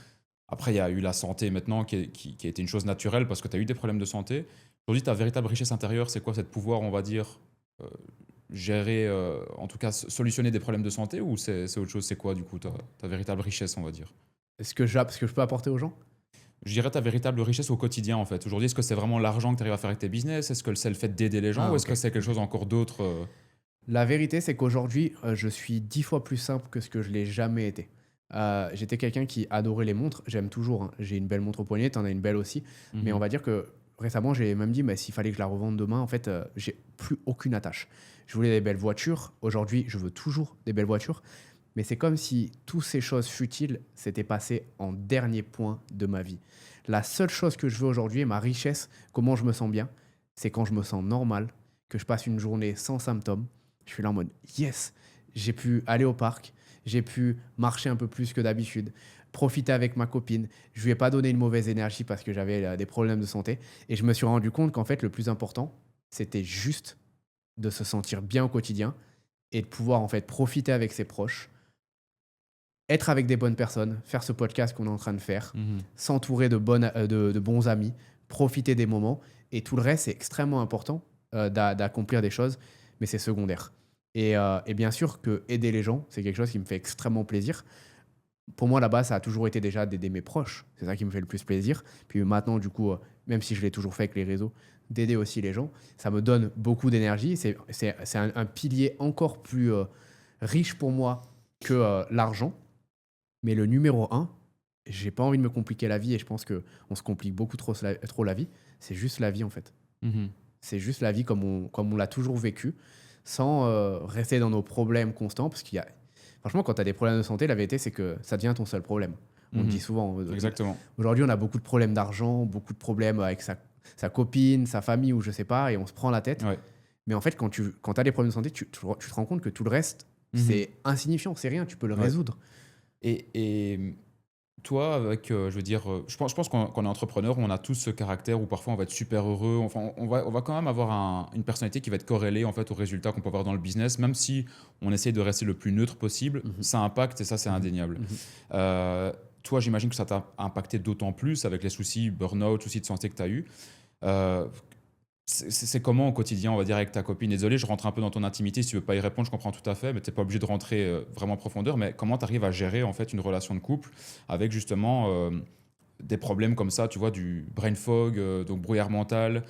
B: Après, il y a eu la santé maintenant, qui a été une chose naturelle parce que tu as eu des problèmes de santé. Aujourd'hui, ta véritable richesse intérieure, c'est quoi? C'est de pouvoir, on va dire, euh, gérer, en tout cas, solutionner des problèmes de santé, ou c'est autre chose? C'est quoi, du coup, ta véritable richesse, on va dire?
A: Ce que je peux apporter aux gens?
B: Je dirais ta véritable richesse au quotidien, en fait. Aujourd'hui, est-ce que c'est vraiment l'argent que tu arrives à faire avec tes business? Est-ce que c'est le fait d'aider les gens,
A: Ah,
B: ou est-ce que
A: ok.
B: c'est quelque chose encore d'autre?
A: La vérité, c'est qu'aujourd'hui, je suis 10 fois plus simple que ce que je l'ai jamais été. J'étais quelqu'un qui adorait les montres. J'aime toujours, hein. J'ai une belle montre au poignet, t'en as une belle aussi. Mais on
B: Mhm.
A: va dire que récemment, j'ai même dit, s'il fallait que je la revende demain, en fait, j'ai plus aucune attache. Je voulais des belles voitures. Aujourd'hui, je veux toujours des belles voitures. mais c'est comme si toutes ces choses futiles s'étaient passées en dernier point de ma vie. La seule chose que je veux aujourd'hui, et ma richesse, comment je me sens bien, c'est quand je me sens normal, que je passe une journée sans symptômes. Je suis là en mode yes, j'ai pu aller au parc, j'ai pu marcher un peu plus que d'habitude, profiter avec ma copine. Je lui ai pas donné une mauvaise énergie parce que j'avais des problèmes de santé. Et je me suis rendu compte qu'en fait, le plus important, c'était juste de se sentir bien au quotidien et de pouvoir en fait profiter avec ses proches, être avec des bonnes personnes, faire ce podcast qu'on est en train de faire,
B: Mhm.
A: s'entourer de bons amis, profiter des moments. Et tout le reste, c'est extrêmement important d'accomplir des choses, mais c'est secondaire. Et bien sûr que aider les gens, c'est quelque chose qui me fait extrêmement plaisir. Pour moi, là-bas, ça a toujours été déjà d'aider mes proches. C'est ça qui me fait le plus plaisir. Puis maintenant, du coup, même si je l'ai toujours fait avec les réseaux, d'aider aussi les gens, ça me donne beaucoup d'énergie. C'est un pilier encore plus riche pour moi que l'argent. Mais le numéro un, j'ai pas envie de me compliquer la vie et je pense qu'on se complique beaucoup trop la vie. C'est juste la vie, en fait.
B: Mhm.
A: C'est juste la vie comme on l'a toujours vécu, sans rester dans nos problèmes constants. Parce qu'il y a. Franchement, quand tu as des problèmes de santé, la vérité, c'est que ça devient ton seul problème. On le dit
B: Mhm.
A: souvent.
B: Exactement.
A: Aujourd'hui, on a beaucoup de problèmes d'argent, beaucoup de problèmes avec sa copine, sa famille, ou je sais pas, et on se prend la tête.
B: Ouais.
A: Mais en fait, quand as des problèmes de santé, tu te rends compte que tout le reste,
B: Mhm.
A: c'est insignifiant, c'est rien, tu peux le
B: Ouais.
A: résoudre.
B: Et toi, avec, je veux dire, je pense qu'on est entrepreneur, on a tous ce caractère où parfois on va être super heureux. Enfin, on va quand même avoir une personnalité qui va être corrélée en fait aux résultats qu'on peut avoir dans le business, même si on essaie de rester le plus neutre possible.
A: Mhm.
B: Ça impacte et ça, c'est
A: Mhm.
B: indéniable.
A: Mhm.
B: Toi, j'imagine que ça t'a impacté d'autant plus avec les soucis burn-out, soucis de santé que tu as eu. Euh, c'est comment au quotidien, on va dire, avec ta copine? Désolé, je rentre un peu dans ton intimité. Si tu veux pas y répondre, je comprends tout à fait, mais tu n'es pas obligé de rentrer vraiment en profondeur. Mais comment tu arrives à gérer en fait une relation de couple avec justement des problèmes comme ça, tu vois, du brain fog, donc brouillard mental,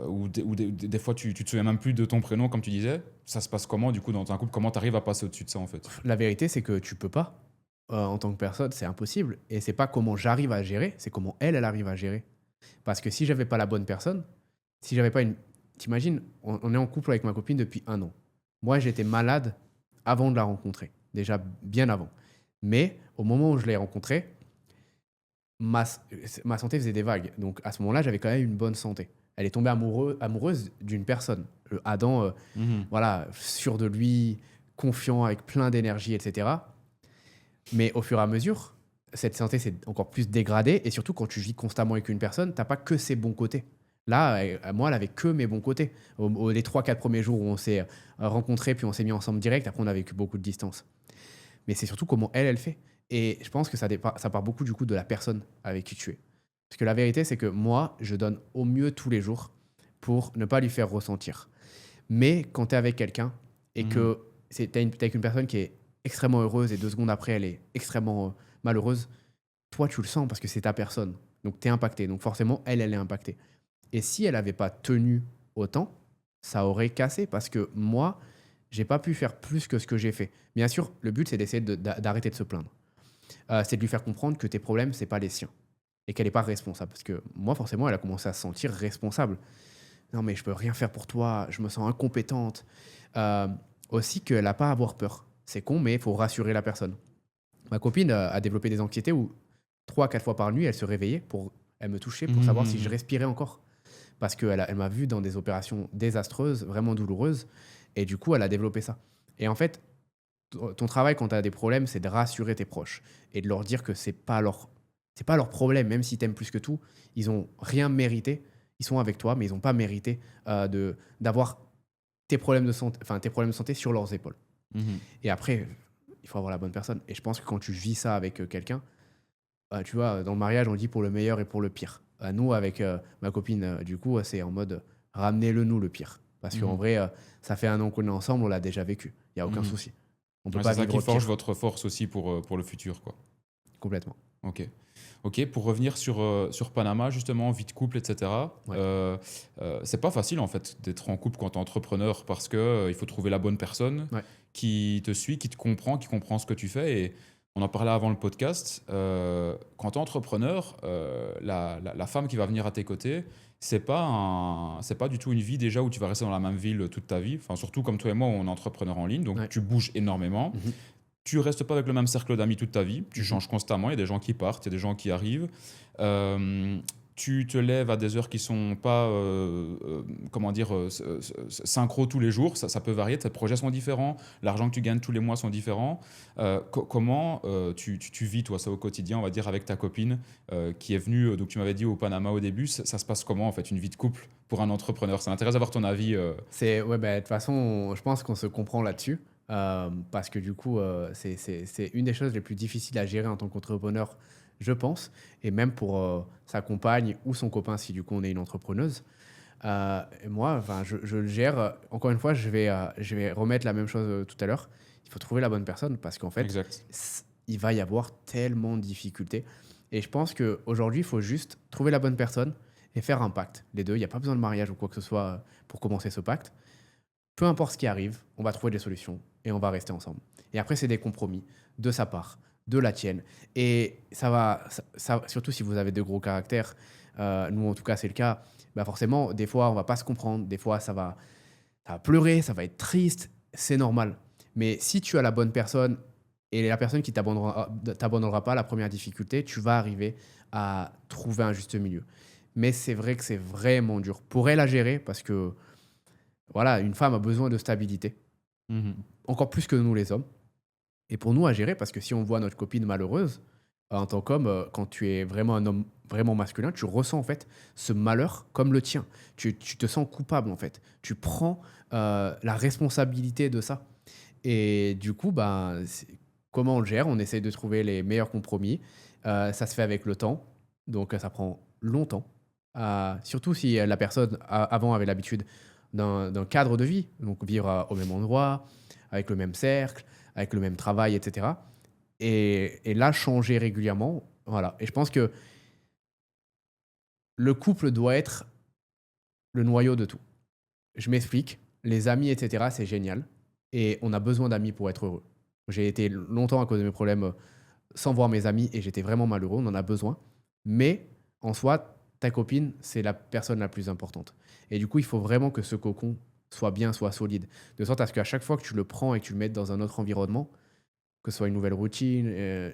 B: ou des fois tu te souviens même plus de ton prénom, comme tu disais. Ça se passe comment du coup dans un couple? Comment tu arrives à passer au-dessus de ça en fait?
A: La vérité, c'est que tu peux pas. En tant que personne, c'est impossible. Et c'est pas comment j'arrive à gérer, c'est comment elle arrive à gérer. Parce que si j'avais pas la bonne personne, si j'avais pas une. T'imagines, on est en couple avec ma copine depuis 1 an. Moi, j'étais malade avant de la rencontrer. Déjà bien avant. Mais au moment où je l'ai rencontrée, ma, ma santé faisait des vagues. Donc à ce moment-là, j'avais quand même une bonne santé. Elle est tombée amoureuse d'une personne. Adam,
B: Mhm.
A: voilà, sûr de lui, confiant, avec plein d'énergie, etc. Mais au fur et à mesure, cette santé s'est encore plus dégradée. Et surtout, quand tu vis constamment avec une personne, t'as pas que ses bons côtés. Là, moi, elle avait que mes bons côtés. Les 3-4 premiers jours où on s'est rencontrés, puis on s'est mis ensemble direct, après on a vécu beaucoup de distance. Mais c'est surtout comment elle fait. Et je pense que ça part beaucoup du coup de la personne avec qui tu es. Parce que la vérité, c'est que moi, je donne au mieux tous les jours pour ne pas lui faire ressentir. Mais quand tu es avec quelqu'un et
B: Mhm.
A: que tu es avec une personne qui est extrêmement heureuse et 2 secondes après, elle est extrêmement malheureuse, toi, tu le sens parce que c'est ta personne. Donc, tu es impacté. Donc, forcément, elle est impactée. Et si elle n'avait pas tenu autant, ça aurait cassé parce que moi, j'ai pas pu faire plus que ce que j'ai fait. Bien sûr, le but, c'est d'essayer d'arrêter de se plaindre. C'est de lui faire comprendre que tes problèmes, c'est pas les siens et qu'elle n'est pas responsable. Parce que moi, forcément, elle a commencé à se sentir responsable. Non, mais je peux rien faire pour toi, je me sens incompétente. Euh, Aussi qu'elle n'a pas à avoir peur. C'est con, mais il faut rassurer la personne. Ma copine a développé des anxiétés où 3 à 4 fois par nuit, elle se réveillait elle me touchait pour savoir si je
B: Mhm.
A: respirais encore. Parce elle m'a vu dans des opérations désastreuses, vraiment douloureuses. Et du coup, elle a développé ça. Et en fait, ton travail quand tu as des problèmes, c'est de rassurer tes proches et de leur dire que c'est pas leur problème, même si t'aimes plus que tout. Ils ont rien mérité. Ils sont avec toi, mais ils n'ont pas mérité d'avoir tes problèmes de santé sur leurs épaules.
B: Mhm.
A: Et après, il faut avoir la bonne personne. Et je pense que quand tu vis ça avec quelqu'un, tu vois, dans le mariage, on dit pour le meilleur et pour le pire. Nous, avec ma copine, du coup, c'est en mode ramenez-le nous le pire. Parce qu'en
B: Mhm.
A: vrai, ça fait 1 an qu'on est ensemble, on l'a déjà vécu. Il n'y a aucun
B: Mhm.
A: souci. On peut
B: Ouais,
A: pas
B: c'est ça qui
A: vivre
B: forge
A: pire,
B: votre force aussi pour le futur, quoi.
A: complètement.
B: Ok. Ok, pour revenir sur Panama, justement, vie de couple, etc.
A: Ouais.
B: C'est pas facile, en fait, d'être en couple quand t'es entrepreneur parce que il faut trouver la bonne personne
A: Ouais.
B: qui te suit, qui comprend ce que tu fais. Et on en parlait avant le podcast. Quand t'es entrepreneur, la femme qui va venir à tes côtés, c'est pas du tout une vie déjà où tu vas rester dans la même ville toute ta vie. Enfin, surtout comme toi et moi, on est entrepreneur en ligne, donc
A: Ouais.
B: tu bouges énormément.
A: Mhm.
B: tu restes pas avec le même cercle d'amis toute ta vie, tu
A: Mhm.
B: changes constamment, il y a des gens qui partent, il y a des gens qui arrivent. Euh, Tu te lèves à des heures qui sont pas, comment dire, synchro tous les jours, ça peut varier, tes projets sont différents, l'argent que tu gagnes tous les mois sont différents. Comment tu vis toi ça au quotidien, on va dire, avec ta copine qui est venue, donc tu m'avais dit au Panama au début, ça se passe comment en fait, une vie de couple pour un entrepreneur? Ça m'intéresse d'avoir ton avis.
A: Ouais, bah, de toute façon, je pense qu'on se comprend là-dessus. Parce que du coup, c'est une des choses les plus difficiles à gérer en tant qu'entrepreneur, je pense. Et même pour sa compagne ou son copain, si du coup on est une entrepreneuse. Et moi, enfin, je le gère. Encore une fois, je vais remettre la même chose tout à l'heure. Il faut trouver la bonne personne parce qu'en fait,
B: Exact.
A: il va y avoir tellement de difficultés. Et je pense qu'aujourd'hui, il faut juste trouver la bonne personne et faire un pacte. Les deux, il n'y a pas besoin de mariage ou quoi que ce soit pour commencer ce pacte. Peu importe ce qui arrive, on va trouver des solutions et on va rester ensemble. Et après, c'est des compromis de sa part, de la tienne. Et surtout si vous avez de gros caractères, nous en tout cas c'est le cas, bah forcément, des fois on va pas se comprendre, des fois ça va pleurer, ça va être triste, c'est normal. Mais si tu as la bonne personne et la personne qui t'abandonnera pas à la première difficulté, tu vas arriver à trouver un juste milieu. Mais c'est vrai que c'est vraiment dur pour elle à gérer parce que voilà, une femme a besoin de stabilité,
B: Mhm.
A: encore plus que nous les hommes. Et pour nous à gérer, parce que si on voit notre copine malheureuse, en tant qu'homme, quand tu es vraiment un homme vraiment masculin, tu ressens en fait ce malheur comme le tien. Tu te sens coupable en fait. Tu prends la responsabilité de ça. Et du coup, ben, comment on le gère? On essaie de trouver les meilleurs compromis. Ça se fait avec le temps, donc ça prend longtemps. Surtout si la personne avant avait l'habitude d'un cadre de vie, donc vivre au même endroit, avec le même cercle, avec le même travail, etc. Et là, changer régulièrement, voilà. Et je pense que le couple doit être le noyau de tout. Je m'explique. Les amis, etc., c'est génial. Et on a besoin d'amis pour être heureux. J'ai été longtemps à cause de mes problèmes sans voir mes amis et j'étais vraiment malheureux. On en a besoin. Mais en soi, ta copine, c'est la personne la plus importante. Et du coup, il faut vraiment que ce cocon soit bien, soit solide. De sorte à ce qu'à chaque fois que tu le prends et que tu le mets dans un autre environnement, que ce soit une nouvelle routine,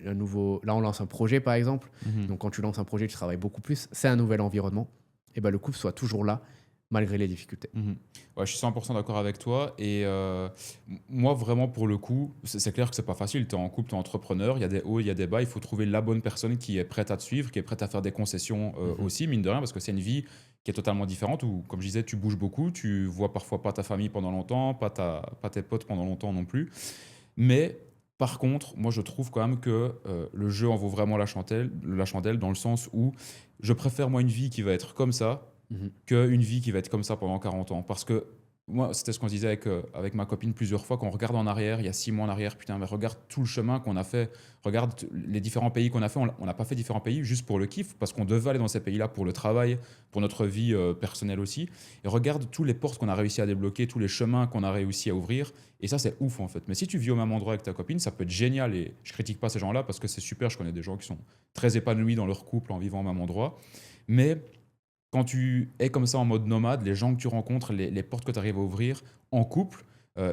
A: un nouveau. Là, on lance un projet, par exemple.
B: Mhm.
A: Donc, quand tu lances un projet, tu travailles beaucoup plus. C'est un nouvel environnement. Et ben, le couple soit toujours là, malgré les difficultés.
B: Mhm. Ouais, je suis 100% d'accord avec toi. Et moi, vraiment, pour le coup, c'est clair que c'est pas facile. Tu es en couple, tu es entrepreneur, il y a des hauts, il y a des bas. Il faut trouver la bonne personne qui est prête à te suivre, qui est prête à faire des concessions
A: Mhm.
B: aussi, mine de rien, parce que c'est une vie qui est totalement différente où, comme je disais, tu bouges beaucoup, tu vois parfois pas ta famille pendant longtemps, pas tes potes pendant longtemps non plus. Mais par contre, moi, je trouve quand même que le jeu en vaut vraiment la chandelle dans le sens où je préfère, moi, une vie qui va être comme ça
A: Mhm.
B: qu'une vie qui va être comme ça pendant 40 ans. Parce que moi, c'était ce qu'on se disait avec ma copine plusieurs fois, quand on regarde en arrière, il y a 6 mois en arrière, putain, mais regarde tout le chemin qu'on a fait, regarde les différents pays qu'on a fait, on n'a pas fait différents pays juste pour le kiff, parce qu'on devait aller dans ces pays-là pour le travail, pour notre vie personnelle aussi, et regarde tous les portes qu'on a réussi à débloquer, tous les chemins qu'on a réussi à ouvrir, et ça c'est ouf en fait. Mais si tu vis au même endroit avec ta copine, ça peut être génial, et je critique pas ces gens-là, parce que c'est super, je connais des gens qui sont très épanouis dans leur couple en vivant au même endroit, mais quand tu es comme ça en mode nomade, les gens que tu rencontres, les portes que tu arrives à ouvrir en couple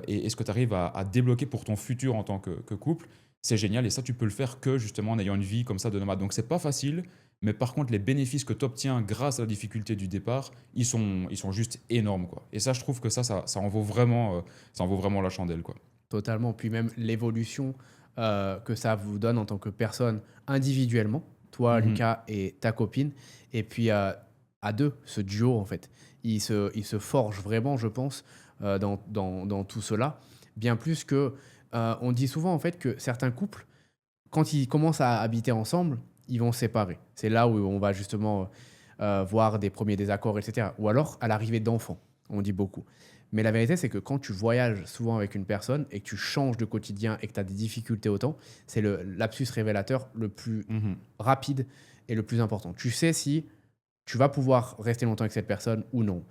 B: et ce que tu arrives à débloquer pour ton futur en tant que couple, c'est génial. Et ça, tu peux le faire que justement en ayant une vie comme ça de nomade. Donc, c'est pas facile, mais par contre, les bénéfices que tu obtiens grâce à la difficulté du départ, ils sont juste énormes, quoi. Et ça, je trouve que ça en vaut vraiment la chandelle, quoi.
A: Totalement. Puis même l'évolution que ça vous donne en tant que personne individuellement, toi,
B: Mhm.
A: Lucas, et ta copine. Et puis à deux, ce duo, en fait, il se forge vraiment, je pense, dans tout cela. Bien plus que, on dit souvent, en fait, que certains couples, quand ils commencent à habiter ensemble, ils vont se séparer. C'est là où on va justement voir des premiers désaccords, etc. Ou alors à l'arrivée d'enfants, on dit beaucoup. Mais la vérité, c'est que quand tu voyages souvent avec une personne et que tu changes de quotidien et que tu as des difficultés autant, c'est le lapsus révélateur le plus
B: Mhm.
A: rapide et le plus important. Tu sais si tu vas pouvoir rester longtemps avec cette personne ou non.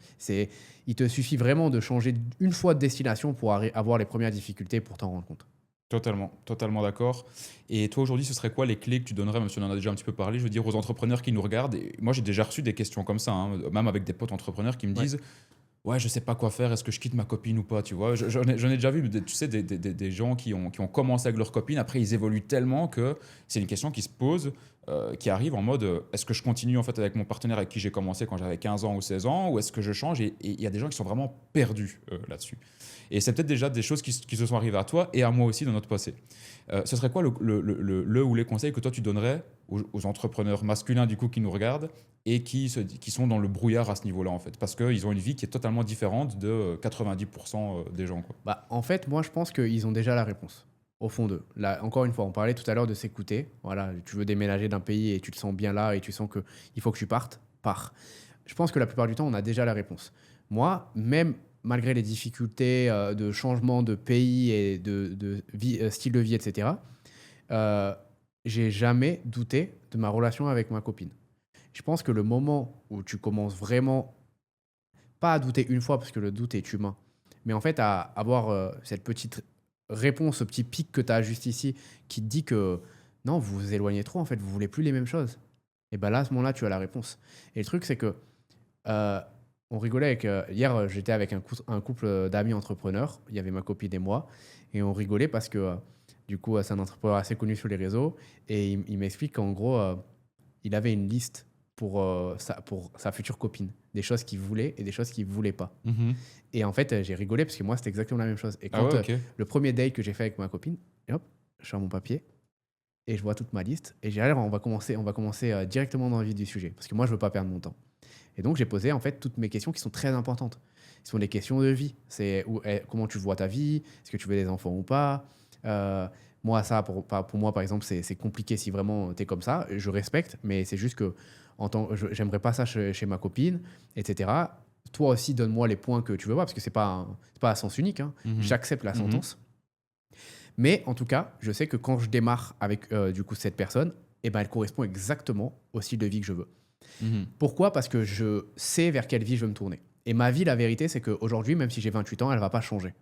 A: Il te suffit vraiment de changer une fois de destination pour avoir les premières difficultés pour t'en rendre compte.
B: Totalement, totalement d'accord. Et toi, aujourd'hui, ce serait quoi les clés que tu donnerais, même si on en a déjà un petit peu parlé, je veux dire, aux entrepreneurs qui nous regardent? Et moi, j'ai déjà reçu des questions comme ça, hein, même avec des potes entrepreneurs qui me
A: Ouais.
B: disent, ouais, je sais pas quoi faire, est-ce que je quitte ma copine ou pas, tu vois? J'en ai déjà vu, tu sais, des gens qui ont commencé avec leur copine, après ils évoluent tellement que c'est une question qui se pose, qui arrive en mode, est-ce que je continue en fait avec mon partenaire avec qui j'ai commencé quand j'avais 15 ans ou 16 ans, ou est-ce que je change? Et il y a des gens qui sont vraiment perdus là-dessus. Et c'est peut-être déjà des choses qui se sont arrivées à toi et à moi aussi dans notre passé. Ce serait quoi le ou les conseils que toi tu donnerais aux entrepreneurs masculins du coup qui nous regardent et qui sont dans le brouillard à ce niveau-là, en fait. Parce qu'ils ont une vie qui est totalement différente de 90% des gens, quoi.
A: Bah, en fait, moi, je pense qu'ils ont déjà la réponse, au fond d'eux. Là, encore une fois, on parlait tout à l'heure de s'écouter. Voilà, tu veux déménager d'un pays et tu te sens bien là et tu sens qu'il faut que tu partes, pars. Je pense que la plupart du temps, on a déjà la réponse. Moi, même malgré les difficultés de changement de pays et de vie, style de vie, etc., euh, j'ai jamais douté de ma relation avec ma copine. Je pense que le moment où tu commences vraiment, pas à douter une fois, parce que le doute est humain, mais en fait à avoir cette petite réponse, ce petit pic que tu as juste ici, qui te dit que non, vous vous éloignez trop, en fait, vous voulez plus les mêmes choses. Et ben là, à ce moment-là, tu as la réponse. Et le truc, c'est que euh, on rigolait avec. Hier, j'étais avec un couple d'amis entrepreneurs. Il y avait ma copine et moi. Et on rigolait parce que, du coup, c'est un entrepreneur assez connu sur les réseaux. Et il m'explique qu'en gros, il avait une liste pour sa future copine. Des choses qu'il voulait et des choses qu'il voulait pas.
B: Mhm.
A: Et en fait, j'ai rigolé parce que moi, c'était exactement la même chose. Et
B: Ah
A: quand
B: ouais, ok.
A: le premier date que j'ai fait avec ma copine, et hop, je suis à mon papier et je vois toute ma liste. Et j'ai dit, alors, on va commencer directement dans le vif du sujet. Parce que moi, je veux pas perdre mon temps. Et donc, j'ai posé en fait toutes mes questions qui sont très importantes. Ce sont des questions de vie. C'est comment tu vois ta vie? Est-ce que tu veux des enfants ou pas? Euh, Moi, ça, pour moi, par exemple, c'est compliqué si vraiment tu es comme ça. Je respecte, mais c'est juste que j'aimerais pas ça chez ma copine, etc. Toi aussi, donne-moi les points que tu veux voir, parce que c'est pas à sens unique, hein.
B: Mhm.
A: J'accepte la
B: Mhm.
A: sentence. Mais en tout cas, je sais que quand je démarre avec du coup cette personne, eh ben, elle correspond exactement au style de vie que je veux.
B: Mhm.
A: Pourquoi? Parce que je sais vers quelle vie je veux me tourner. Et ma vie, la vérité, c'est qu'aujourd'hui, même si j'ai 28 ans, elle va pas changer.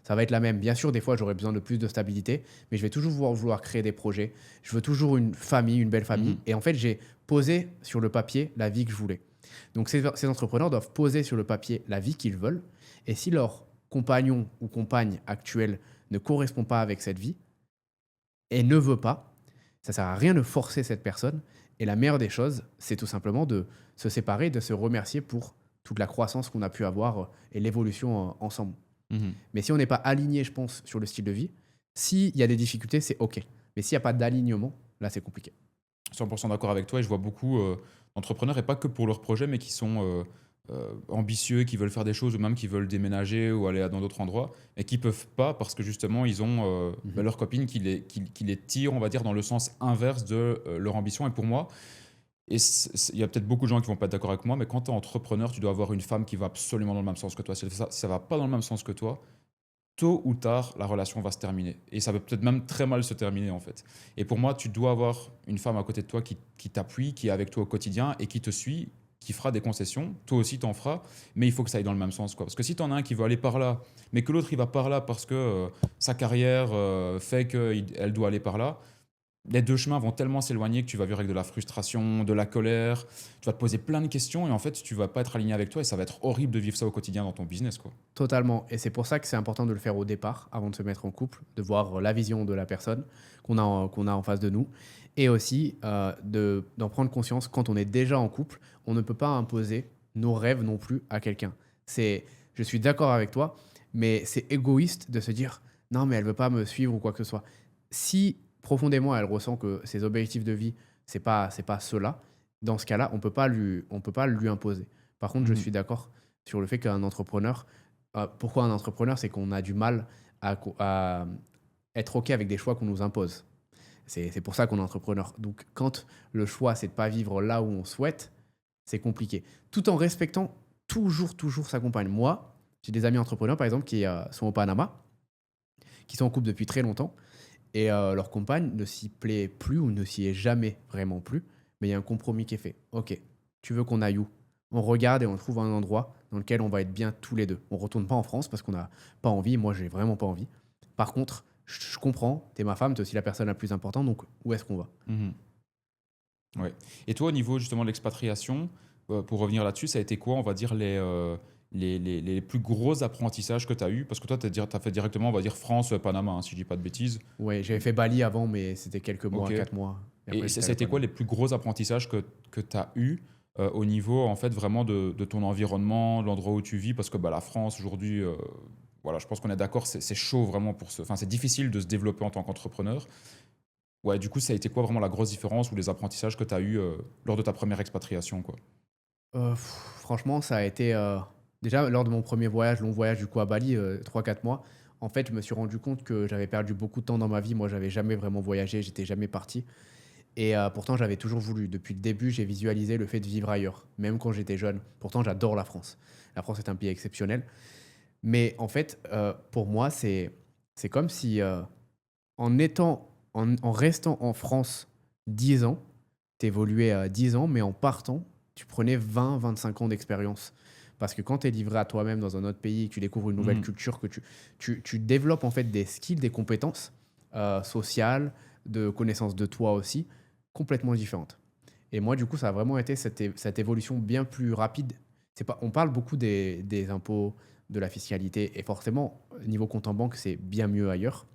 A: Ça va être la même. Bien sûr, des fois, j'aurai besoin de plus de stabilité, mais je vais toujours vouloir créer des projets. Je veux toujours une famille, une belle famille.
B: Mhm.
A: Et en fait, j'ai posé sur le papier la vie que je voulais. Donc, ces entrepreneurs doivent poser sur le papier la vie qu'ils veulent. Et si leur compagnon ou compagne actuelle ne correspond pas avec cette vie et ne veut pas, ça sert à rien de forcer cette personne. Et la meilleure des choses, c'est tout simplement de se séparer, de se remercier pour toute la croissance qu'on a pu avoir et l'évolution ensemble.
B: Mhm.
A: Mais si on n'est pas aligné, je pense, sur le style de vie, s'il y a des difficultés, c'est OK. Mais s'il n'y a pas d'alignement, là, c'est compliqué.
B: 100% d'accord avec toi et je vois beaucoup d'entrepreneurs et pas que pour leur projet mais qui sont ambitieux, qui veulent faire des choses ou même qui veulent déménager ou aller dans d'autres endroits et qui peuvent pas parce que justement ils ont
A: Mhm.
B: leur copine qui les tire on va dire dans le sens inverse de leur ambition et pour moi et il y a peut-être beaucoup de gens qui vont pas être d'accord avec moi mais quand tu es entrepreneur tu dois avoir une femme qui va absolument dans le même sens que toi si ça va pas dans le même sens que toi tôt ou tard, la relation va se terminer. Et ça peut peut-être même très mal se terminer, en fait. Et pour moi, tu dois avoir une femme à côté de toi qui t'appuie, qui est avec toi au quotidien et qui te suit, qui fera des concessions. Toi aussi, t'en feras. Mais il faut que ça aille dans le même sens, quoi. Parce que si t'en as un qui veut aller par là, mais que l'autre, il va par là parce que sa carrière fait qu'elle doit aller par là, les deux chemins vont tellement s'éloigner que tu vas vivre avec de la frustration, de la colère. Tu vas te poser plein de questions et en fait, tu vas pas être aligné avec toi et ça va être horrible de vivre ça au quotidien dans ton business, quoi.
A: Totalement. Et c'est pour ça que c'est important de le faire au départ, avant de se mettre en couple, de voir la vision de la personne qu'on a en face de nous. Et aussi d'en prendre conscience quand on est déjà en couple, on ne peut pas imposer nos rêves non plus à quelqu'un. Je suis d'accord avec toi, mais c'est égoïste de se dire non, mais elle veut pas me suivre ou quoi que ce soit. Si profondément elle ressent que ses objectifs de vie, c'est pas cela, dans ce cas-là, on peut pas lui imposer. Par contre, je
B: Mhm.
A: suis d'accord sur le fait qu'un entrepreneur, pourquoi un entrepreneur, c'est qu'on a du mal à être OK avec des choix qu'on nous impose. C'est pour ça qu'on est entrepreneur. Donc, quand le choix, c'est de ne pas vivre là où on souhaite, c'est compliqué. Tout en respectant toujours sa compagne. Moi, j'ai des amis entrepreneurs, par exemple, qui sont au Panama, qui sont en couple depuis très longtemps, et leur compagne ne s'y plaît plus ou ne s'y est jamais vraiment plus, mais il y a un compromis qui est fait. Ok, tu veux qu'on aille où? On regarde et on trouve un endroit dans lequel on va être bien tous les deux. On retourne pas en France parce qu'on n'a pas envie. Moi, j'ai vraiment pas envie. Par contre, je comprends, t'es ma femme, t'es aussi la personne la plus importante, donc où est-ce qu'on va?
B: Mhm. Ouais. Et toi, au niveau justement de l'expatriation, pour revenir là-dessus, ça a été quoi, on va dire, les plus gros apprentissages que tu as eu? Parce que toi, tu as fait directement, on va dire, France, Panama, hein, si je dis pas de bêtises.
A: Ouais, j'avais fait Bali avant, mais c'était quelques mois,
B: Ok.
A: 4 mois. Et après,
B: Ça
A: j'étais
B: a
A: allé au
B: été quoi
A: Panama.
B: les plus gros apprentissages que tu as eu au niveau en fait vraiment de ton environnement, de l'endroit où tu vis? Parce que bah, la France aujourd'hui, voilà, je pense qu'on est d'accord, c'est chaud vraiment enfin, c'est difficile de se développer en tant qu'entrepreneur. Ouais, du coup, ça a été quoi vraiment la grosse différence ou les apprentissages que tu as eu lors de ta première expatriation, quoi?
A: Franchement, ça a été, déjà lors de mon premier voyage, long voyage du coup à Bali, 3-4 mois, en fait, je me suis rendu compte que j'avais perdu beaucoup de temps dans ma vie. Moi, j'avais jamais vraiment voyagé, j'étais jamais parti et pourtant j'avais toujours voulu. Depuis le début, j'ai visualisé le fait de vivre ailleurs, même quand j'étais jeune. Pourtant, j'adore la France. La France est un pays exceptionnel, mais en fait, pour moi, c'est comme si, en restant en France 10 ans, tu évoluais, 10 ans, mais en partant, tu prenais 20-25 ans d'expérience. Parce que quand tu es livré à toi-même dans un autre pays, que tu découvres une nouvelle
B: Mhm.
A: culture, que tu développes en fait des skills, des compétences, sociales, de connaissance de toi aussi, complètement différentes. Et moi, du coup, ça a vraiment été cette évolution bien plus rapide. C'est pas On parle beaucoup des impôts, de la fiscalité et forcément, niveau compte en banque, c'est bien mieux ailleurs.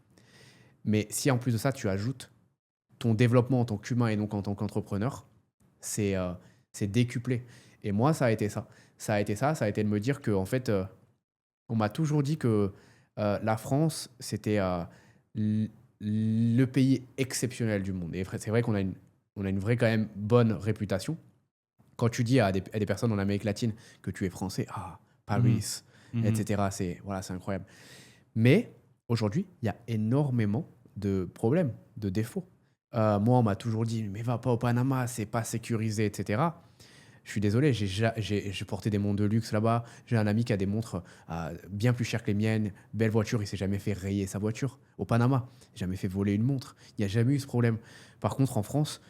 A: Mais si en plus de ça, tu ajoutes ton développement en tant qu'humain et donc en tant qu'entrepreneur, c'est c'est décuplé. Et moi, ça a été ça. Ça a été de me dire que en fait, on m'a toujours dit que la France, c'était le pays exceptionnel du monde. Et c'est vrai on a une vraie quand même bonne réputation. Quand tu dis à des personnes en Amérique latine que tu es français, ah,
B: Mhm.
A: Paris,
B: Mhm.
A: etc., c'est incroyable. Mais aujourd'hui, il y a énormément de problèmes, de défauts. Moi, on m'a toujours dit: «Mais va pas au Panama, c'est pas sécurisé», et cetera. Je suis désolé, j'ai porté des montres de luxe là-bas. J'ai un ami qui a des montres, bien plus chères que les miennes, belle voiture, il s'est jamais fait rayer sa voiture. Au Panama, jamais fait voler une montre. Il y a jamais eu ce problème. Par contre, en France,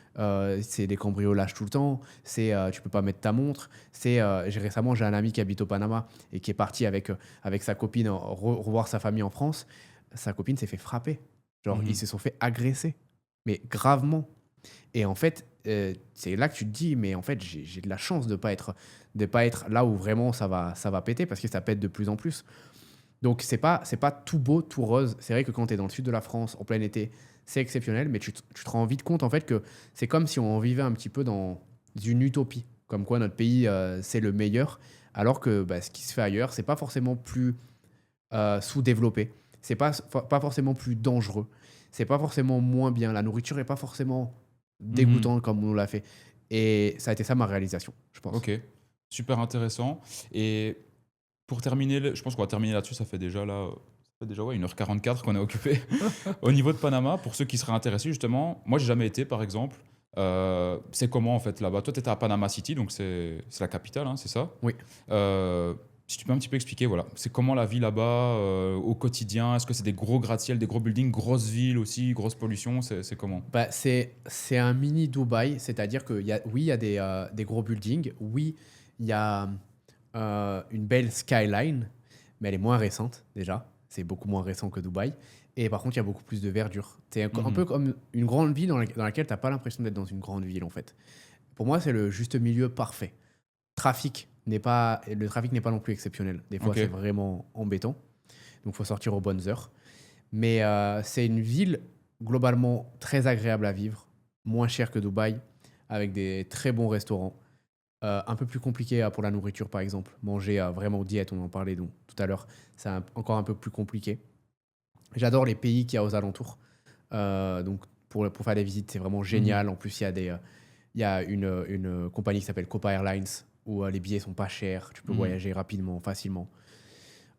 A: c'est des cambriolages tout le temps, tu peux pas mettre ta montre. J'ai un ami qui habite au Panama et qui est parti avec sa copine revoir sa famille en France. Sa copine s'est fait frapper. Genre, ils
B: Mhm.
A: se sont fait agresser, mais gravement. Et en fait, c'est là que tu te dis: «Mais en fait, j'ai de la chance de pas être là où vraiment ça va péter», parce que ça pète de plus en plus. Donc c'est pas tout beau, tout rose. C'est vrai que quand tu es dans le sud de la France, en plein été, c'est exceptionnel, mais tu te rends vite compte, en fait, que c'est comme si on vivait un petit peu dans une utopie. Comme quoi notre pays, c'est le meilleur, alors que, bah, ce qui se fait ailleurs, c'est pas forcément plus, sous-développé. C'est pas forcément plus dangereux. C'est pas forcément moins bien. La nourriture est pas forcément
B: Mhm.
A: dégoûtante comme on nous l'a fait. Et ça a été ça ma réalisation, je pense.
B: Ok, super intéressant. Et pour terminer, je pense qu'on va terminer là-dessus, ça fait déjà ouais, 1h44 qu'on est occupé. Au niveau de Panama, pour ceux qui seraient intéressés, justement, moi j'ai jamais été par exemple. C'est comment en fait là-bas? Toi, tu étais à Panama City, donc c'est la capitale, hein, c'est ça?
A: Oui.
B: Euh, Si tu peux un petit peu expliquer, voilà, c'est comment la vie là-bas au quotidien? Est-ce que c'est des gros gratte-ciel, des gros buildings, grosse ville aussi, grosse pollution? C'est comment?
A: Bah, c'est un mini Dubaï, c'est-à-dire qu'il y a, oui, il y a des gros buildings, oui, il y a une belle skyline, mais elle est moins récente déjà. C'est beaucoup moins récent que Dubaï. Et par contre, il y a beaucoup plus de verdure. C'est un
B: Mhm.
A: peu comme une grande ville dans laquelle tu n'as pas l'impression d'être dans une grande ville, en fait. Pour moi, c'est le juste milieu parfait. Le trafic n'est pas non plus exceptionnel. Des fois,
B: Ok.
A: c'est vraiment embêtant. Donc, il faut sortir aux bonnes heures. Mais c'est une ville globalement très agréable à vivre, moins chère que Dubaï, avec des très bons restaurants. Un peu plus compliqué pour la nourriture, par exemple. Manger vraiment aux diètes, on en parlait donc, tout à l'heure, c'est encore un peu plus compliqué. J'adore les pays qu'il y a aux alentours. Donc, pour faire des visites, c'est vraiment
B: Mhm.
A: génial. En plus, il y a une compagnie qui s'appelle Copa Airlines, où les billets sont pas chers. Tu peux
B: Mhm.
A: voyager rapidement, facilement.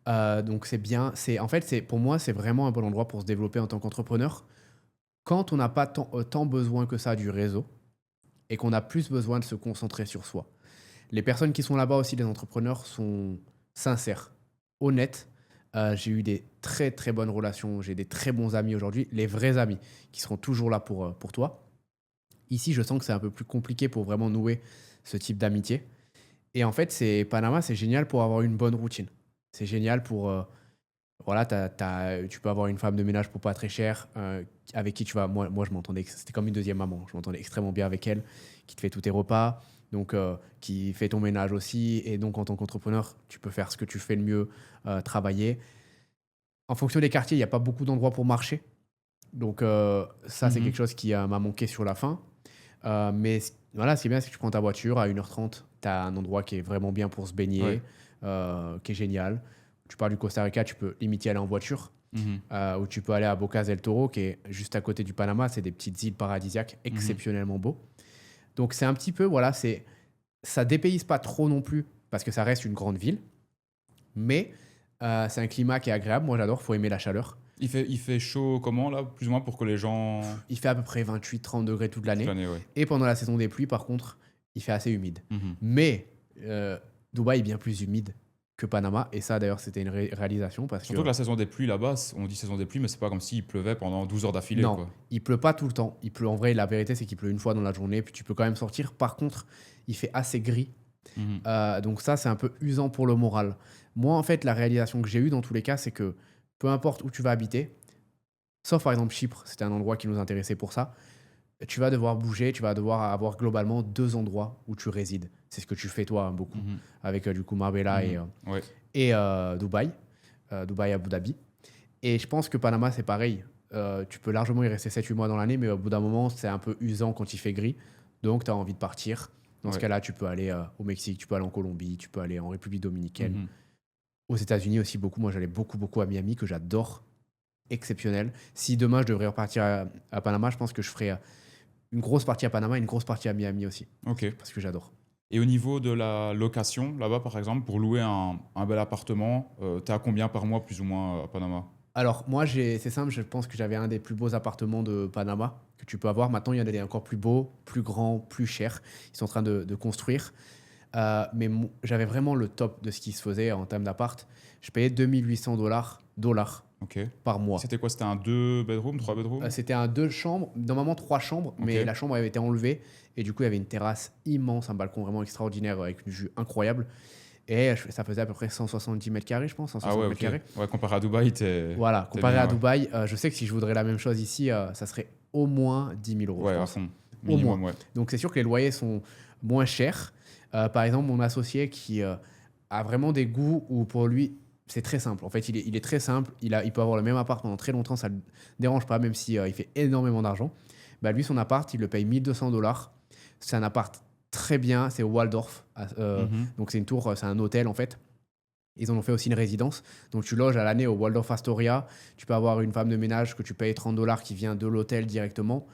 A: Donc, c'est bien. En fait, pour moi, c'est vraiment un bon endroit pour se développer en tant qu'entrepreneur. Quand on n'a pas tant besoin que ça du réseau et qu'on a plus besoin de se concentrer sur soi. Les personnes qui sont là-bas aussi, les entrepreneurs, sont sincères, honnêtes. J'ai eu des très très bonnes relations, j'ai des très bons amis aujourd'hui, les vrais amis qui seront toujours là pour toi. Ici, je sens que c'est un peu plus compliqué pour vraiment nouer ce type d'amitié. Et en fait, Panama, c'est génial pour avoir une bonne routine. C'est génial pour, voilà, tu peux avoir une femme de ménage pour pas très cher, avec qui tu vas. Moi, je m'entendais, c'était comme une deuxième maman. Je m'entendais extrêmement bien avec elle, qui te fait tous tes repas. donc qui fait ton ménage aussi. Et donc, en tant qu'entrepreneur, tu peux faire ce que tu fais le mieux, travailler. En fonction des quartiers, il n'y a pas beaucoup d'endroits pour marcher. Donc, ça, c'est quelque
B: Mhm.
A: chose qui m'a manqué sur la fin. Mais voilà, ce qui est bien, c'est que tu prends ta voiture à 1h30, tu as un endroit qui est vraiment bien pour se
B: Ouais.
A: baigner, qui est génial. Tu pars du Costa Rica, tu peux limite y aller en voiture.
B: Mhm.
A: Ou tu peux aller à Bocas del Toro, qui est juste à côté du Panama. C'est des petites îles paradisiaques
B: Mhm.
A: exceptionnellement beaux. Donc, c'est un petit peu, voilà, ça dépayse pas trop non plus, parce que ça reste une grande ville. Mais c'est un climat qui est agréable. Moi, j'adore, faut aimer la chaleur.
B: Il fait chaud comment là, plus ou moins pour que les gens
A: Il fait à peu près 28-30 degrés toute
B: toute
A: l'année.
B: l'année, ouais.
A: Et pendant la saison des pluies, par contre, il fait assez humide.
B: Mhm.
A: Mais Dubaï est bien plus humide que Panama. Et ça, d'ailleurs, c'était une réalisation parce
B: Surtout
A: que
B: que la saison des pluies là-bas, on dit saison des pluies, mais c'est pas comme s'il pleuvait pendant 12 heures d'affilée,
A: non,
B: quoi.
A: il pleut pas tout le temps. Il pleut en vrai, la vérité, c'est qu'il pleut une fois dans la journée. Puis tu peux quand même sortir. Par contre, il fait assez gris.
B: Mhm.
A: Donc ça, c'est un peu usant pour le moral. Moi, en fait, la réalisation que j'ai eue dans tous les cas, c'est que peu importe où tu vas habiter, sauf par exemple Chypre, c'était un endroit qui nous intéressait pour ça, tu vas devoir bouger, tu vas devoir avoir globalement 2 endroits où tu résides. C'est ce que tu fais toi, hein, beaucoup,
B: Mhm.
A: avec du coup Marbella
B: Mhm. Ouais.
A: et Dubaï, Dubaï, Abu Dhabi. Et je pense que Panama, c'est pareil. Tu peux largement y rester 7-8 mois dans l'année, mais au bout d'un moment, c'est un peu usant quand il fait gris. Donc, tu as envie de partir. Dans ce
B: Ouais.
A: cas-là, tu peux aller au Mexique, tu peux aller en Colombie, tu peux aller en République dominicaine.
B: Mhm.
A: Aux États-Unis aussi, beaucoup. Moi, j'allais beaucoup, beaucoup à Miami, que j'adore. Exceptionnel. Si demain, je devrais repartir à Panama, je pense que je ferai une grosse partie à Panama et une grosse partie à Miami aussi.
B: Ok.
A: Parce que j'adore.
B: Et au niveau de la location, là-bas, par exemple, pour louer un bel appartement, t'es à combien par mois, plus ou moins, à Panama?
A: Alors, moi, c'est simple, je pense que j'avais un des plus beaux appartements de Panama que tu peux avoir. Maintenant, il y en a des encore plus beaux, plus grands, plus chers. Ils sont en train de construire. Mais j'avais vraiment le top de ce qui se faisait en termes d'appart. Je payais 2 800 dollars
B: Ok.
A: par mois.
B: C'était quoi? C'était un 2 bedroom, 3 bedroom?
A: C'était un 2 chambres, normalement 3 chambres,
B: Ok.
A: mais la chambre avait été enlevée. Et du coup, il y avait une terrasse immense, un balcon vraiment extraordinaire avec une vue incroyable. Et ça faisait à peu près 170 mètres carrés, je pense,
B: Ah
A: 160
B: ouais,
A: mètres
B: ok.
A: carrés.
B: Ouais, comparé à Dubaï,
A: Voilà,
B: t'es
A: comparé
B: bien,
A: à
B: ouais.
A: Dubaï, je sais que si je voudrais la même chose ici, ça serait au moins 10 000 euros, je
B: Ouais, à
A: pense.
B: fond.
A: Au moins.
B: Minimum, ouais.
A: Donc c'est sûr que les loyers sont moins chers. Par exemple, mon associé qui a vraiment des goûts où pour lui, c'est très simple. En fait, il est très simple. Il peut avoir le même appart pendant très longtemps, ça ne le dérange pas, même si il fait énormément d'argent. Bah, lui, son appart, il le paye 1 200 dollars. C'est un appart très bien, c'est au Waldorf.
B: Mhm.
A: Donc c'est une tour, c'est un hôtel en fait. Ils en ont fait aussi une résidence. Donc tu loges à l'année au Waldorf Astoria. Tu peux avoir une femme de ménage que tu payes 30 dollars qui vient de l'hôtel directement.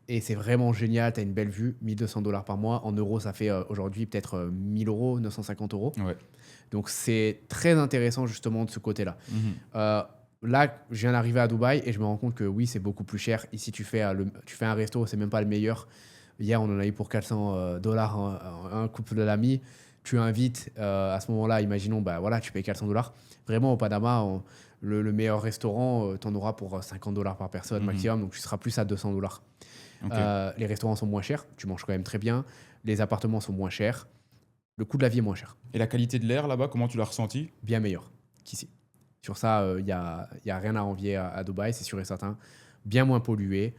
A: Et c'est vraiment génial. Tu as une belle vue. 1 200 dollars par mois. En euros, ça fait aujourd'hui peut-être 1 000 euros, 950 euros.
B: Ouais.
A: Donc c'est très intéressant justement de ce côté-là.
B: Mhm.
A: Là, je viens d'arriver à Dubaï et je me rends compte que oui, c'est beaucoup plus cher. Ici, tu fais un resto, c'est même pas le meilleur. Hier, on en a eu pour 400 dollars un couple d'amis. Tu invites, à ce moment-là, imaginons, bah, voilà, tu payes 400 dollars. Vraiment, au Panama, le meilleur restaurant, tu en auras pour 50 dollars par personne
B: Mhm.
A: maximum. Donc, tu seras plus à 200 dollars.
B: Ok.
A: Les restaurants sont moins chers. Tu manges quand même très bien. Les appartements sont moins chers. Le coût de la vie est moins cher.
B: Et la qualité de l'air là-bas, comment tu l'as ressenti?
A: Bien meilleur qu'ici. Sur ça, y a rien à envier à Dubaï, c'est sûr et certain. Bien moins pollué.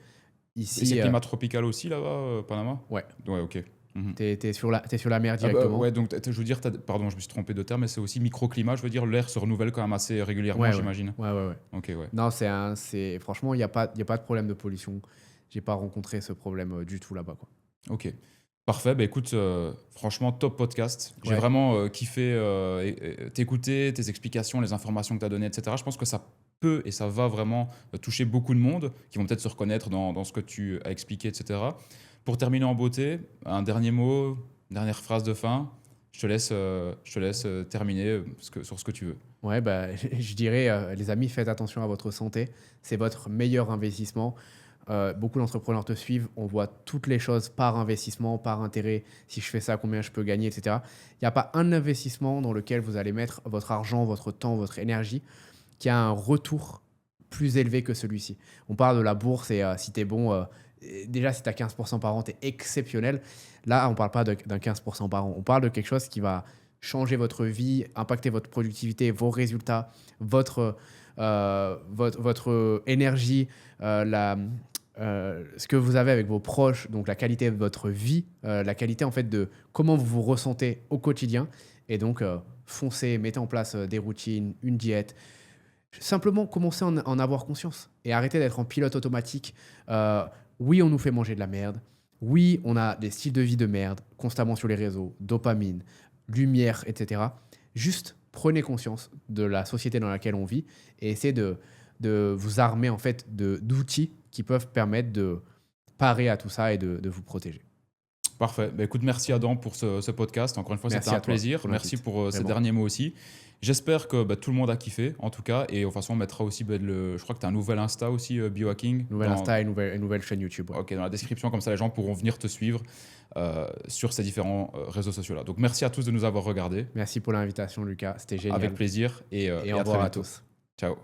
B: Et c'est
A: Ici,
B: climat tropical aussi là-bas, Panama?
A: ouais,
B: Ouais, ok. Mhm.
A: t'es sur la mer
B: Ah bah,
A: directement.
B: ouais, donc je veux dire, pardon, je me suis trompé de terme, mais c'est aussi microclimat, je veux dire, l'air se renouvelle quand même assez régulièrement,
A: Ouais, ouais,
B: j'imagine.
A: ouais.
B: Ok, ouais.
A: Non, franchement, il y a pas de problème de pollution. J'ai pas rencontré ce problème du tout là-bas, quoi.
B: Ok. Parfait. Bah, écoute, franchement, top podcast. J'ai
A: Ouais.
B: vraiment kiffé t'écouter, tes explications, les informations que tu as données, etc. Je pense que ça peut et ça va vraiment toucher beaucoup de monde qui vont peut-être se reconnaître dans ce que tu as expliqué, etc. Pour terminer en beauté, un dernier mot, dernière phrase de fin. Je te laisse terminer sur ce que tu veux.
A: Ouais, bah, je dirais, les amis, faites attention à votre santé. C'est votre meilleur investissement. Beaucoup d'entrepreneurs te suivent. On voit toutes les choses par investissement, par intérêt. Si je fais ça, combien je peux gagner, etc. Il n'y a pas un investissement dans lequel vous allez mettre votre argent, votre temps, votre énergie qui a un retour plus élevé que celui-ci. On parle de la bourse et si tu es bon, déjà si tu as 15% par an, tu es exceptionnel. Là, on ne parle pas d'un 15% par an. On parle de quelque chose qui va changer votre vie, impacter votre productivité, vos résultats, votre énergie, ce que vous avez avec vos proches, donc la qualité de votre vie, la qualité en fait de comment vous vous ressentez au quotidien. Et donc, foncez, mettez en place des routines, une diète. Simplement, commencez à en avoir conscience et arrêtez d'être en pilote automatique. Oui, on nous fait manger de la merde. Oui, on a des styles de vie de merde constamment sur les réseaux, dopamine, lumière, etc. Juste prenez conscience de la société dans laquelle on vit et essayez de vous armer en fait d'outils qui peuvent permettre de parer à tout ça et de vous protéger.
B: Parfait. Bah, écoute, merci Adam pour ce podcast. Encore une fois,
A: Merci
B: c'était un
A: à toi
B: plaisir.
A: pour
B: Merci
A: l'invite.
B: pour ces
A: Vraiment.
B: derniers mots aussi. J'espère que tout le monde a kiffé, en tout cas. Et de toute façon, on mettra aussi, je crois que tu as un nouvel Insta aussi, Biohacking.
A: Nouvelle Insta et nouvelle chaîne YouTube. Ouais.
B: Ok, dans la description, comme ça les gens pourront venir te suivre sur ces différents réseaux sociaux-là. Donc merci à tous de nous avoir regardés.
A: Merci pour l'invitation, Lucas. C'était génial.
B: Avec plaisir et
A: Et au
B: à très
A: revoir à
B: bientôt.
A: tous.
B: Ciao.